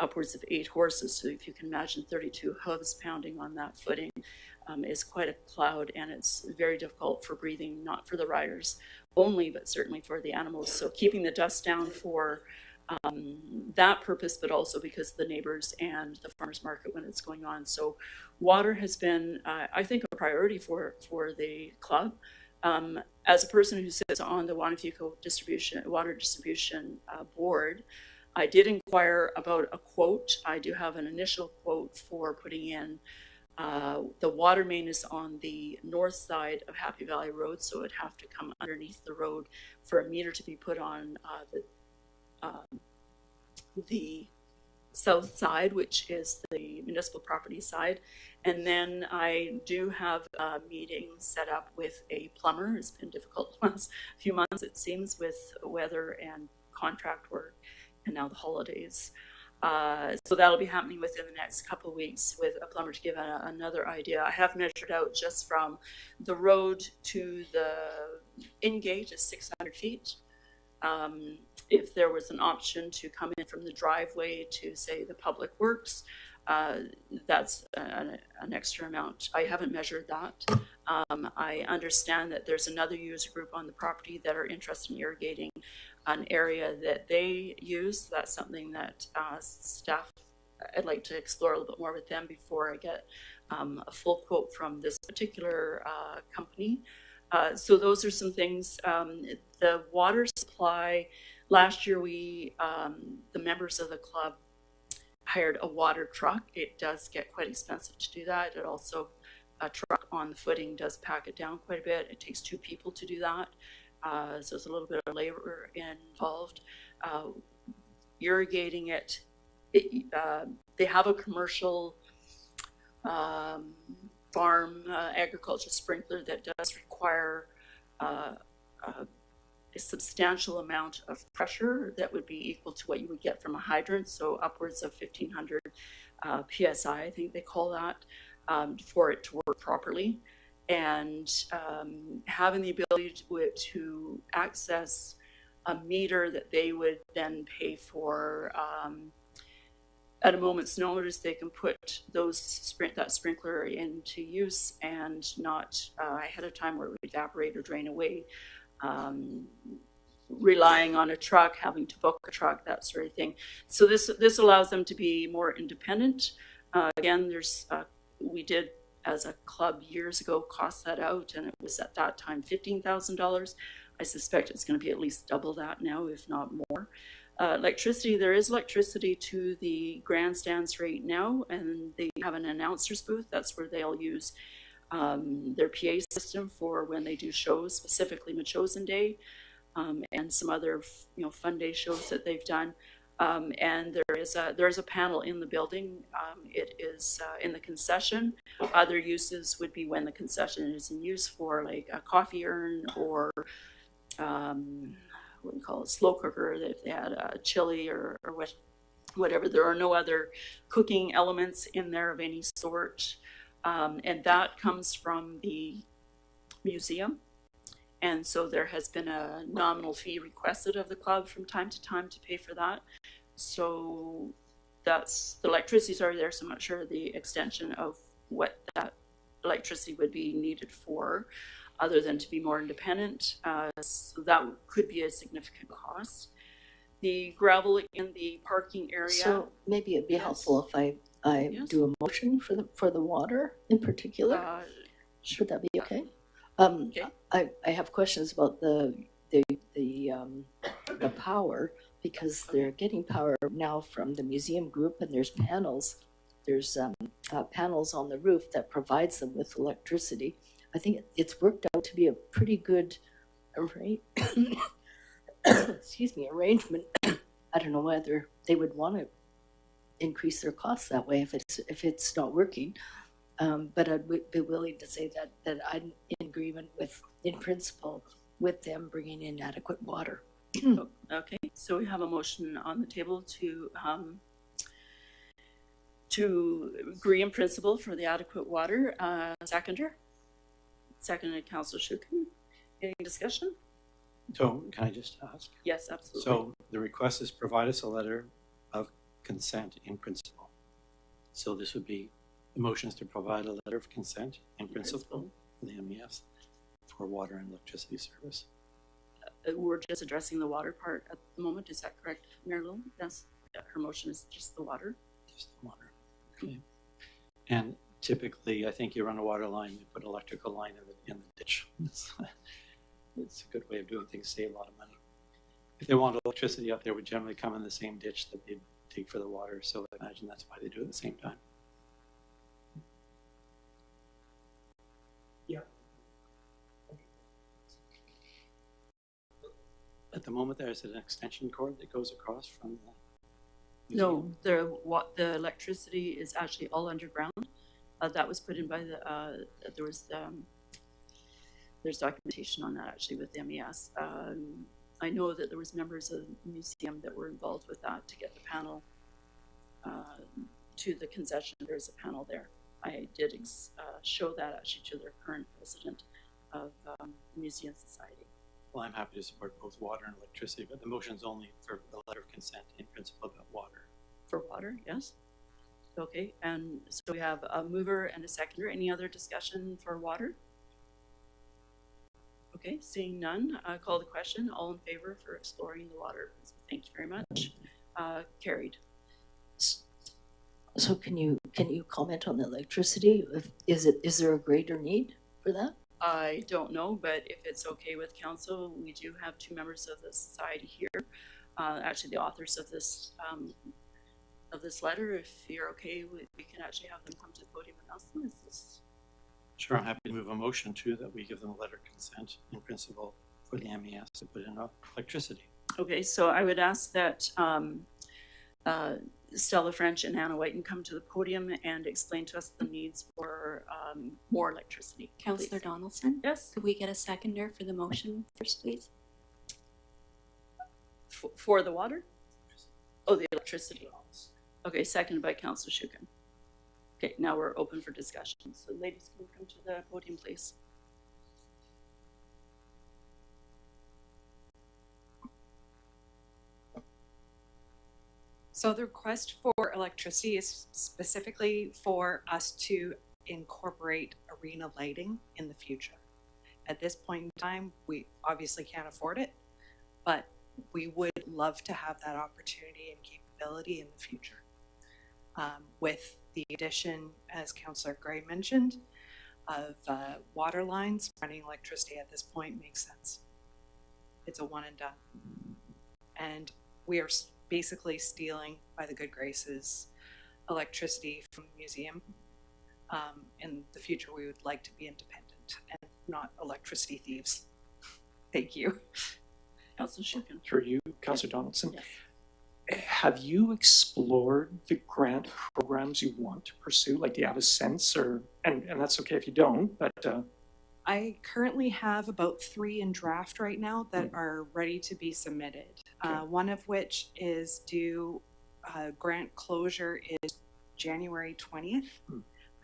upwards of 8 horses. So if you can imagine 32 hooves pounding on that footing is quite a cloud, and it's very difficult for breathing, not for the riders only, but certainly for the animals. So keeping the dust down for that purpose, but also because the neighbors and the farmers market when it's going on. So water has been, I think, a priority for the club. As a person who sits on the Wanafuco water distribution board, I did inquire about a quote. I do have an initial quote for putting in. The water main is on the north side of Happy Valley Road, so it'd have to come underneath the road for a meter to be put on the south side, which is the municipal property side. And then I do have a meeting set up with a plumber. It's been difficult the last few months, it seems, with weather and contract work and now the holidays. So that'll be happening within the next couple of weeks with a plumber to give another idea. I have measured out just from the road to the in-gate is 600 feet. If there was an option to come in from the driveway to, say, the Public Works, that's an extra amount. I haven't measured that. I understand that there's another user group on the property that are interested in irrigating an area that they use. That's something that staff, I'd like to explore a little bit more with them before I get a full quote from this particular company. So those are some things. The water supply, last year we, the members of the club hired a water truck. It does get quite expensive to do that. It also, a truck on the footing does pack it down quite a bit. It takes 2 people to do that. So there's a little bit of labor involved. Irrigating it, they have a commercial farm agriculture sprinkler that does require a substantial amount of pressure that would be equal to what you would get from a hydrant, so upwards of 1500 psi, I think they call that, for it to work properly. And having the ability to access a meter that they would then pay for at a moment's notice, they can put that sprinkler into use and not ahead of time where it would evaporate or drain away. Relying on a truck, having to book a truck, that sort of thing. So this allows them to be more independent. Again, there's we did as a club years ago cost that out, and it was at that time $15,000. I suspect it's going to be at least double that now, if not more. Electricity, there is electricity to the grandstands right now, and they have an announcer's booth. That's where they'll use their PA system for when they do shows, specifically Metchosin Day, and some other fun day shows that they've done. And there is a panel in the building. It is in the concession. Other uses would be when the concession is in use for like a coffee urn or what do you call it, slow cooker, if they had a chili or whatever. There are no other cooking elements in there of any sort. And that comes from the museum. And so there has been a nominal fee requested of the club from time to time to pay for that. So that's, the electricity's already there, so I'm not sure the extension of what that electricity would be needed for, other than to be more independent. So that could be a significant cost. The gravel in the parking area. So maybe it'd be helpful if I do a motion for the water in particular. Should that be okay? Okay. I have questions about the power, because they're getting power now from the museum group, and there's panels. There's panels on the roof that provides them with electricity. I think it's worked out to be a pretty good arrangement. I don't know whether they would want to increase their costs that way if it's not working. But I'd be willing to say that I'm in agreement in principle, with them bringing in adequate water. Okay, so we have a motion on the table to agree in principle for the adequate water. Seconded, Councillor Shukin. Any discussion? So can I just ask? Yes, absolutely. So the request is provide us a letter of consent in principle. So this would be, the motion is to provide a letter of consent in principle for the MES for water and electricity service. We're just addressing the water part at the moment. Is that correct, Mayor Lowell? Yes. Yeah, her motion is just the water. Just the water. Okay. And typically, I think you run a water line, you put an electrical line in the ditch. It's a good way of doing things, save a lot of money. If they want electricity out there, would generally come in the same ditch that they dig for the water. So I imagine that's why they do it at the same time. Yeah. At the moment, there's an extension cord that goes across from the No, the electricity is actually all underground. That was put in by there's documentation on that actually with MES. I know that there was members of the museum that were involved with that to get the panel to the concession. There's a panel there. I did show that actually to their current president of the Museum Society. Well, I'm happy to support both water and electricity, but the motion's only for a letter of consent in principle about water. For water, yes. Okay, and so we have a mover and a seconder. Any other discussion for water? Okay, seeing none, call the question. All in favor for exploring the water? Thank you very much. Carried. So can you comment on the electricity? Is there a greater need for that? I don't know, but if it's okay with council, we do have two members of the society here. Actually, the authors of this letter. If you're okay, we can actually have them come to the podium and ask them. Is this? Sure, I'm happy to move a motion too that we give them a letter of consent in principle for the MES to put in electricity. Okay, so I would ask that Stella French and Anna Whiten come to the podium and explain to us the needs for more electricity. Councillor please. Donaldson? Yes. Could we get a seconder for the motion first, please? For the water? Oh, the electricity. Okay, seconded by Councillor Shukin. Okay, now we're open for discussion. So ladies, can you come to the podium, please? So the request for electricity is specifically for us to incorporate arena lighting in the future. At this point in time, we obviously can't afford it, but we would love to have that opportunity and capability in the future. With the addition, as Councillor Gray mentioned, of water lines, running electricity at this point makes sense. It's a one and done. And we are basically stealing, by the good graces, electricity from the museum. In the future, we would like to be independent and not electricity thieves. Thank you. Councillor Shukin. Through you, Councillor Donaldson. Yes. Have you explored the grant programs you want to pursue? Like, do you have a sense, and that's okay if you don't, but I currently have about 3 in draft right now that are ready to be submitted. One of which is due, grant closure is January 20th.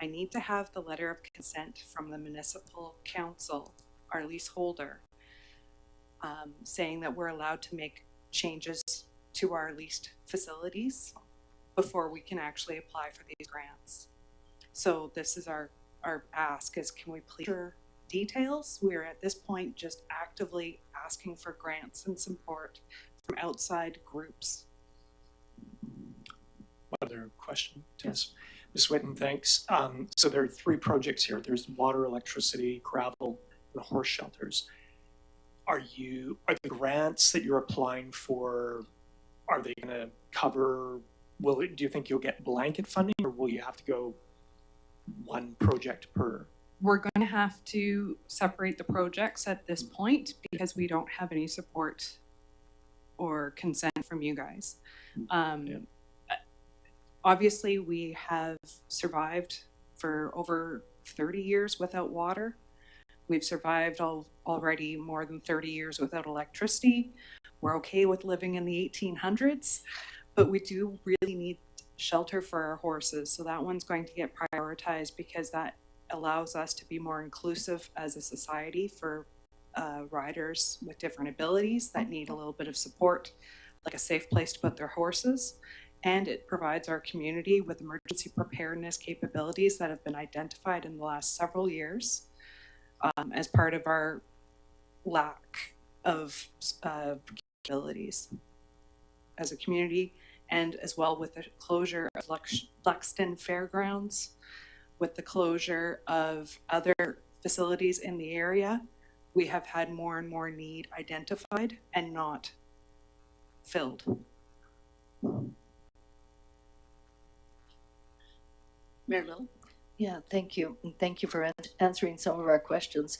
I need to have the letter of consent from the municipal council, our leaseholder, saying that we're allowed to make changes to our leased facilities before we can actually apply for these grants. So this is our ask is, can we please share details? We're at this point just actively asking for grants and support from outside groups. other question? Yes. Ms. Whitten, thanks. So there are 3 projects here. There's water, electricity, gravel, and horse shelters. Are the grants that you're applying for, are they going to cover, do you think you'll get blanket funding, or will you have to go one project per? We're going to have to separate the projects at this point because we don't have any support or consent from you guys. Obviously, we have survived for over 30 years without water. We've survived already more than 30 years without electricity. We're okay with living in the 1800s, but we do really need shelter for our horses. So that one's going to get prioritized because that allows us to be more inclusive as a society for riders with different abilities that need a little bit of support, like a safe place to put their horses. And it provides our community with emergency preparedness capabilities that have been identified in the last several years as part of our lack of capabilities as a community, and as well with the closure of Lexington Fairgrounds, with the closure of other facilities in the area, we have had more and more need identified and not filled. Mayor Little. Yeah, thank you. And thank you for answering some of our questions.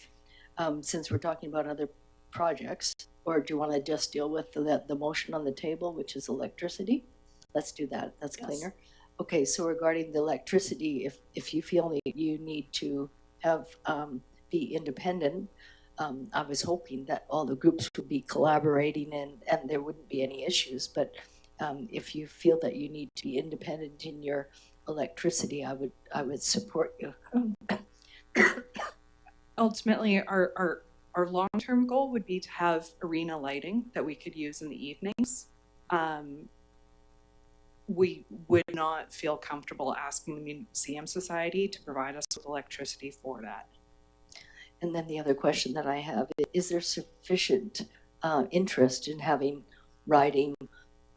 Since we're talking about other projects, or do you want to just deal with the motion on the table, which is electricity? Let's do that. That's Yes. cleaner. Okay, so regarding the electricity, if you feel you need to have, be independent, I was hoping that all the groups would be collaborating and there wouldn't be any issues, but if you feel that you need to be independent in your electricity, I would support you. Ultimately, our long-term goal would be to have arena lighting that we could use in the evenings. We would not feel comfortable asking the Museum Society to provide us with electricity for that. And then the other question that I have, is there sufficient interest in having riding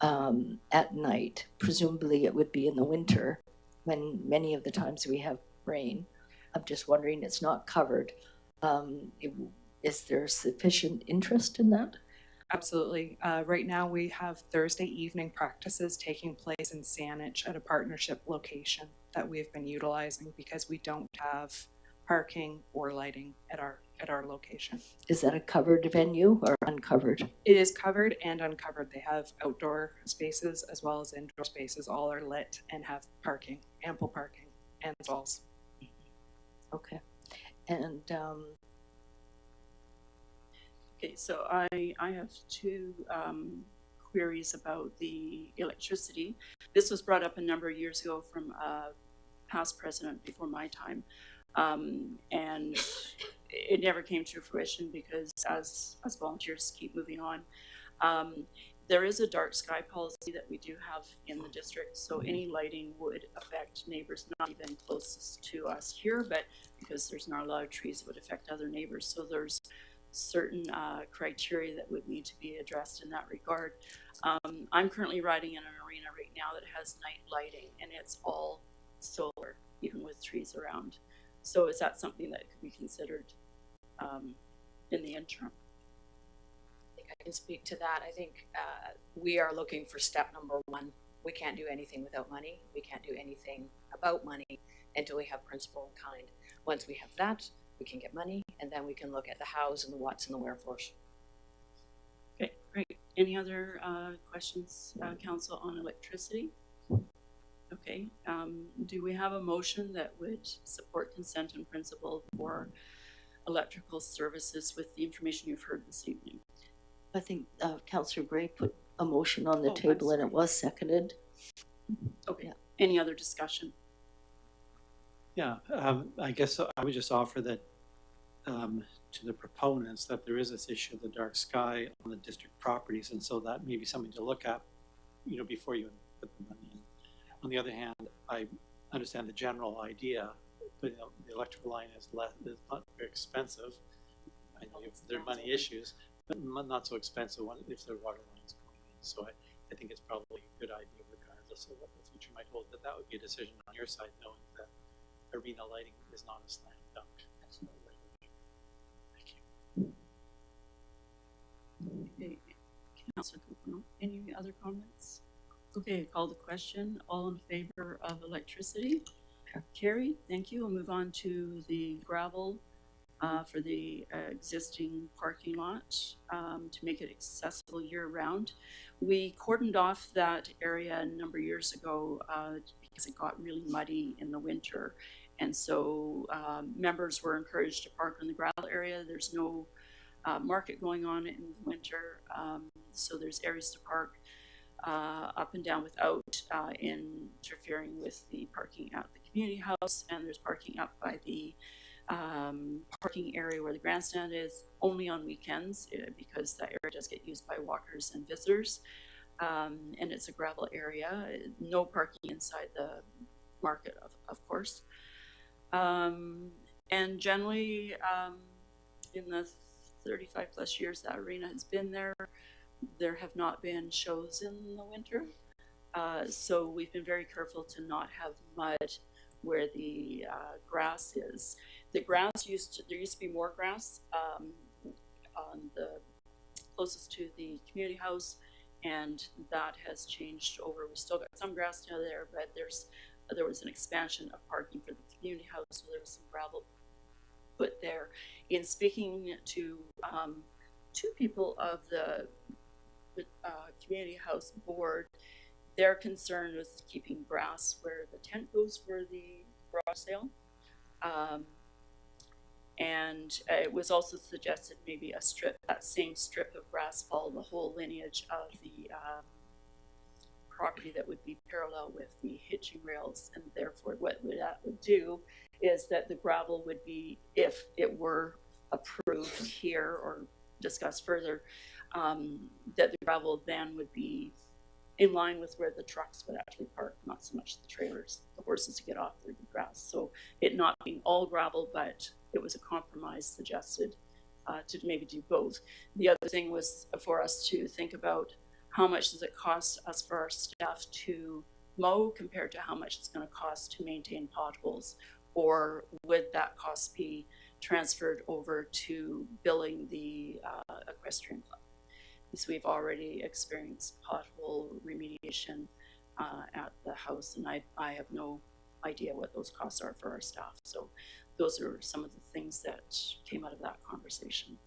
at night? Presumably it would be in the winter when many of the times we have rain. I'm just wondering, it's not covered. Is there sufficient interest in that? Absolutely. Right now we have Thursday evening practices taking place in Saanich at a partnership location that we've been utilizing because we don't have parking or lighting at our location. Is that a covered venue or uncovered? It is covered and uncovered. They have outdoor spaces as well as indoor spaces. All are lit and have parking, ample parking and stalls. Okay. And Okay, so I have two queries about the electricity. This was brought up a number of years ago from a past president before my time. And it never came to fruition because as volunteers keep moving on. There is a dark sky policy that we do have in the district, so any lighting would affect neighbors not even closest to us here, but because there's not a lot of trees, it would affect other neighbors. So there's certain criteria that would need to be addressed in that regard. I'm currently riding in an arena right now that has night lighting, and it's all solar, even with trees around. So is that something that could be considered in the interim? I can speak to that. I think we are looking for step number one. We can't do anything without money. We can't do anything about money until we have principle in kind. Once we have that, we can get money, and then we can look at the hows and the whats and the wherefores. Okay, great. Any other questions, Council, on electricity? Okay, do we have a motion that would support consent in principle for electrical services with the information you've heard this evening? I think Councillor Gray put a motion on the Oh, I'm table and sorry. it was seconded. Okay, Yeah. any other discussion? Yeah, I guess I would just offer that to the proponents that there is this issue of the dark sky on the district properties, and so that may be something to look at, before you put the money in. On the other hand, I understand the general idea, but the electrical line is not very expensive. I know there are money issues, but not so expensive if there are water lines going in. So I think it's probably a good idea, regardless of what the future might hold, that would be a decision on your side, knowing that arena lighting is not a slam dunk. Thank you. Okay, Councillor Kupano, any other comments? Okay, call the question. All in favor of electricity? Carried. Thank you. We'll move on to the gravel for the existing parking lot to make it accessible year-round. We cordoned off that area a number of years ago because it got really muddy in the winter. And so members were encouraged to park in the gravel area. There's no market going on in the winter, so there's areas to park up and down without interfering with the parking at the community house, and there's parking up by the parking area where the grandstand is only on weekends because that area does get used by walkers and visitors, and it's a gravel area. No parking inside the market, of course. And generally, in the 35 plus years that arena has been there, there have not been shows in the winter. So we've been very careful to not have mud where the grass is. The grass there used to be more grass on the closest to the community house, and that has changed over. We still got some grass down there, but there was an expansion of parking for the community house, so there was some gravel put there. In speaking to two people of the community house board, Their concern was keeping grass where the tent goes for the garage sale. And it was also suggested maybe a strip, that same strip of grass follow the whole lineage of the property that would be parallel with the hitching rails. And therefore what that would do is that the gravel would be, if it were approved here or discussed further, that the gravel then would be in line with where the trucks would actually park, not so much the trailers, the horses to get off the grass. So it not being all gravel, but it was a compromise suggested to maybe do both. The other thing was for us to think about how much does it cost us for our staff to mow compared to how much it's going to cost to maintain potholes, or would that cost be transferred over to billing the equestrian club? Because we've already experienced pothole remediation at the house, and I have no idea what those costs are for our staff. So those are some of the things that came out of that conversation.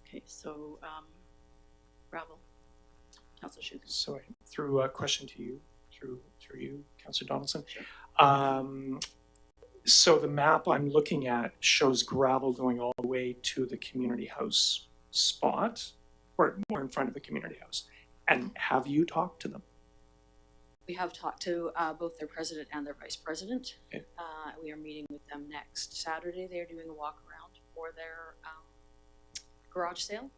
Okay, so gravel, Councillor Shuken. So through a question to you, through you, Councillor Donaldson. So the map I'm looking at shows gravel going all the way to the community house spot, or in front of the community house. And have you talked to them? We have talked to both their president and their vice president. Okay. We are meeting with them next Saturday. They're doing a walk around for their garage sale.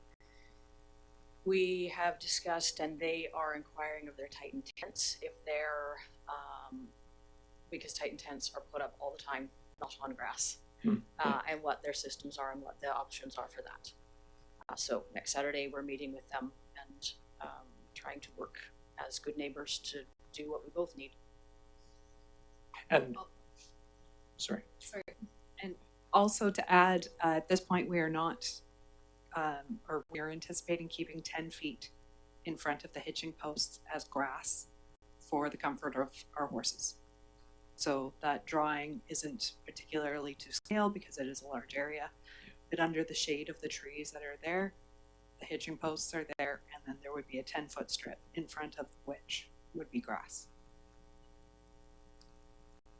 We have discussed, and they are inquiring of their Titan tents if they're, because Titan tents are put up all the time, not on grass, and what their systems are and what the options are for that. So next Saturday, we're meeting with them and trying to work as good neighbors to do what we both need. And, sorry. And also to add, at this point, we are not, or we are anticipating keeping 10 feet in front of the hitching posts as grass for the comfort of our horses. So that drawing isn't particularly to scale because it is a large area, but under the shade of the trees that are there, the hitching posts are there, and then there would be a 10-foot strip in front of which would be grass.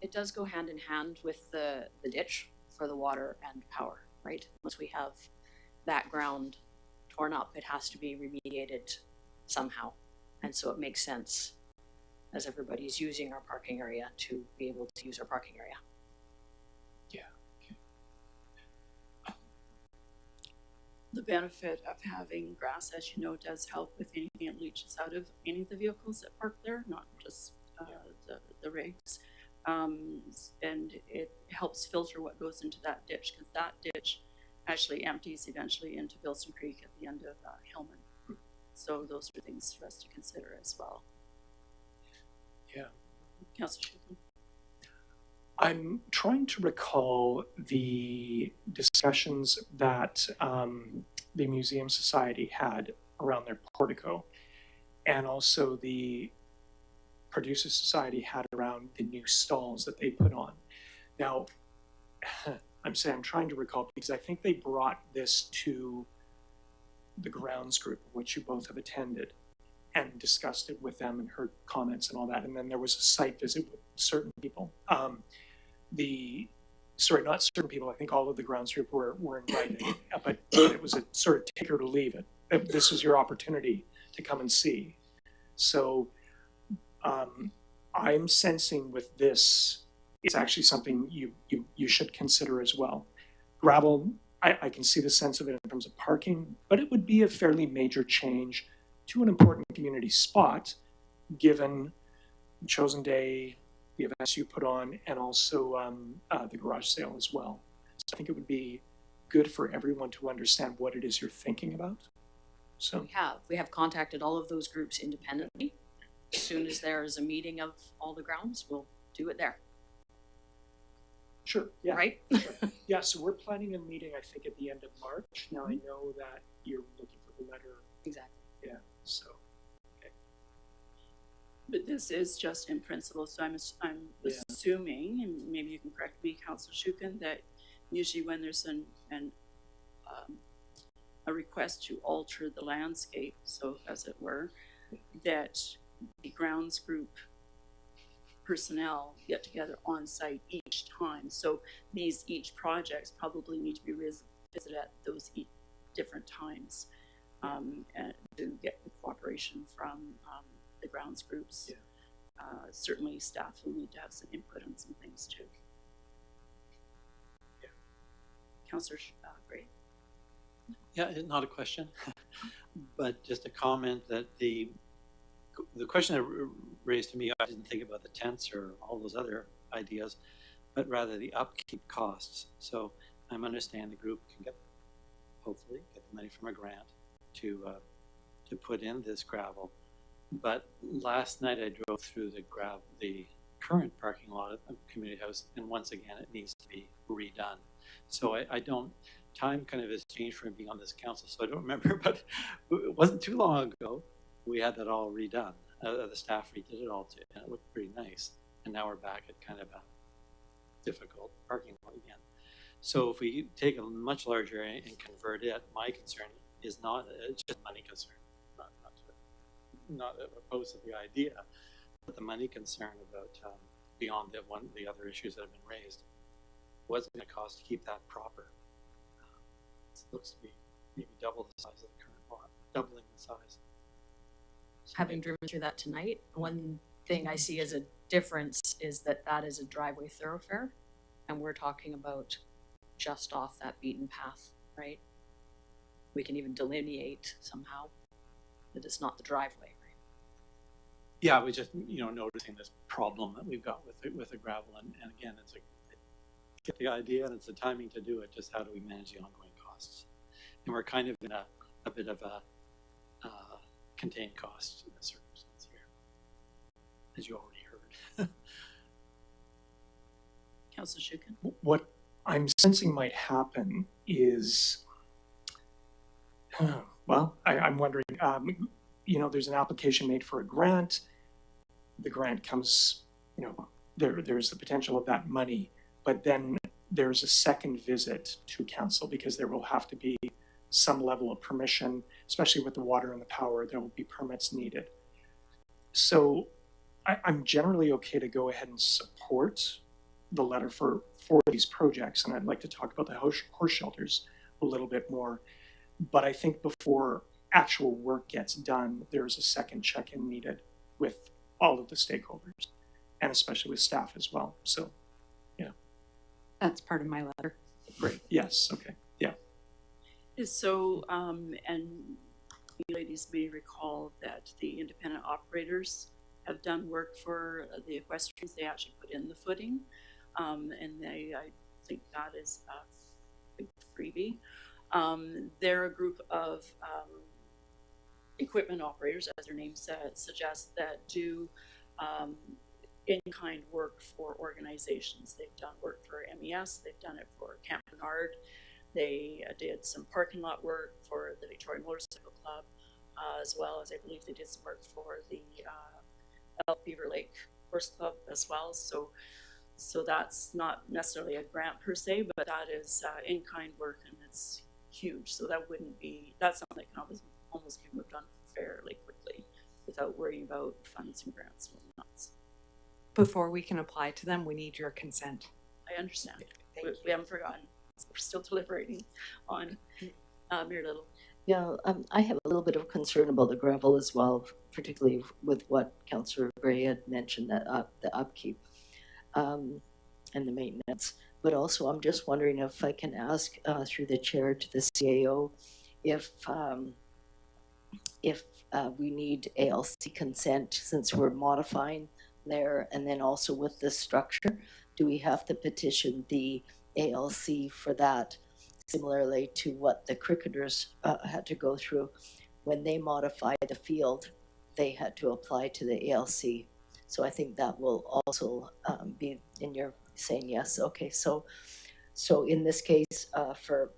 It does go hand in hand with the ditch for the water and power, right? Once we have that ground torn up, it has to be remediated somehow. And so it makes sense as everybody's using our parking area to be able to use our parking area. Yeah. Okay. The benefit of having grass, as you know, does help with anything that leaches out of any of the vehicles that park there, not just the rigs. And it helps filter what goes into that ditch, because that ditch actually empties eventually into Bilson Creek at the end of Hillman. So those are things for us to consider as well. Yeah. Councillor Schumann. I'm trying to recall the discussions that the Museum Society had around their portico, and also the Producer Society had around the new stalls that they put on. Now, I'm trying to recall because I think they brought this to the grounds group, which you both have attended, and discussed it with them and heard comments and all that. And then there was a site visit with certain people. Not certain people, I think all of the grounds group were invited, but it was a sort of take or to leave it. This was your opportunity to come and see. So I'm sensing with this, it's actually something you should consider as well. Gravel, I can see the sense of it in terms of parking, but it would be a fairly major change to an important community spot, given Chosen Day, the events you put on, and also the garage sale as well. So I think it would be good for everyone to understand what it is you're thinking about. So We have contacted all of those groups independently. As soon as there is a meeting of all the grounds, we'll do it there. Sure. Yeah. Right? Sure. Yeah. So we're planning a meeting, I think, at the end of March. Now I know that you're looking for the letter. Exactly. Yeah. So. Okay. But this is just in principle, so I'm assuming, and maybe you can correct me, Councillor Schuken, that usually when there's a request to alter the landscape, so as it were, that the grounds group personnel get together on site each time. So these each projects probably need to be visited at those different times, and to get the cooperation from the grounds groups. Yeah. Certainly staff will need to have some input on some things too. Yeah. Councillor Gray. Yeah, not a question, but just a comment that the question that raised to me, I didn't think about the tents or all those other ideas, but rather the upkeep costs. So I understand the group can hopefully get the money from a grant to put in this gravel. But last night I drove through the current parking lot at the community house, and once again it needs to be redone. So I don't. Time kind of has changed from being on this council, so I don't remember, but it wasn't too long ago we had that all redone. The staff redid it all too, and it looked pretty nice. And now we're back at kind of a difficult parking lot again. So if we take a much larger area and convert it, my concern is it's just money concern, not opposed to the idea, but the money concern about beyond the other issues that have been raised. What's it going to cost to keep that proper? It looks to be maybe double the size of the current lot, doubling the size. Having driven through that tonight, one thing I see as a difference is that that is a driveway thoroughfare, and we're talking about just off that beaten path, right? We can even delineate somehow that it's not the driveway, right? Yeah, I was just noticing this problem that we've got with the gravel, and again, I get the idea, and it's the timing to do it. Just how do we manage the ongoing costs? And we're kind of in a bit of a contained cost in this circumstance here, as you already heard. Councillor Shukin. What I'm sensing might happen is, well, I'm wondering, there's an application made for a grant. The grant comes, there's the potential of that money, but then there's a second visit to council because there will have to be some level of permission, especially with the water and the power, there will be permits needed. So I'm generally okay to go ahead and support the letter for these projects, and I'd like to talk about the horse shelters a little bit more. But I think before actual work gets done, there's a second check-in needed with all of the stakeholders, and especially with staff as well. So, yeah. That's part of my letter. Great. Yes. Okay. Yeah. So, and you ladies may recall that the independent operators have done work for the equestrians. They actually put in the footing, and I think that is a big freebie. They're a group of equipment operators, as their name suggests, that do in-kind work for organizations. They've done work for MES, they've done it for Camp Bernard, they did some parking lot work for the Victoria Motorcycle Club, as well as I believe they did some work for the Beaver Lake Horse Club as well. So that's not necessarily a grant per se, but that is in-kind work, and it's huge. So that's something that can almost be moved on fairly quickly without worrying about funds and grants and whatnot. Before we can apply to them, we need your consent. I understand. We haven't forgotten. We're still deliberating on Mayor Little. Yeah, I have a little bit of concern about the gravel as well, particularly with what Councillor Gray had mentioned, that the upkeep and the maintenance. But also, I'm just wondering if I can ask through the chair to the CAO if we need ALC consent since we're modifying there, and then also with this structure, do we have to petition the ALC for that, similarly to what the cricketers had to go through when they modified the field? They had to apply to the ALC. So I think that will also be in your saying yes. Okay, so in this case, for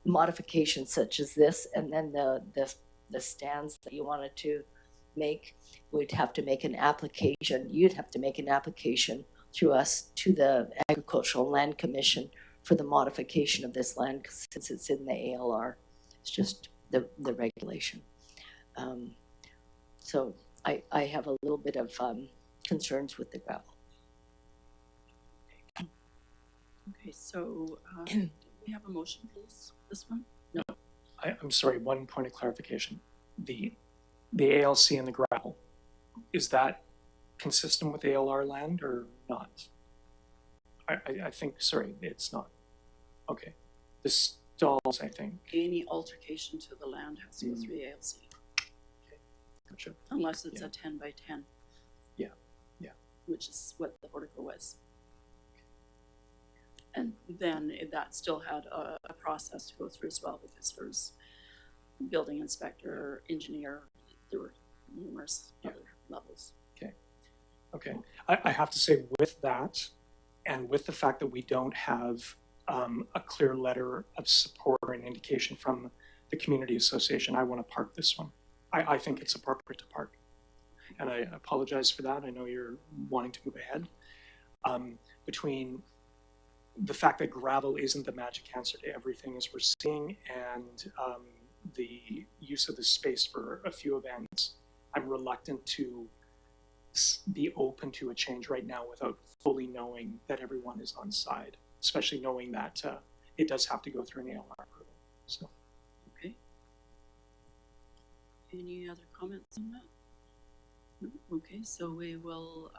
modifications such as this, and then the stands that you wanted to make, we'd have to make an application. You'd have to make an application through us to the Agricultural Land Commission for the modification of this land, since it's in the ALR. It's just the regulation. So I have a little bit of concerns with the gravel. Okay, so, we have a motion for this one? No. I'm sorry, one point of clarification. The ALC and the gravel, is that consistent with ALR land or not? I think, sorry, it's not. Okay. The stalls, I think. Any altercation to the land has to go through the ALC, Gotcha. unless it's Yeah. a 10 by 10. Yeah, yeah. Which is what the portico was. And then that still had a process to go through as well, because there's building inspector, engineer, there were numerous other levels. Okay. I have to say with that, and with the fact that we don't have a clear letter of support or an indication from the community association, I want to park this one. I think it's appropriate to park. And I apologize for that. I know you're wanting to move ahead. Between the fact that gravel isn't the magic answer to everything as we're seeing, and the use of the space for a few events, I'm reluctant to be open to a change right now without fully knowing that everyone is on side, especially knowing that it does have to go through an ALR approval. So, Okay. Any other comments on that? No? Okay, so we will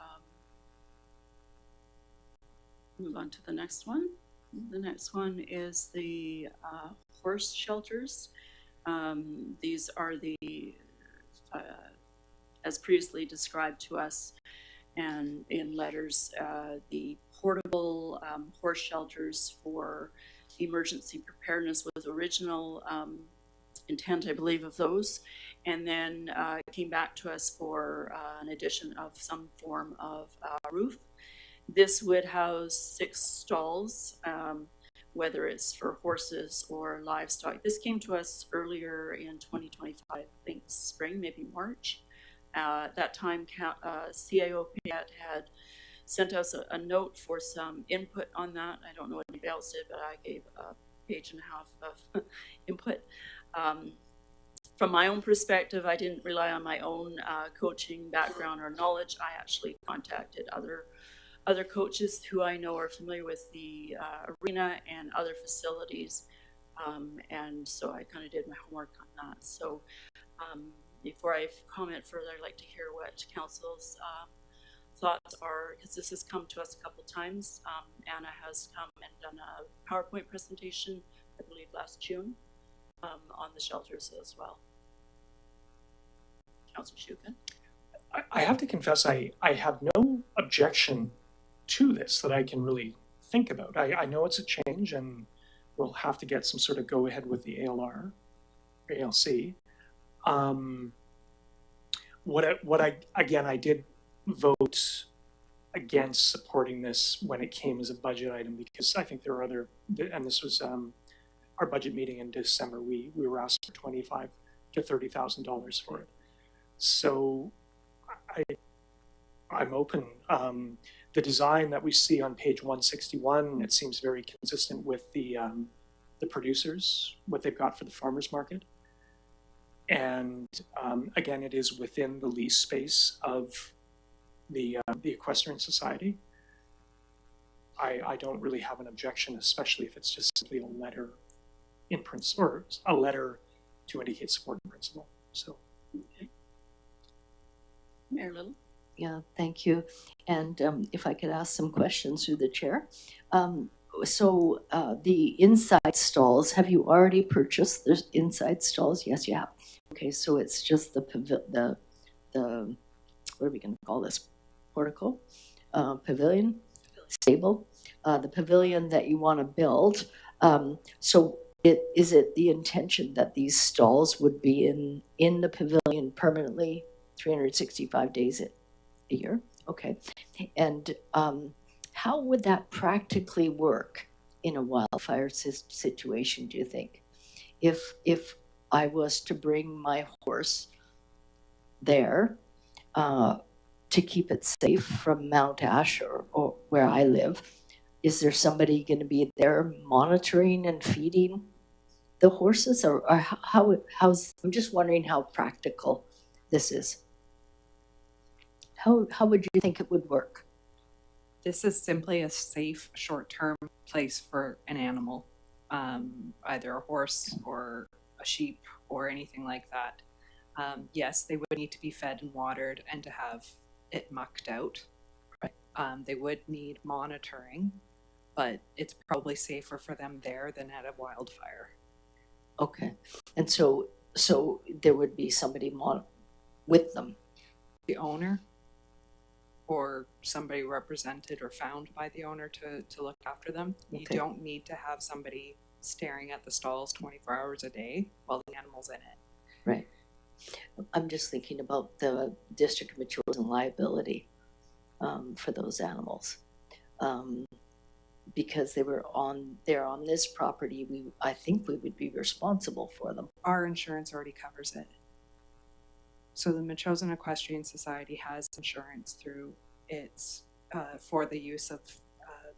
move on to the next one. The next one is the horse shelters. These are the as previously described to us and in letters, the portable horse shelters for emergency preparedness was the original intent, I believe, of those, and then came back to us for an addition of some form of roof. This would house 6 stalls, whether it's for horses or livestock. This came to us earlier in 2025, I think spring, maybe March. At that time, CIO Payette had sent us a note for some input on that. I don't know what anybody else did, but I gave a page and a half of input. From my own perspective, I didn't rely on my own coaching background or knowledge. I actually contacted other coaches who I know are familiar with the arena and other facilities. And so I kind of did my homework on that. So before I comment further, I'd like to hear what council's thoughts are, because this has come to us a couple times. Anna has come and done a PowerPoint presentation, I believe last June, on the shelters as well. Councilor Shukin? I have to confess, I have no objection to this that I can really think about. I know it's a change, and we'll have to get some sort of go ahead with the ALR or ALC. I did vote against supporting this when it came as a budget item, because I think there are other, and this was our budget meeting in December. We were asked for $25,000 to $30,000 for it. So I'm open. The design that we see on page 161, it seems very consistent with the producers, what they've got for the farmers market. And again, it is within the lease space of the Equestrian Society. I don't really have an objection, especially if it's just simply a letter in principle, or a letter to indicate support in principle. So, okay. Mayor Little? Yeah, thank you. And if I could ask some questions through the chair. So the inside stalls, have you already purchased the inside stalls? Yes, you have. Okay, so it's just the what are we going to call this? Portico? Pavilion? Stable? The pavilion that you want to build. So is it the intention that these stalls would be in the pavilion permanently 365 days a year? Okay. And how would that practically work in a wildfire situation, do you think? If I was to bring my horse there to keep it safe from Mount Ash or where I live, is there somebody going to be there monitoring and feeding the horses, or how's, I'm just wondering how practical this is. how would you think it would work? This is simply a safe, short-term place for an animal, either a horse or a sheep or anything like that. Yes, they would need to be fed and watered and to have it mucked out. They would need monitoring, but it's probably safer for them there than at a wildfire. Okay, and so there would be somebody with them. The owner or somebody represented or found by the owner to look after them. You Okay. don't need to have somebody staring at the stalls 24 hours a day while the animal's in it. Right. I'm just thinking about the District of Metchosin liability for those animals. Because they're on this property, I think we would be responsible for them. Our insurance already covers it. So the Metchosin Equestrian Society has insurance through its for the use of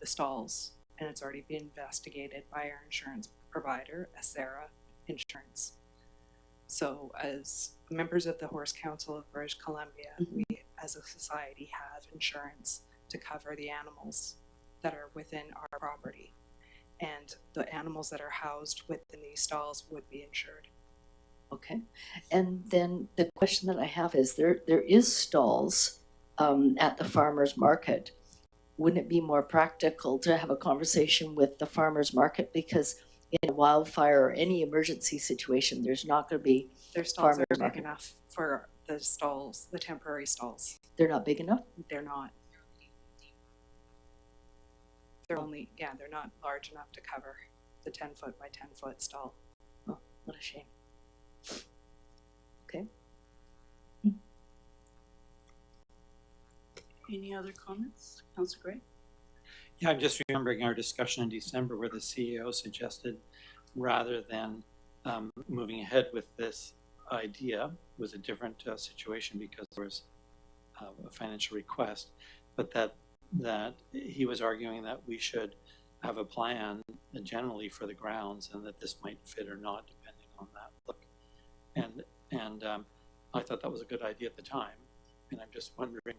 the stalls, and it's already been investigated by our insurance provider, Acera Insurance. So as members of the Horse Council of British Columbia, we as a society have insurance to cover the animals that are within our property, and the animals that are housed within these stalls would be insured. Okay, and then the question that I have is there is stalls at the farmers market. Wouldn't it be more practical to have a conversation with the farmers market, because in a wildfire or any emergency situation, there's not going to be Their stalls farmers are big market. enough for the stalls, the temporary stalls. They're not big enough. They're not. They're not large enough to cover the 10-foot by 10-foot stall. Oh, what a shame. Okay. Any other comments? Councillor Gray? Yeah, I'm just remembering our discussion in December where the CEO suggested, rather than moving ahead with this idea, it was a different situation because there was a financial request, but that he was arguing that we should have a plan generally for the grounds, and that this might fit or not depending on that look. And I thought that was a good idea at the time, and I'm just wondering,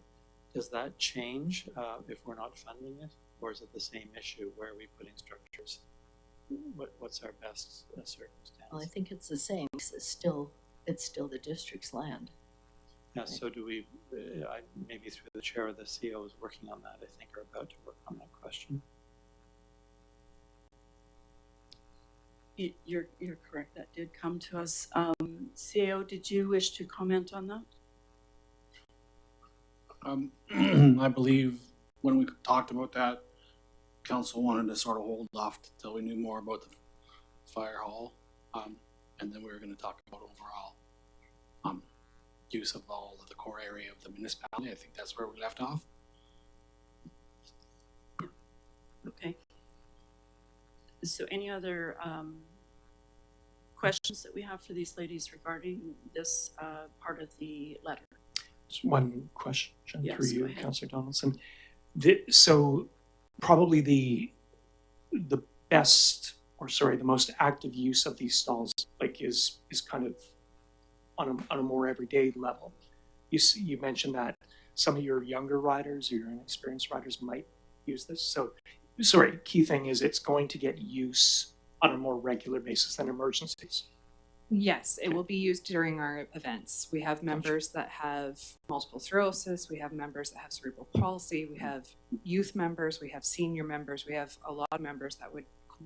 does that change if we're not funding it, or is it the same issue? Where are we putting structures? What's our best circumstance? Well, I think it's the same. It's still the district's land. Yeah, so do we, maybe through the chair or the CEO is working on that, I think, or about to work on that question. You're correct. That did come to us. CEO, did you wish to comment on that? I believe when we talked about that, council wanted to sort of hold off until we knew more about the fire hall. And then we were going to talk about overall use of all of the core area of the municipality. I think that's where we left off. Okay. So any other questions that we have for these ladies regarding this part of the letter? Just one question Yes, through go you, ahead. Councillor Donaldson. So probably the best, or sorry, the most active use of these stalls, like is kind of on a more everyday level. You mentioned that some of your younger riders or your inexperienced riders might use this. So, sorry, key thing is it's going to get use on a more regular basis than emergencies. Yes, it will be used during our events. We have members that have multiple sclerosis, we have members that have cerebral palsy, we have youth members, we have senior members, we have a lot of members that would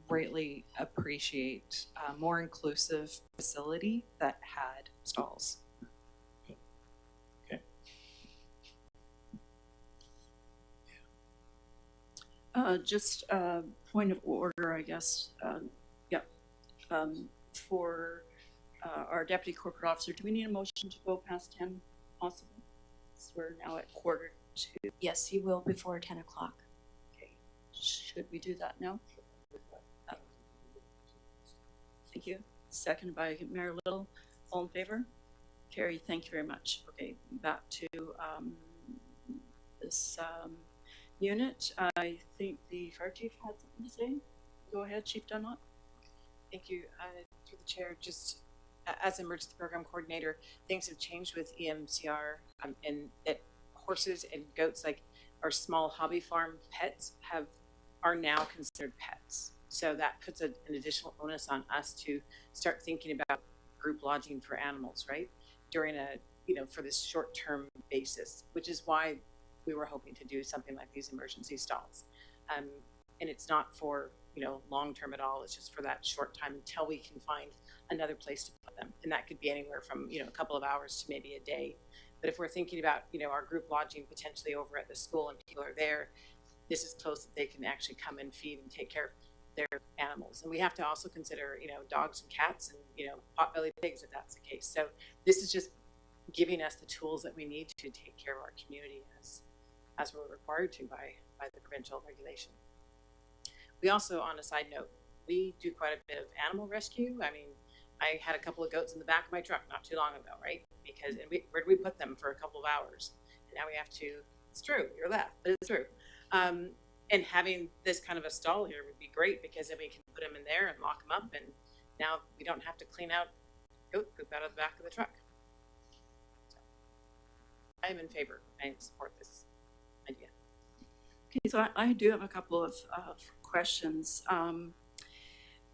greatly appreciate a more inclusive facility that had stalls. Just a point of order, I guess. For our deputy corporate officer, do we need a motion to go past 10 possible? So we're now at 1:45. Yes, you will before 10 o'clock. Okay. Should we do that now? Thank you. Seconded by Mayor Little. All in favor? Carrie, thank you very much. Okay, back to this unit. I think the fire chief had something to say. Go ahead, Chief Dunlop. Thank you. Through the chair, just as emergency program coordinator, things have changed with EMCR, and it horses and goats, like our small hobby farm pets, are now considered pets. So that puts an additional onus on us to start thinking about group lodging for animals, right? During for this short-term basis, which is why we were hoping to do something like these emergency stalls. And it's not for, long-term at all. It's just for that short time until we can find another place to put them. And that could be anywhere from, a couple of hours to maybe a day. But if we're thinking about, our group lodging potentially over at the school and people are there, this is close that they can actually come and feed and take care of their animals. And we have to also consider, dogs and cats and, pot-bellied pigs if that's the case. So this is just giving us the tools that we need to take care of our community as we're required to by the provincial regulation. We also, on a side note, we do quite a bit of animal rescue. I mean, I had a couple of goats in the back of my truck not too long ago, right? Where did we put them for a couple of hours? And now we have to, it's true, you're left, but it's true. And having this kind of a stall here would be great because then we can put them in there and lock them up, and now we don't have to clean out goat poop out of the back of the truck. So, I am in favor. I support this idea. Okay, so I do have a couple of questions.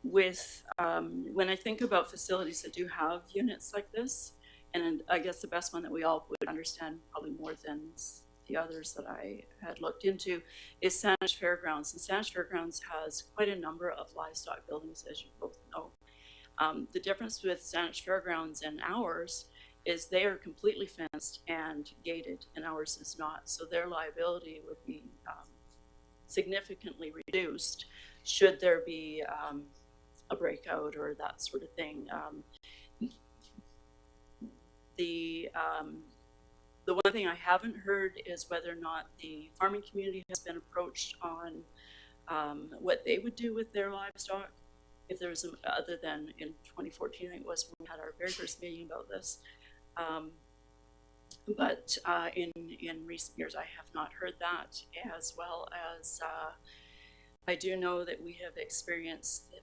When I think about facilities that do have units like this, and I guess the best one that we all would understand probably more than the others that I had looked into is Saanich Fairgrounds. And Saanich Fairgrounds has quite a number of livestock buildings, as you both know. The difference with Saanich Fairgrounds and ours is they are completely fenced and gated, and ours is not. So their liability would be significantly reduced should there be a breakout or that sort of thing. The one thing I haven't heard is whether or not the farming community has been approached on what they would do with their livestock. If there was, other than in 2014, I think it was when we had our very first meeting about this. But in recent years, I have not heard that, as well as I do know that we have experienced, the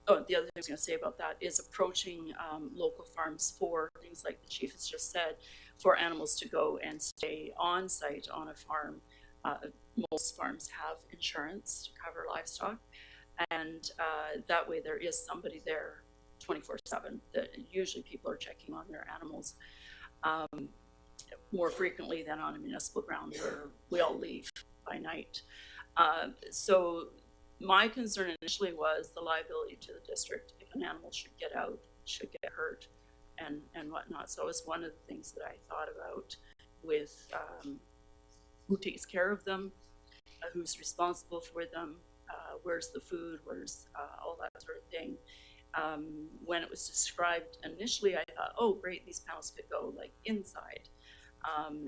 other thing I was going to say about that is approaching local farms for things like the chief has just said, for animals to go and stay on site on a farm. Most farms have insurance to cover livestock, and that way there is somebody there 24/7. That usually people are checking on their animals more frequently than on a municipal ground where we all leave by night. So my concern initially was the liability to the district if an animal should get out, should get hurt, and whatnot. So it was one of the things that I thought about with who takes care of them, who's responsible for them, where's the food, where's all that sort of thing. When it was described initially, I thought, oh great, these panels could go like inside.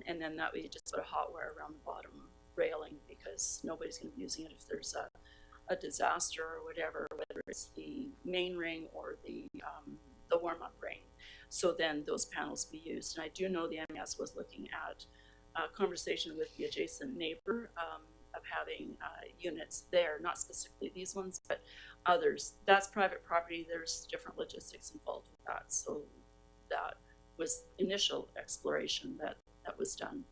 And then that way you just put a hot wire around the bottom railing because nobody's going to be using it if there's a disaster or whatever, whether it's the main ring or the warm-up ring. So then those panels be used. And I do know the MES was looking at a conversation with the adjacent neighbor of having units there, not specifically these ones, but others. That's private property. There's different logistics involved with that. So that was initial exploration that was done.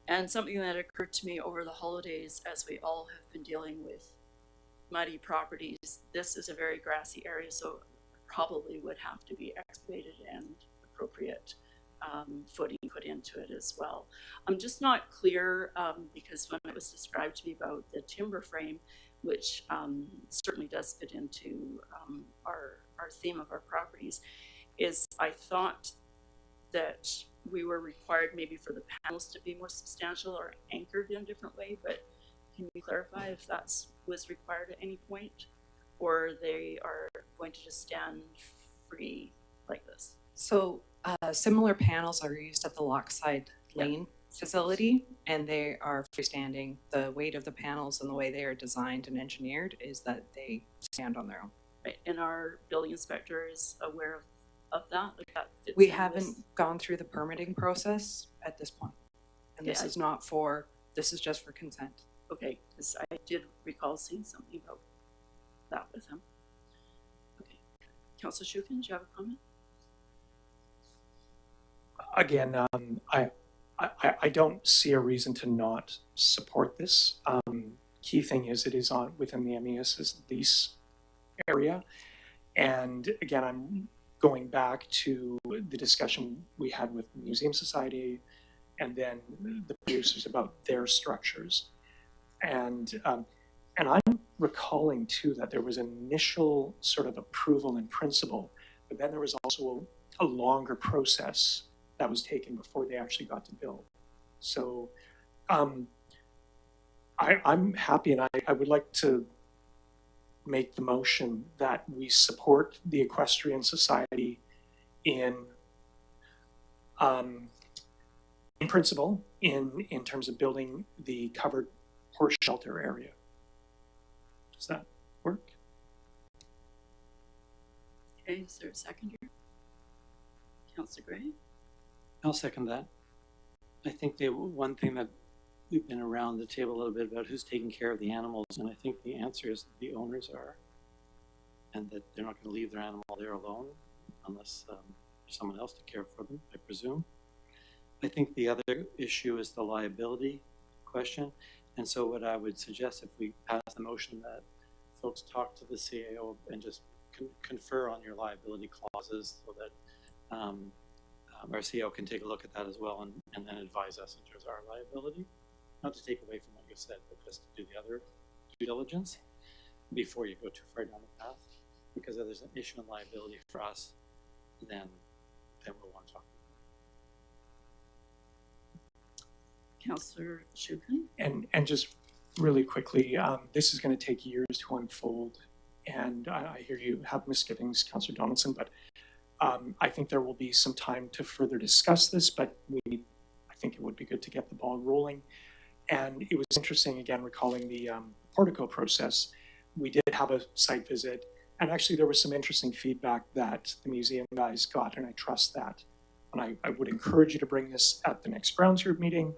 And something that occurred to me over the holidays as we all have been dealing with muddy properties, this is a very grassy area, so probably would have to be excavated and appropriate footing put into it as well. I'm just not clear because when it was described to me about the timber frame, which certainly does fit into our theme of our properties, is I thought that we were required maybe for the panels to be more substantial or anchored in a different way, but can you clarify if that was required at any point, or they are going to just stand free like this? So similar panels are used at the Lochside Lane facility, and they are freestanding. The weight of the panels and the way they are designed and engineered is that they stand on their own. Right, and our building inspector is aware of that? Like that fits We in haven't this? gone through the permitting process at this point. And this Okay, is not for, this is just for consent. Okay, because I did recall seeing something about that with him. Okay, Councilor Shukin, do you have a comment? again, I don't see a reason to not support this. Key thing is it is on within the MES's lease area. And again, I'm going back to the discussion we had with the Museum Society and then the producers about their structures. And I'm recalling too that there was initial sort of approval in principle, but then there was also a longer process that was taken before they actually got to build. So I'm happy, and I would like to make the motion that we support the Equestrian Society in principle in terms of building the covered horse shelter area. Does that work? Okay, is there a second here? Councillor Gray? I'll second that. I think the one thing that we've been around the table a little bit about who's taking care of the animals, and I think the answer is the owners are, and that they're not going to leave their animal there alone unless there's someone else to care for them, I presume. I think the other issue is the liability question, and so what I would suggest, if we pass the motion, that folks talk to the CAO and just confer on your liability clauses so that our CAO can take a look at that as well and then advise us in terms of our liability. Not to take away from what you said, but just to do the other due diligence before you go too far down the path. Because if there's an issue in liability for us, then we'll want to talk. Councillor Shukin? And just really quickly, this is going to take years to unfold, and I hear you have misgivings, Councillor Donaldson, but I think there will be some time to further discuss this, but I think it would be good to get the ball rolling. And it was interesting, again, recalling the portico process. We did have a site visit, and actually there was some interesting feedback that the museum guys got, and I trust that. And I would encourage you to bring this at the next Grounds Group meeting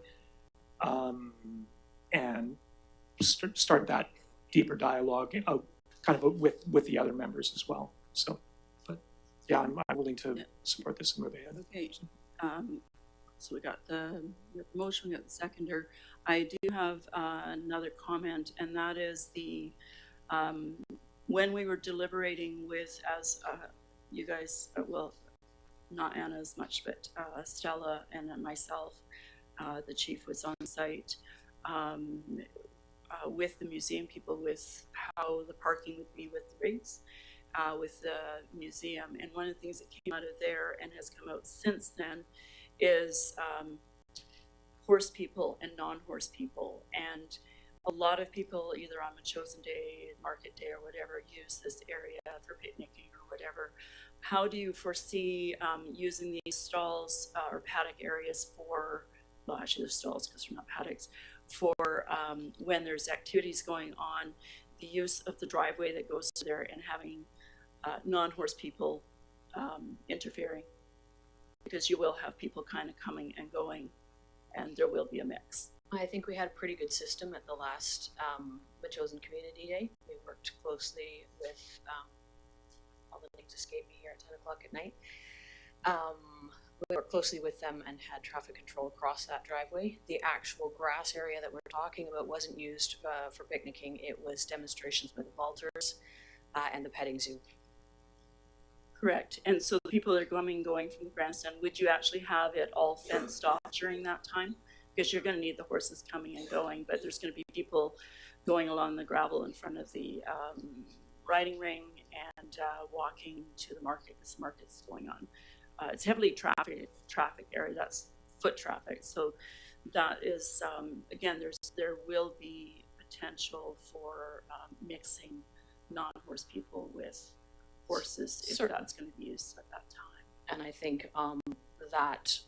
and start that deeper dialogue kind of with the other members as well. So, but yeah, I'm willing to support this and move ahead. Okay. So we got the motion, we got the seconder. I do have another comment, and that is the when we were deliberating with, as you guys, well, not Anna as much, but Stella and then myself, the chief was on site with the museum people with how the parking would be with the rigs, with the museum. And one of the things that came out of there and has come out since then is horse people and non-horse people. And a lot of people, either on Machosen Day, Market Day, or whatever, use this area for picnicking or whatever. How do you foresee using these stalls or paddock areas for, well, actually they're stalls because they're not paddocks, for when there's activities going on, the use of the driveway that goes to there and having non-horse people interfering? Because you will have people kind of coming and going, and there will be a mix. I think we had a pretty good system at the last Machosen Community Day. We worked closely with, all the names escape me here at 10 o'clock at night. We worked closely with them and had traffic control across that driveway. The actual grass area that we're talking about wasn't used for picnicking. It was demonstrations with the vaulters and the petting zoo. Correct. And so the people that are going from the grandstand, would you actually have it all fenced off during that time? Because you're going to need the horses coming and going, but there's going to be people going along the gravel in front of the riding ring and walking to the market because the market's going on. It's heavily traffic area. That's foot traffic. So that is again, there will be potential for mixing non-horse people with horses if that's going to be used at that time. And I think that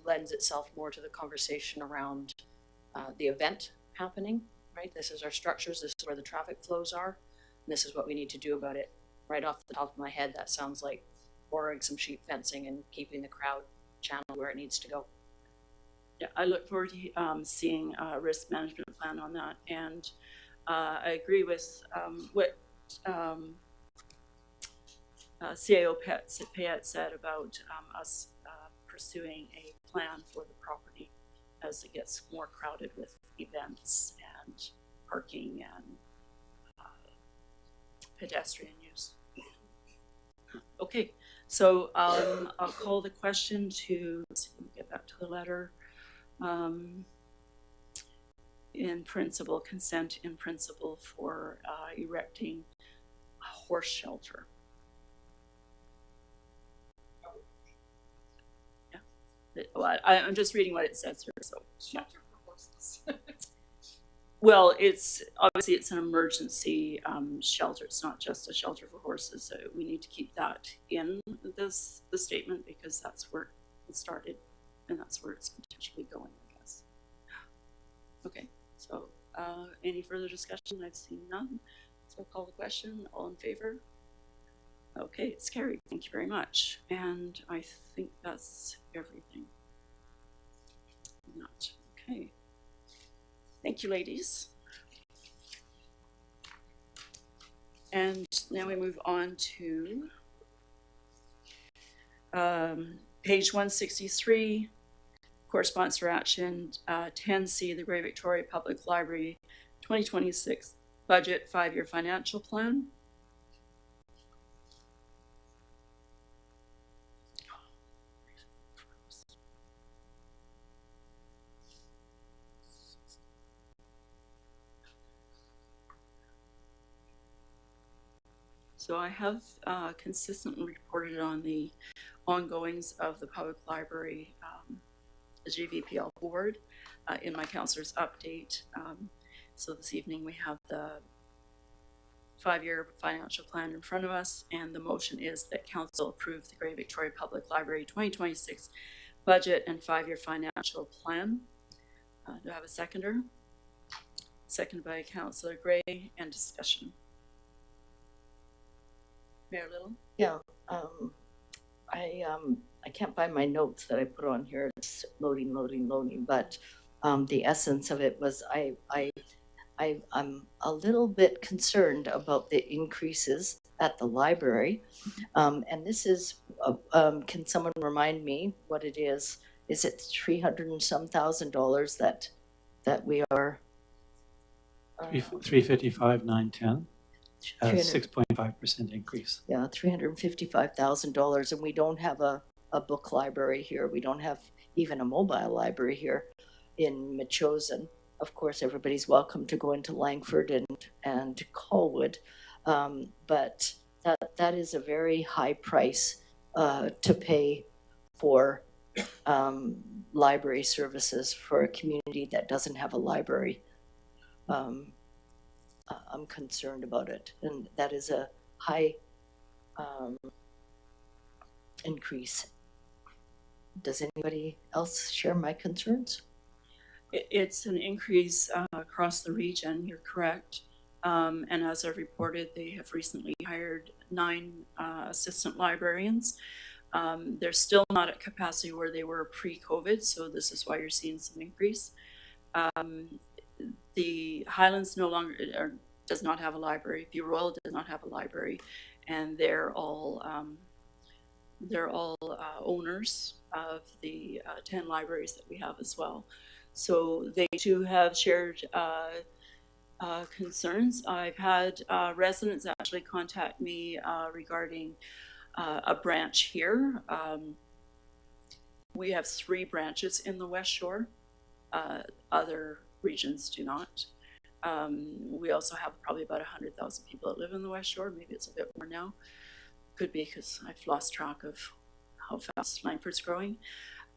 lends itself more to the conversation around the event happening, right? This is our structures, this is where the traffic flows are, and this is what we need to do about it. Right off the top of my head, that sounds like boring some sheep fencing and keeping the crowd channel where it needs to go. Yeah, I look forward to seeing a risk management plan on that. And I agree with what CAO Payette said about us pursuing a plan for the property as it gets more crowded with events and parking and pedestrian use. Okay, so I'll call the question to, let's see, let me get back to the letter. In principle, consent in principle for erecting a horse shelter. Yeah, well, I'm just reading what it says here, so. Shelter for horses. Well, it's obviously it's an emergency shelter. It's not just a shelter for horses. So we need to keep that in the statement because that's where it started, and that's where it's potentially going, I guess. Okay. So, any further discussion? I've seen none. So I'll call the question. All in favor? Okay, it's carried. Thank you very much. And I think that's everything. Not okay. Thank you, ladies. And now we move on to page 163. Correspondence for action, 10C, the Grey Victoria Public Library 2026 Budget 5-Year Financial Plan. So I have consistently reported on the ongoings of the public library GVPL board in my councillor's update. So this evening we have the 5-year financial plan in front of us, and the motion is that council approve the Grey Victoria Public Library 2026 budget and 5-year financial plan. Do I have a seconder? Seconded by Councillor Gray, and discussion. Mayor Little? Yeah, I can't find my notes that I put on here. It's loading, but the essence of it was I'm a little bit concerned about the increases at the library. And this is, can someone remind me what it is? Is it $300 and some thousand that we are? 355,910. 6.5% increase. Yeah, $355,000, and we don't have a book library here. We don't have even a mobile library here in Metchosin. Of course, everybody's welcome to go into Langford and Colwood, but that is a very high price to pay for library services for a community that doesn't have a library. I'm concerned about it, and that is a high increase. Does anybody else share my concerns? It's an increase across the region, you're correct. And as I've reported, they have recently hired 9 assistant librarians. They're still not at capacity where they were pre-COVID, so this is why you're seeing some increase. The Highlands no longer does not have a library. View Royal does not have a library, and they're all owners of the 10 libraries that we have as well. So they too have shared concerns. I've had residents actually contact me regarding a branch here. We have 3 branches in the West Shore. Other regions do not. We also have probably about 100,000 people that live in the West Shore. Maybe it's a bit more now. Could be because I've lost track of how fast Langford's growing.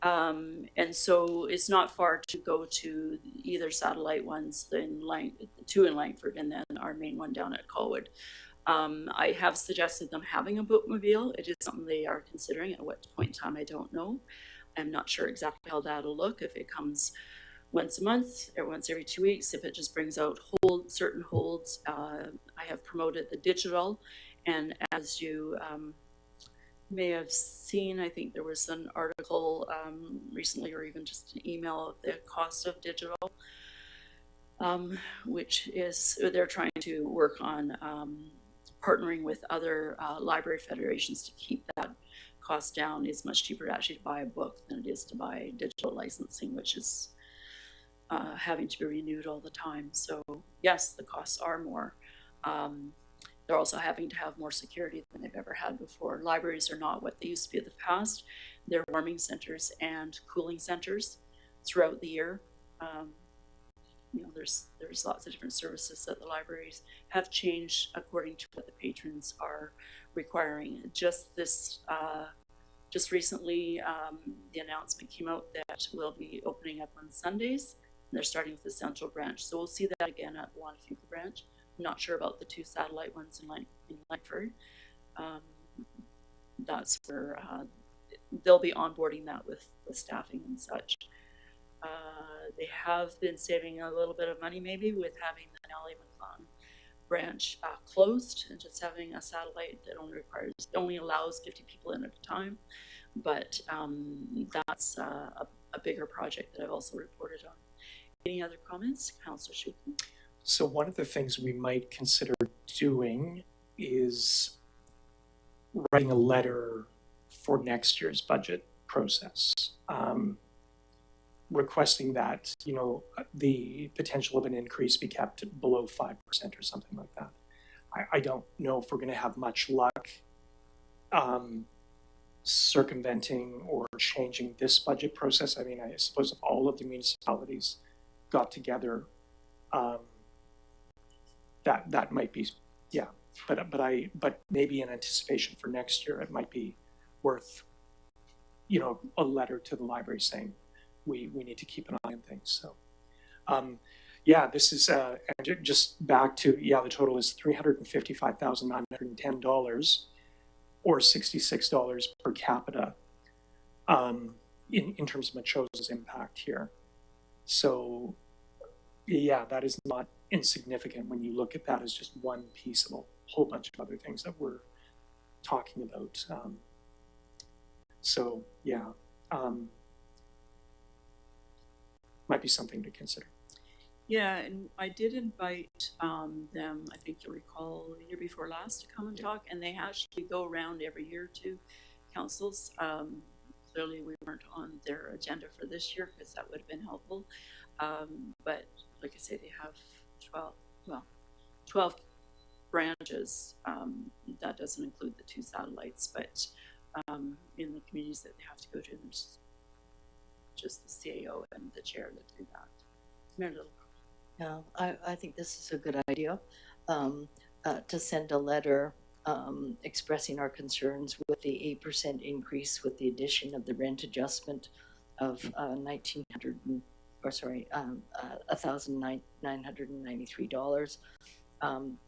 And so it's not far to go to either satellite ones, 2 in Langford and then our main one down at Colwood. I have suggested them having a bookmobile. It is something they are considering. At what point in time, I don't know. I'm not sure exactly how that'll look, if it comes once a month or once every 2 weeks, if it just brings out certain holds. I have promoted the digital, and as you may have seen, I think there was an article recently, or even just an email, of the cost of digital, which is they're trying to work on partnering with other library federations to keep that cost down. It's much cheaper actually to buy a book than it is to buy digital licensing, which is having to be renewed all the time. So yes, the costs are more. They're also having to have more security than they've ever had before. Libraries are not what they used to be in the past. They're warming centers and cooling centers throughout the year. You know, there's lots of different services that the libraries have changed according to what the patrons are requiring. Just recently, the announcement came out that we'll be opening up on Sundays. They're starting with the Central Branch, so we'll see that again at the Wanafuka Branch. I'm not sure about the 2 satellite ones in Langford. That's where they'll be onboarding that with staffing and such. They have been saving a little bit of money maybe with having the Nellie McClellan branch closed and just having a satellite that only allows 50 people in at a time. But that's a bigger project that I've also reported on. Any other comments, Councillor Schuckel? So one of the things we might consider doing is writing a letter for next year's budget process, requesting that, you know, the potential of an increase be kept below 5% or something like that. I don't know if we're going to have much luck circumventing or changing this budget process. I mean, I suppose if all of the municipalities got together, that might be, yeah. But maybe in anticipation for next year, it might be worth, you know, a letter to the library saying we need to keep an eye on things. So, yeah, this is and just back to, yeah, the total is $355,910 or $66 per capita in terms of Machosa's impact here. So, yeah, that is not insignificant when you look at that as just one piece of a whole bunch of other things that we're talking about. So, yeah, might be something to consider. Yeah, and I did invite them, I think you'll recall, the year before last to come and talk, and they actually go around every year to councils. Clearly, we weren't on their agenda for this year because that would have been helpful. But like I say, they have 12 branches. That doesn't include the 2 satellites, but in the communities that they have to go to, there's just the CAO and the chair that do that. Mayor Little. Yeah, I think this is a good idea, to send a letter expressing our concerns with the 8% increase with the addition of the rent adjustment of $1,993,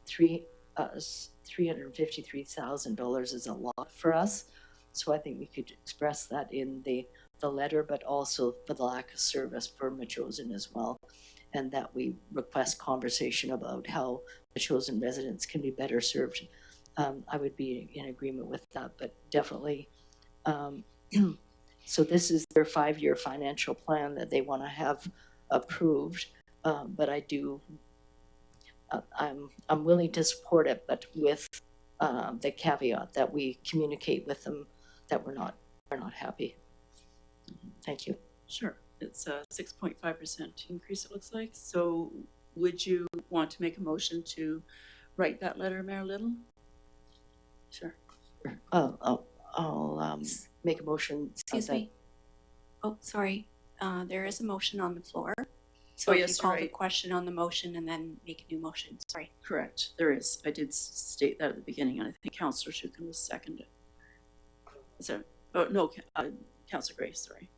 $353,000 is a lot for us. So I think we could express that in the letter, but also for the lack of service for Metchosin as well. And that we request conversation about how Metchosin residents can be better served. I would be in agreement with that, but definitely. So this is their 5-year financial plan that they want to have approved. But I do, I'm willing to support it, but with the caveat that we communicate with them that we're not happy. Thank you. Sure. It's a 6.5% increase, it looks like. So would you want to make a motion to write that letter, Mayor Little? Sure. I'll make a motion. Excuse me. Oh, sorry. There is a motion on the floor. So Oh, if yes, you call you're the right. question on the motion and then make a new motion. Sorry. Correct. There is. I did state that at the beginning, and I think Councillor Schuckel was seconded. Is there? Oh, no, Councillor Gray, sorry.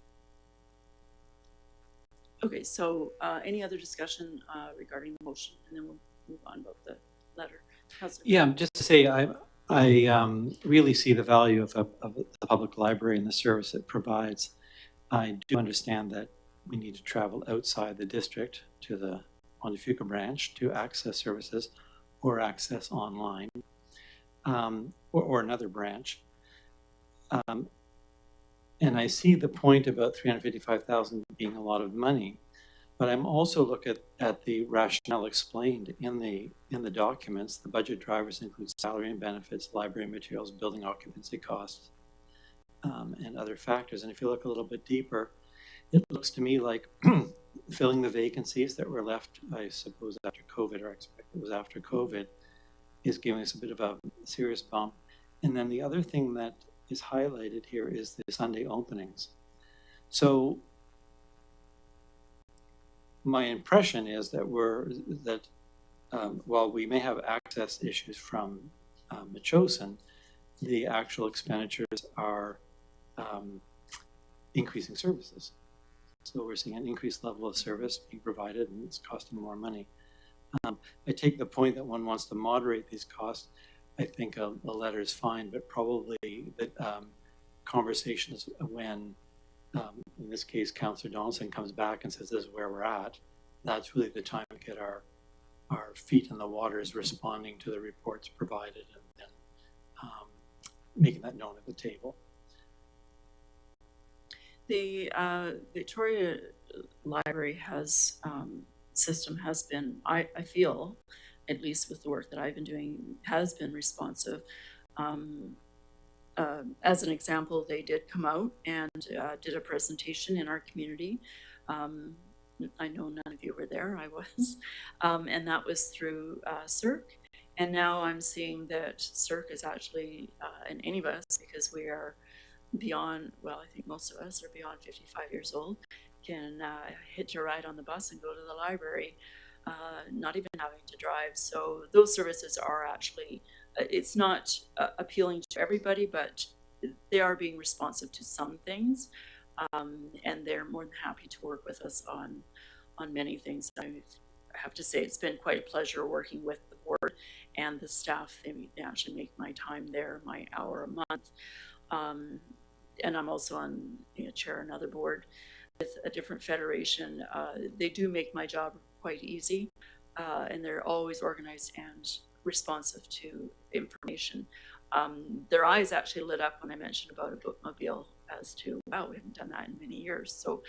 Okay, so any other discussion regarding the motion, and then we'll move on about the letter. Councillor. Yeah, just to say, I really see the value of the public library and the service it provides. I do understand that we need to travel outside the district to the Wanafuka branch to access services or access online, or another branch. And I see the point about $355,000 being a lot of money, but I'm also looking at the rationale explained in the documents. The budget drivers include salary and benefits, library materials, building occupancy costs. and other factors. And if you look a little bit deeper, it looks to me like filling the vacancies that were left, I suppose, after COVID, or I expect it was after COVID, is giving us a bit of a serious bump. And then the other thing that is highlighted here is the Sunday openings. So my impression is that while we may have access issues from Metchosin, the actual expenditures are increasing services. So we're seeing an increased level of service being provided, and it's costing more money. I take the point that one wants to moderate these costs. I think a letter is fine, but probably that conversations when, in this case, Councillor Donaldson comes back and says, this is where we're at, that's really the time to get our feet in the waters, responding to the reports provided, and making that known at the table. The Victoria Library system has been, I feel, at least with the work that I've been doing, has been responsive. As an example, they did come out and did a presentation in our community. I know none of you were there, I was, and that was through CERC. And now I'm seeing that CERC is actually, and any of us, because we are beyond, well, I think most of us are beyond 55 years old, can hitch a ride on the bus and go to the library, not even having to drive. So those services are actually, it's not appealing to everybody, but they are being responsive to some things, and they're more than happy to work with us on many things. I have to say it's been quite a pleasure working with the board and the staff. They actually make my time there, my hour a month. And I'm also on, chair another board with a different federation. They do make my job quite easy, and they're always organized and responsive to information. Their eyes actually lit up when I mentioned about a bookmobile, as to, wow, we haven't done that in many years. So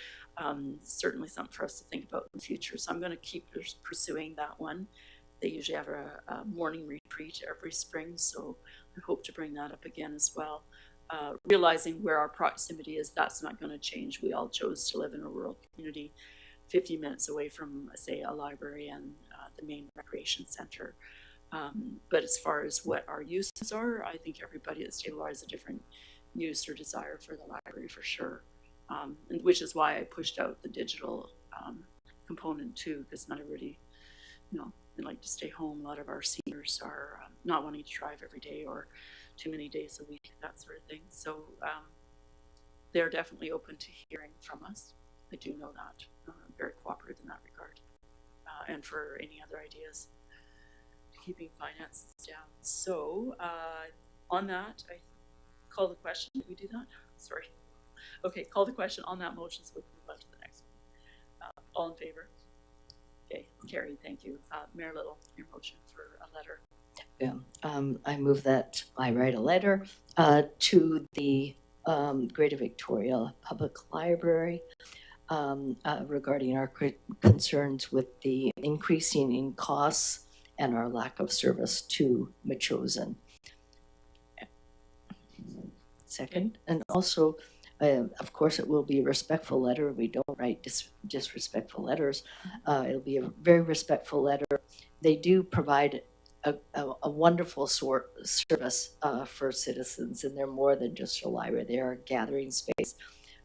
certainly something for us to think about in the future. So I'm going to keep pursuing that one. They usually have a morning retreat every spring, so I hope to bring that up again as well. Realizing where our proximity is, that's not going to change. We all chose to live in a rural community 50 minutes away from, say, a library and the main recreation center. But as far as what our uses are, I think everybody at Stable has a different use or desire for the library for sure, and which is why I pushed out the digital component too, because not everybody, they like to stay home. A lot of our seniors are not wanting to drive every day or too many days a week, that sort of thing. So they're definitely open to hearing from us. I do know that. Very cooperative in that regard. And for any other ideas, keeping finances down. So on that, I call the question. Did we do that? Sorry. Okay, call the question on that motion so we can move on to the next one. All in favor? Okay, carried. Thank you. Mayor Little, your motion for a letter. Yeah, I move that I write a letter to the Greater Victoria Public Library regarding our concerns with the increasing in costs and our lack of service to Metchosin. Second, and also, of course, it will be a respectful letter. We don't write disrespectful letters. It'll be a very respectful letter. They do provide a wonderful service for citizens, and they're more than just a library. They are a gathering space,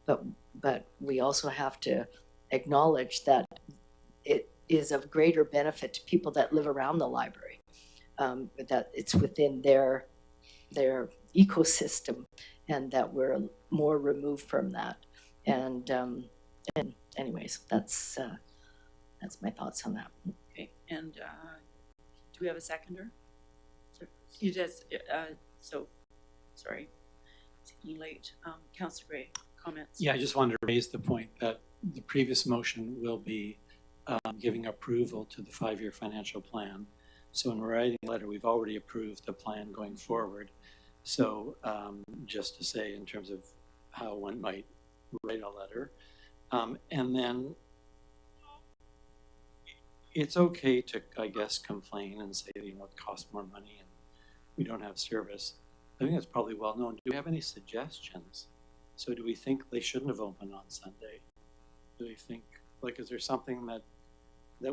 but we also have to acknowledge that it is of greater benefit to people that live around the library, that it's within their ecosystem, and that we're more removed from that. And anyways, that's my thoughts on that. Okay, and do we have a seconder? You just, so, sorry, it's getting late. Councillor Gray, comments? Yeah, I just wanted to raise the point that the previous motion will be giving approval to the 5-year financial plan. So in writing a letter, we've already approved the plan going forward. So just to say in terms of how one might write a letter. And then it's okay to, I guess, complain and say, it costs more money and we don't have service. I think that's probably well known. Do we have any suggestions So do we think they shouldn't have opened on Sunday? Do we think, like, is there something that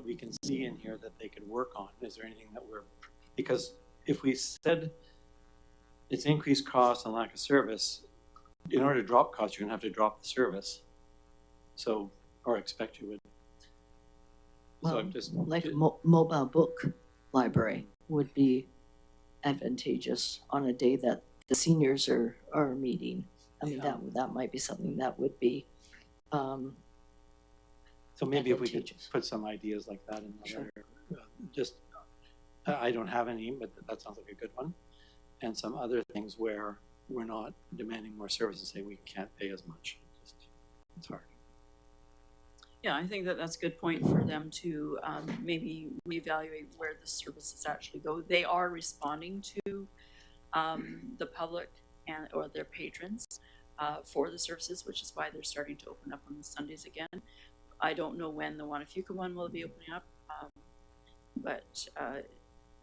we can see in here that they could work on? Is there anything that because if we said it's increased cost and lack of service, in order to drop costs, you're gonna have to drop the service. So, or expect you would. So Well, I'm just. like mobile book library would be advantageous on a day that the seniors are meeting. I mean, that might be something that would be, So maybe if we could advantageous. put some ideas like that in the Sure. letter, just, I don't have any, but that sounds like a good one. And some other things where we're not demanding more service and say we can't pay as much. It's hard. Yeah, I think that that's a good point for them to maybe reevaluate where the services actually go. They are responding to the public or their patrons for the services, which is why they're starting to open up on the Sundays again. I don't know when the Wanna-Fuka one will be opening up, but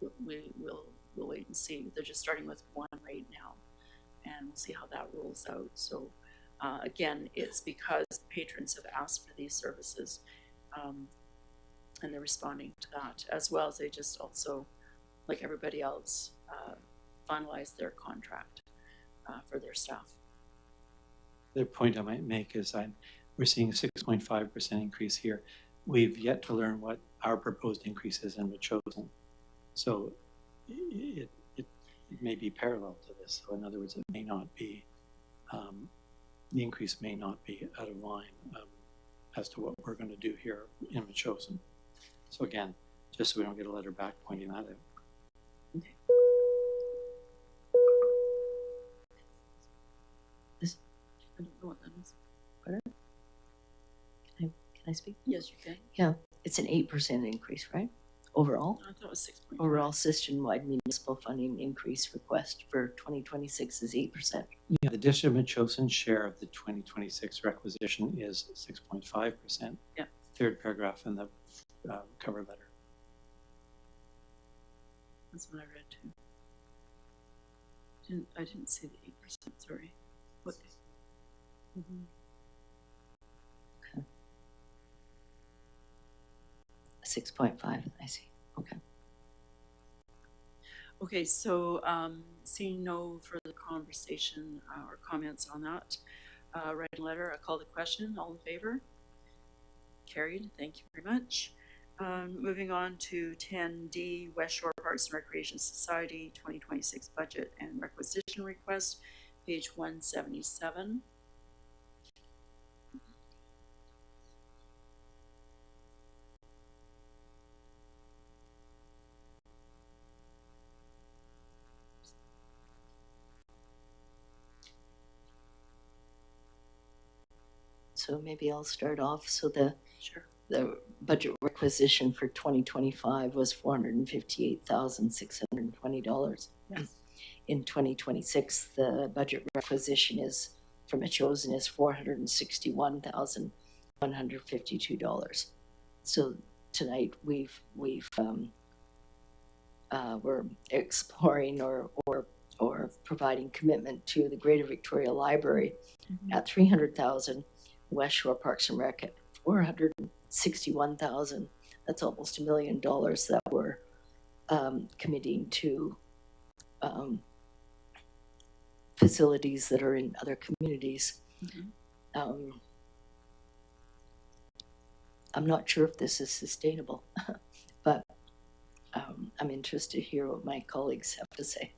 we'll wait and see. They're just starting with one right now, and we'll see how that rolls out. So again, it's because patrons have asked for these services, and they're responding to that, as well as they just also, like everybody else, finalize their contract for their staff. The point I might make is we're seeing a 6.5% increase here. We've yet to learn what our proposed increase is in Metchosin. So it may be parallel to this. So in other words, it may not be, the increase may not be out of line as to what we're going to do here in Metchosin. So again, just so we don't get a letter back pointing that out. Okay. I don't know what that is. Pardon? Can I speak? Yes, you can. Yeah, it's an 8% increase, right? Overall? I thought it was 6.5. Overall system-wide municipal funding increase request for 2026 is 8%. Yeah, the District of Metchosin's share of the 2026 requisition is 6.5%. Yeah. Third paragraph in the cover letter. That's what I read too. I didn't see the 8%, sorry. What? Okay. 6.5, I see. Okay. Okay, so seeing no further conversation or comments on that, writing letter, I call the question. All in favor? Carried. Thank you very much. Moving on to 10D, West Shore Parks and Recreation Society 2026 budget and requisition request, page 177. So maybe I'll start off. So the Sure. the budget requisition for 2025 was $458,620. Yes. In 2026, the budget requisition is for Metchosin is $461,152. So tonight we're exploring or providing commitment to the Greater Victoria Library at $300,000, West Shore Parks and Rec at $461,000. That's almost $1 million that we're committing to facilities that are in other communities. I'm not sure if this is sustainable, but I'm interested to hear what my colleagues have to say.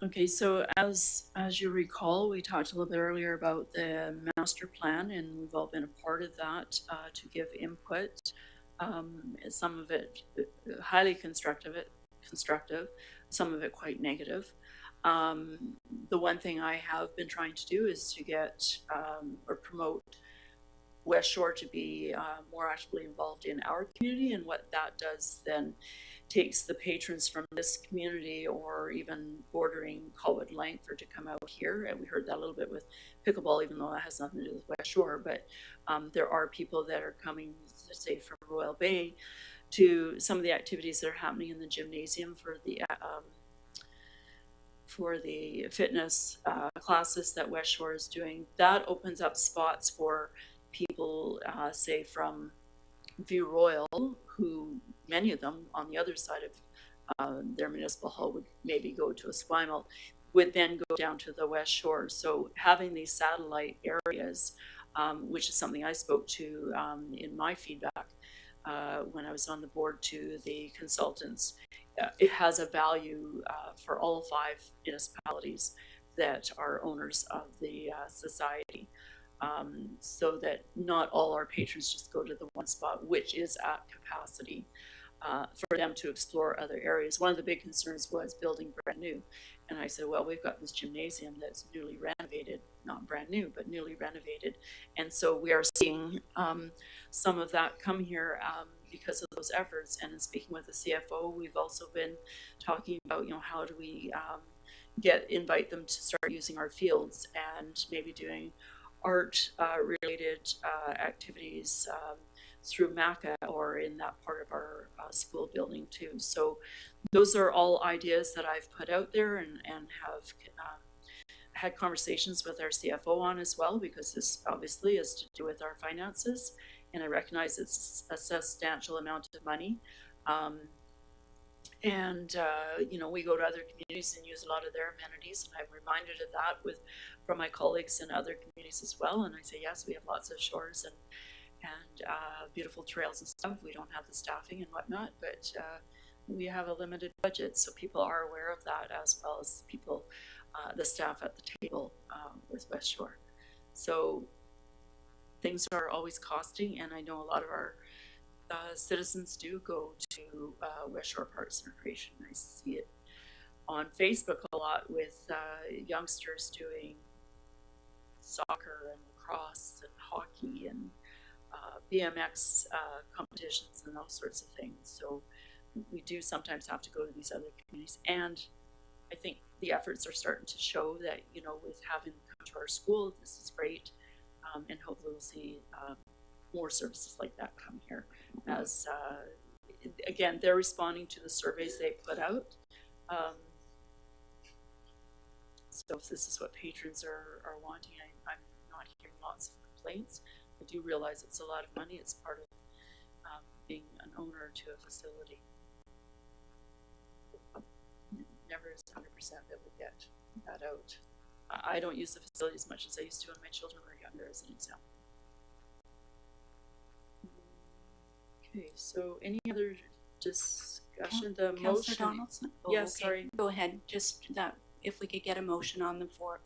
Okay, so as you recall, we talked a little bit earlier about the master plan, and we've all been a part of that to give input. Some of it highly constructive, some of it quite negative. The one thing I have been trying to do is to get or promote West Shore to be more actively involved in our community, and what that does then takes the patrons from this community or even bordering Colwood and Langford to come out here. And we heard that a little bit with pickleball, even though that has nothing to do with West Shore, but there are people that are coming, let's say, from Royal Bay to some of the activities that are happening in the gymnasium for the for the fitness classes that West Shore is doing. That opens up spots for people, say from View Royal, who many of them on the other side of their municipal hall would maybe go to Esquimalt, would then go down to the West Shore. So having these satellite areas, which is something I spoke to in my feedback when I was on the board to the consultants, it has a value for all 5 municipalities that are owners of the society. So that not all our patrons just go to the one spot, which is at capacity, for them to explore other areas. One of the big concerns was building brand new. And I said, well, we've got this gymnasium that's newly renovated, not brand new, but newly renovated. And so we are seeing some of that come here because of those efforts. And in speaking with the CFO, we've also been talking about, how do we invite them to start using our fields and maybe doing art related activities through MACA or in that part of our school building too. So those are all ideas that I've put out there and have had conversations with our CFO on as well, because this obviously is to do with our finances. And I recognize it's a substantial amount of money. We go to other communities and use a lot of their amenities, and I'm reminded of that from my colleagues in other communities as well. And I say, yes, we have lots of shores and beautiful trails and stuff. We don't have the staffing and whatnot, but we have a limited budget, so people are aware of that, as well as people, the staff at the table with West Shore. So things are always costing, and I know a lot of our citizens do go to West Shore Parks and Recreation. I see it on Facebook a lot with youngsters doing soccer and lacrosse and hockey and BMX competitions and those sorts of things. So we do sometimes have to go to these other communities, and I think the efforts are starting to show that, with having come to our school, this is great, and hopefully we'll see more services like that come here. As again, they're responding to the surveys they put out. So if this is what patrons are wanting, I'm not hearing lots of complaints. I do realize it's a lot of money. It's part of being an owner to a facility. Never is 100% that we get that out. I don't use the facility as much as I used to when my children were younger, as an example. Okay, so any other discussion? The Councillor motion. Donaldson? Yes, sorry. Go ahead. Just that, if we could get a motion on the floor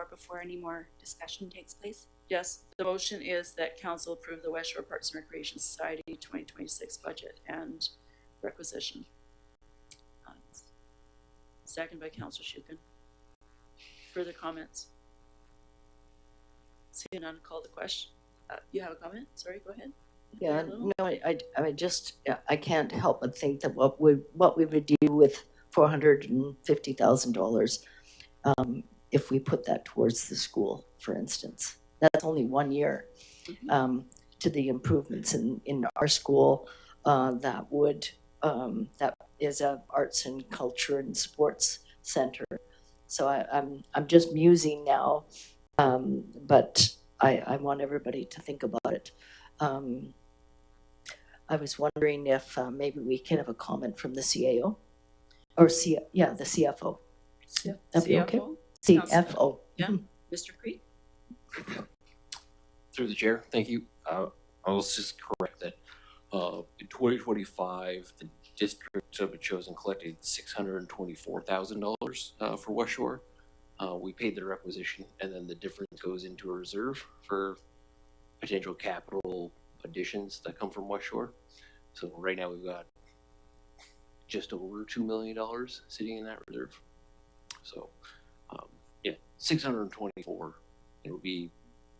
before any more discussion takes place. Yes, the motion is that council approve the West Shore Parks and Recreation Society 2026 budget and requisition. Second by Councillor Shukin. Further comments? Seeing none, call the question. You have a comment? Sorry, go ahead. Yeah, no, I can't help but think that what we would do with $450,000 if we put that towards the school, for instance. That's only 1 year to the improvements in our school. That is a arts and culture and sports center. So I'm just musing now, but I want everybody to think about it. I was wondering if maybe we can have a comment from the CAO or the CFO. That'd be okay? CFO. Yeah, Mr. Creed. Through the chair, thank you. I'll just correct that. In 2025, the district of Metchosin collected $624,000 for West Shore. We paid the requisition, and then the difference goes into a reserve for potential capital additions that come from West Shore. So right now we've got just over $2 million sitting in that reserve. So yeah, 624. It'll be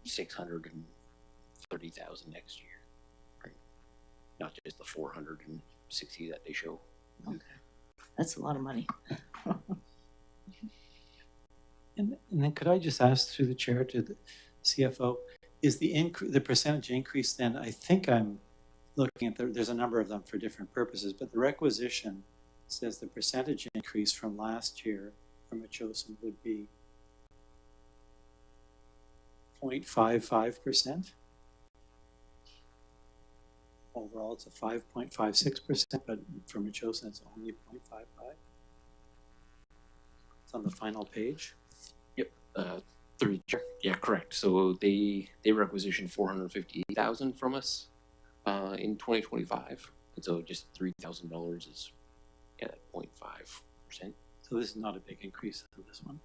630,000 next year, right? Not just the 460 that they show. Okay, that's a lot of money. And then could I just ask through the chair to the CFO, is the percentage increase then, I think I'm looking at, there's a number of them for different purposes, but the requisition says the percentage increase from last year for Metchosin would be 0.55%. Overall, it's a 5.56%, but for Metchosin, it's only 0.55. It's on the final page. Yep. Through the chair. Yeah, correct. So they requisitioned 458,000 from us in 2025, and so just $3,000 is 0.5%. So this is not a big increase on this one.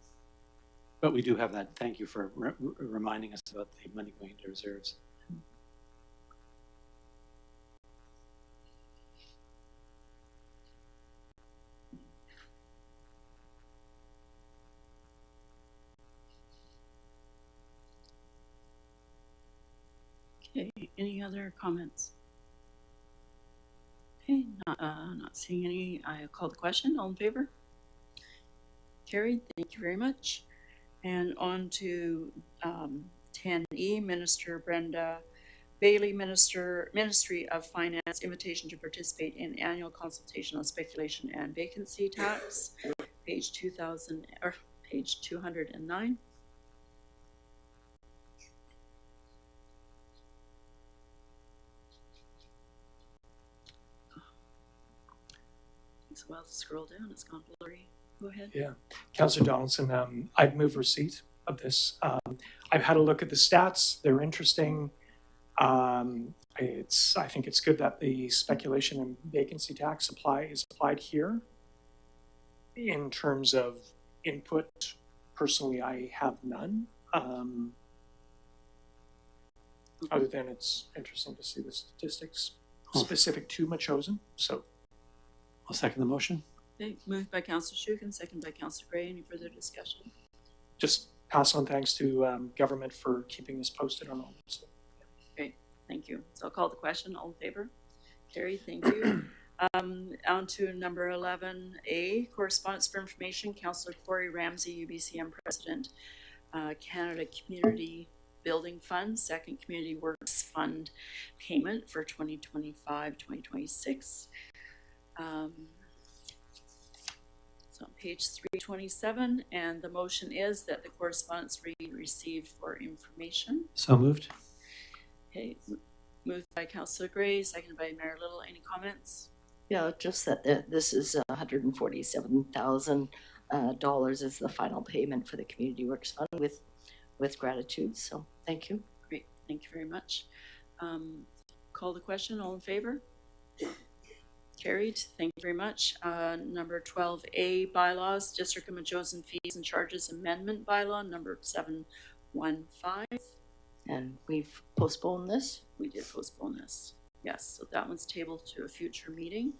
But we do have that. Thank you for reminding us about the money going into reserves. Okay, any other comments? Okay, not seeing any. I call the question. All in favor? Carried. Thank you very much. And on to 10E, Minister Brenda Bailey, Ministry of Finance, invitation to participate in annual consultation on speculation and vacancy tax, page 209. Takes a while to scroll down. It's gone blurry. Go ahead. Yeah, Councillor Donaldson, I'd move receipt of this. I've had a look at the stats. They're interesting. I think it's good that the speculation and vacancy tax is applied here. In terms of input, personally, I have none. Other than it's interesting to see the statistics specific to Metchosin. So I'll second the motion. Okay, moved by Councillor Shukin, second by Councillor Gray. Any further discussion? just pass on thanks to government for keeping us posted on all this. Great, thank you. So I'll call the question. All in favor? Carried, thank you. On to number 11A, correspondence for information. Councillor Corey Ramsey, UBCM President, Canada Community Building Fund, Second Community Works Fund payment for 2025-2026. It's on page 327, and the motion is that the correspondence be received for information. So moved. Okay, moved by Councillor Gray, seconded by Mayor Little. Any comments? Yeah, just that this is $147,000 is the final payment for the Community Works Fund with gratitude. So thank you. Great, thank you very much. Call the question. All in favor? Carried. Thank you very much. Number 12A, bylaws, District of Metchosin Fees and Charges Amendment Bylaw, number 715. And we've postponed this? We did postpone this. Yes, so that one's tabled to a future meeting.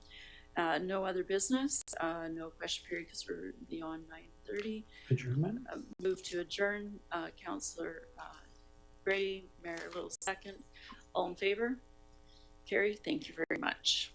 No other business, no question period because we're beyond 9:30. Adjournment. Move to adjourn. Councillor Gray, Mayor Little second. All in favor? Carried. Thank you very much.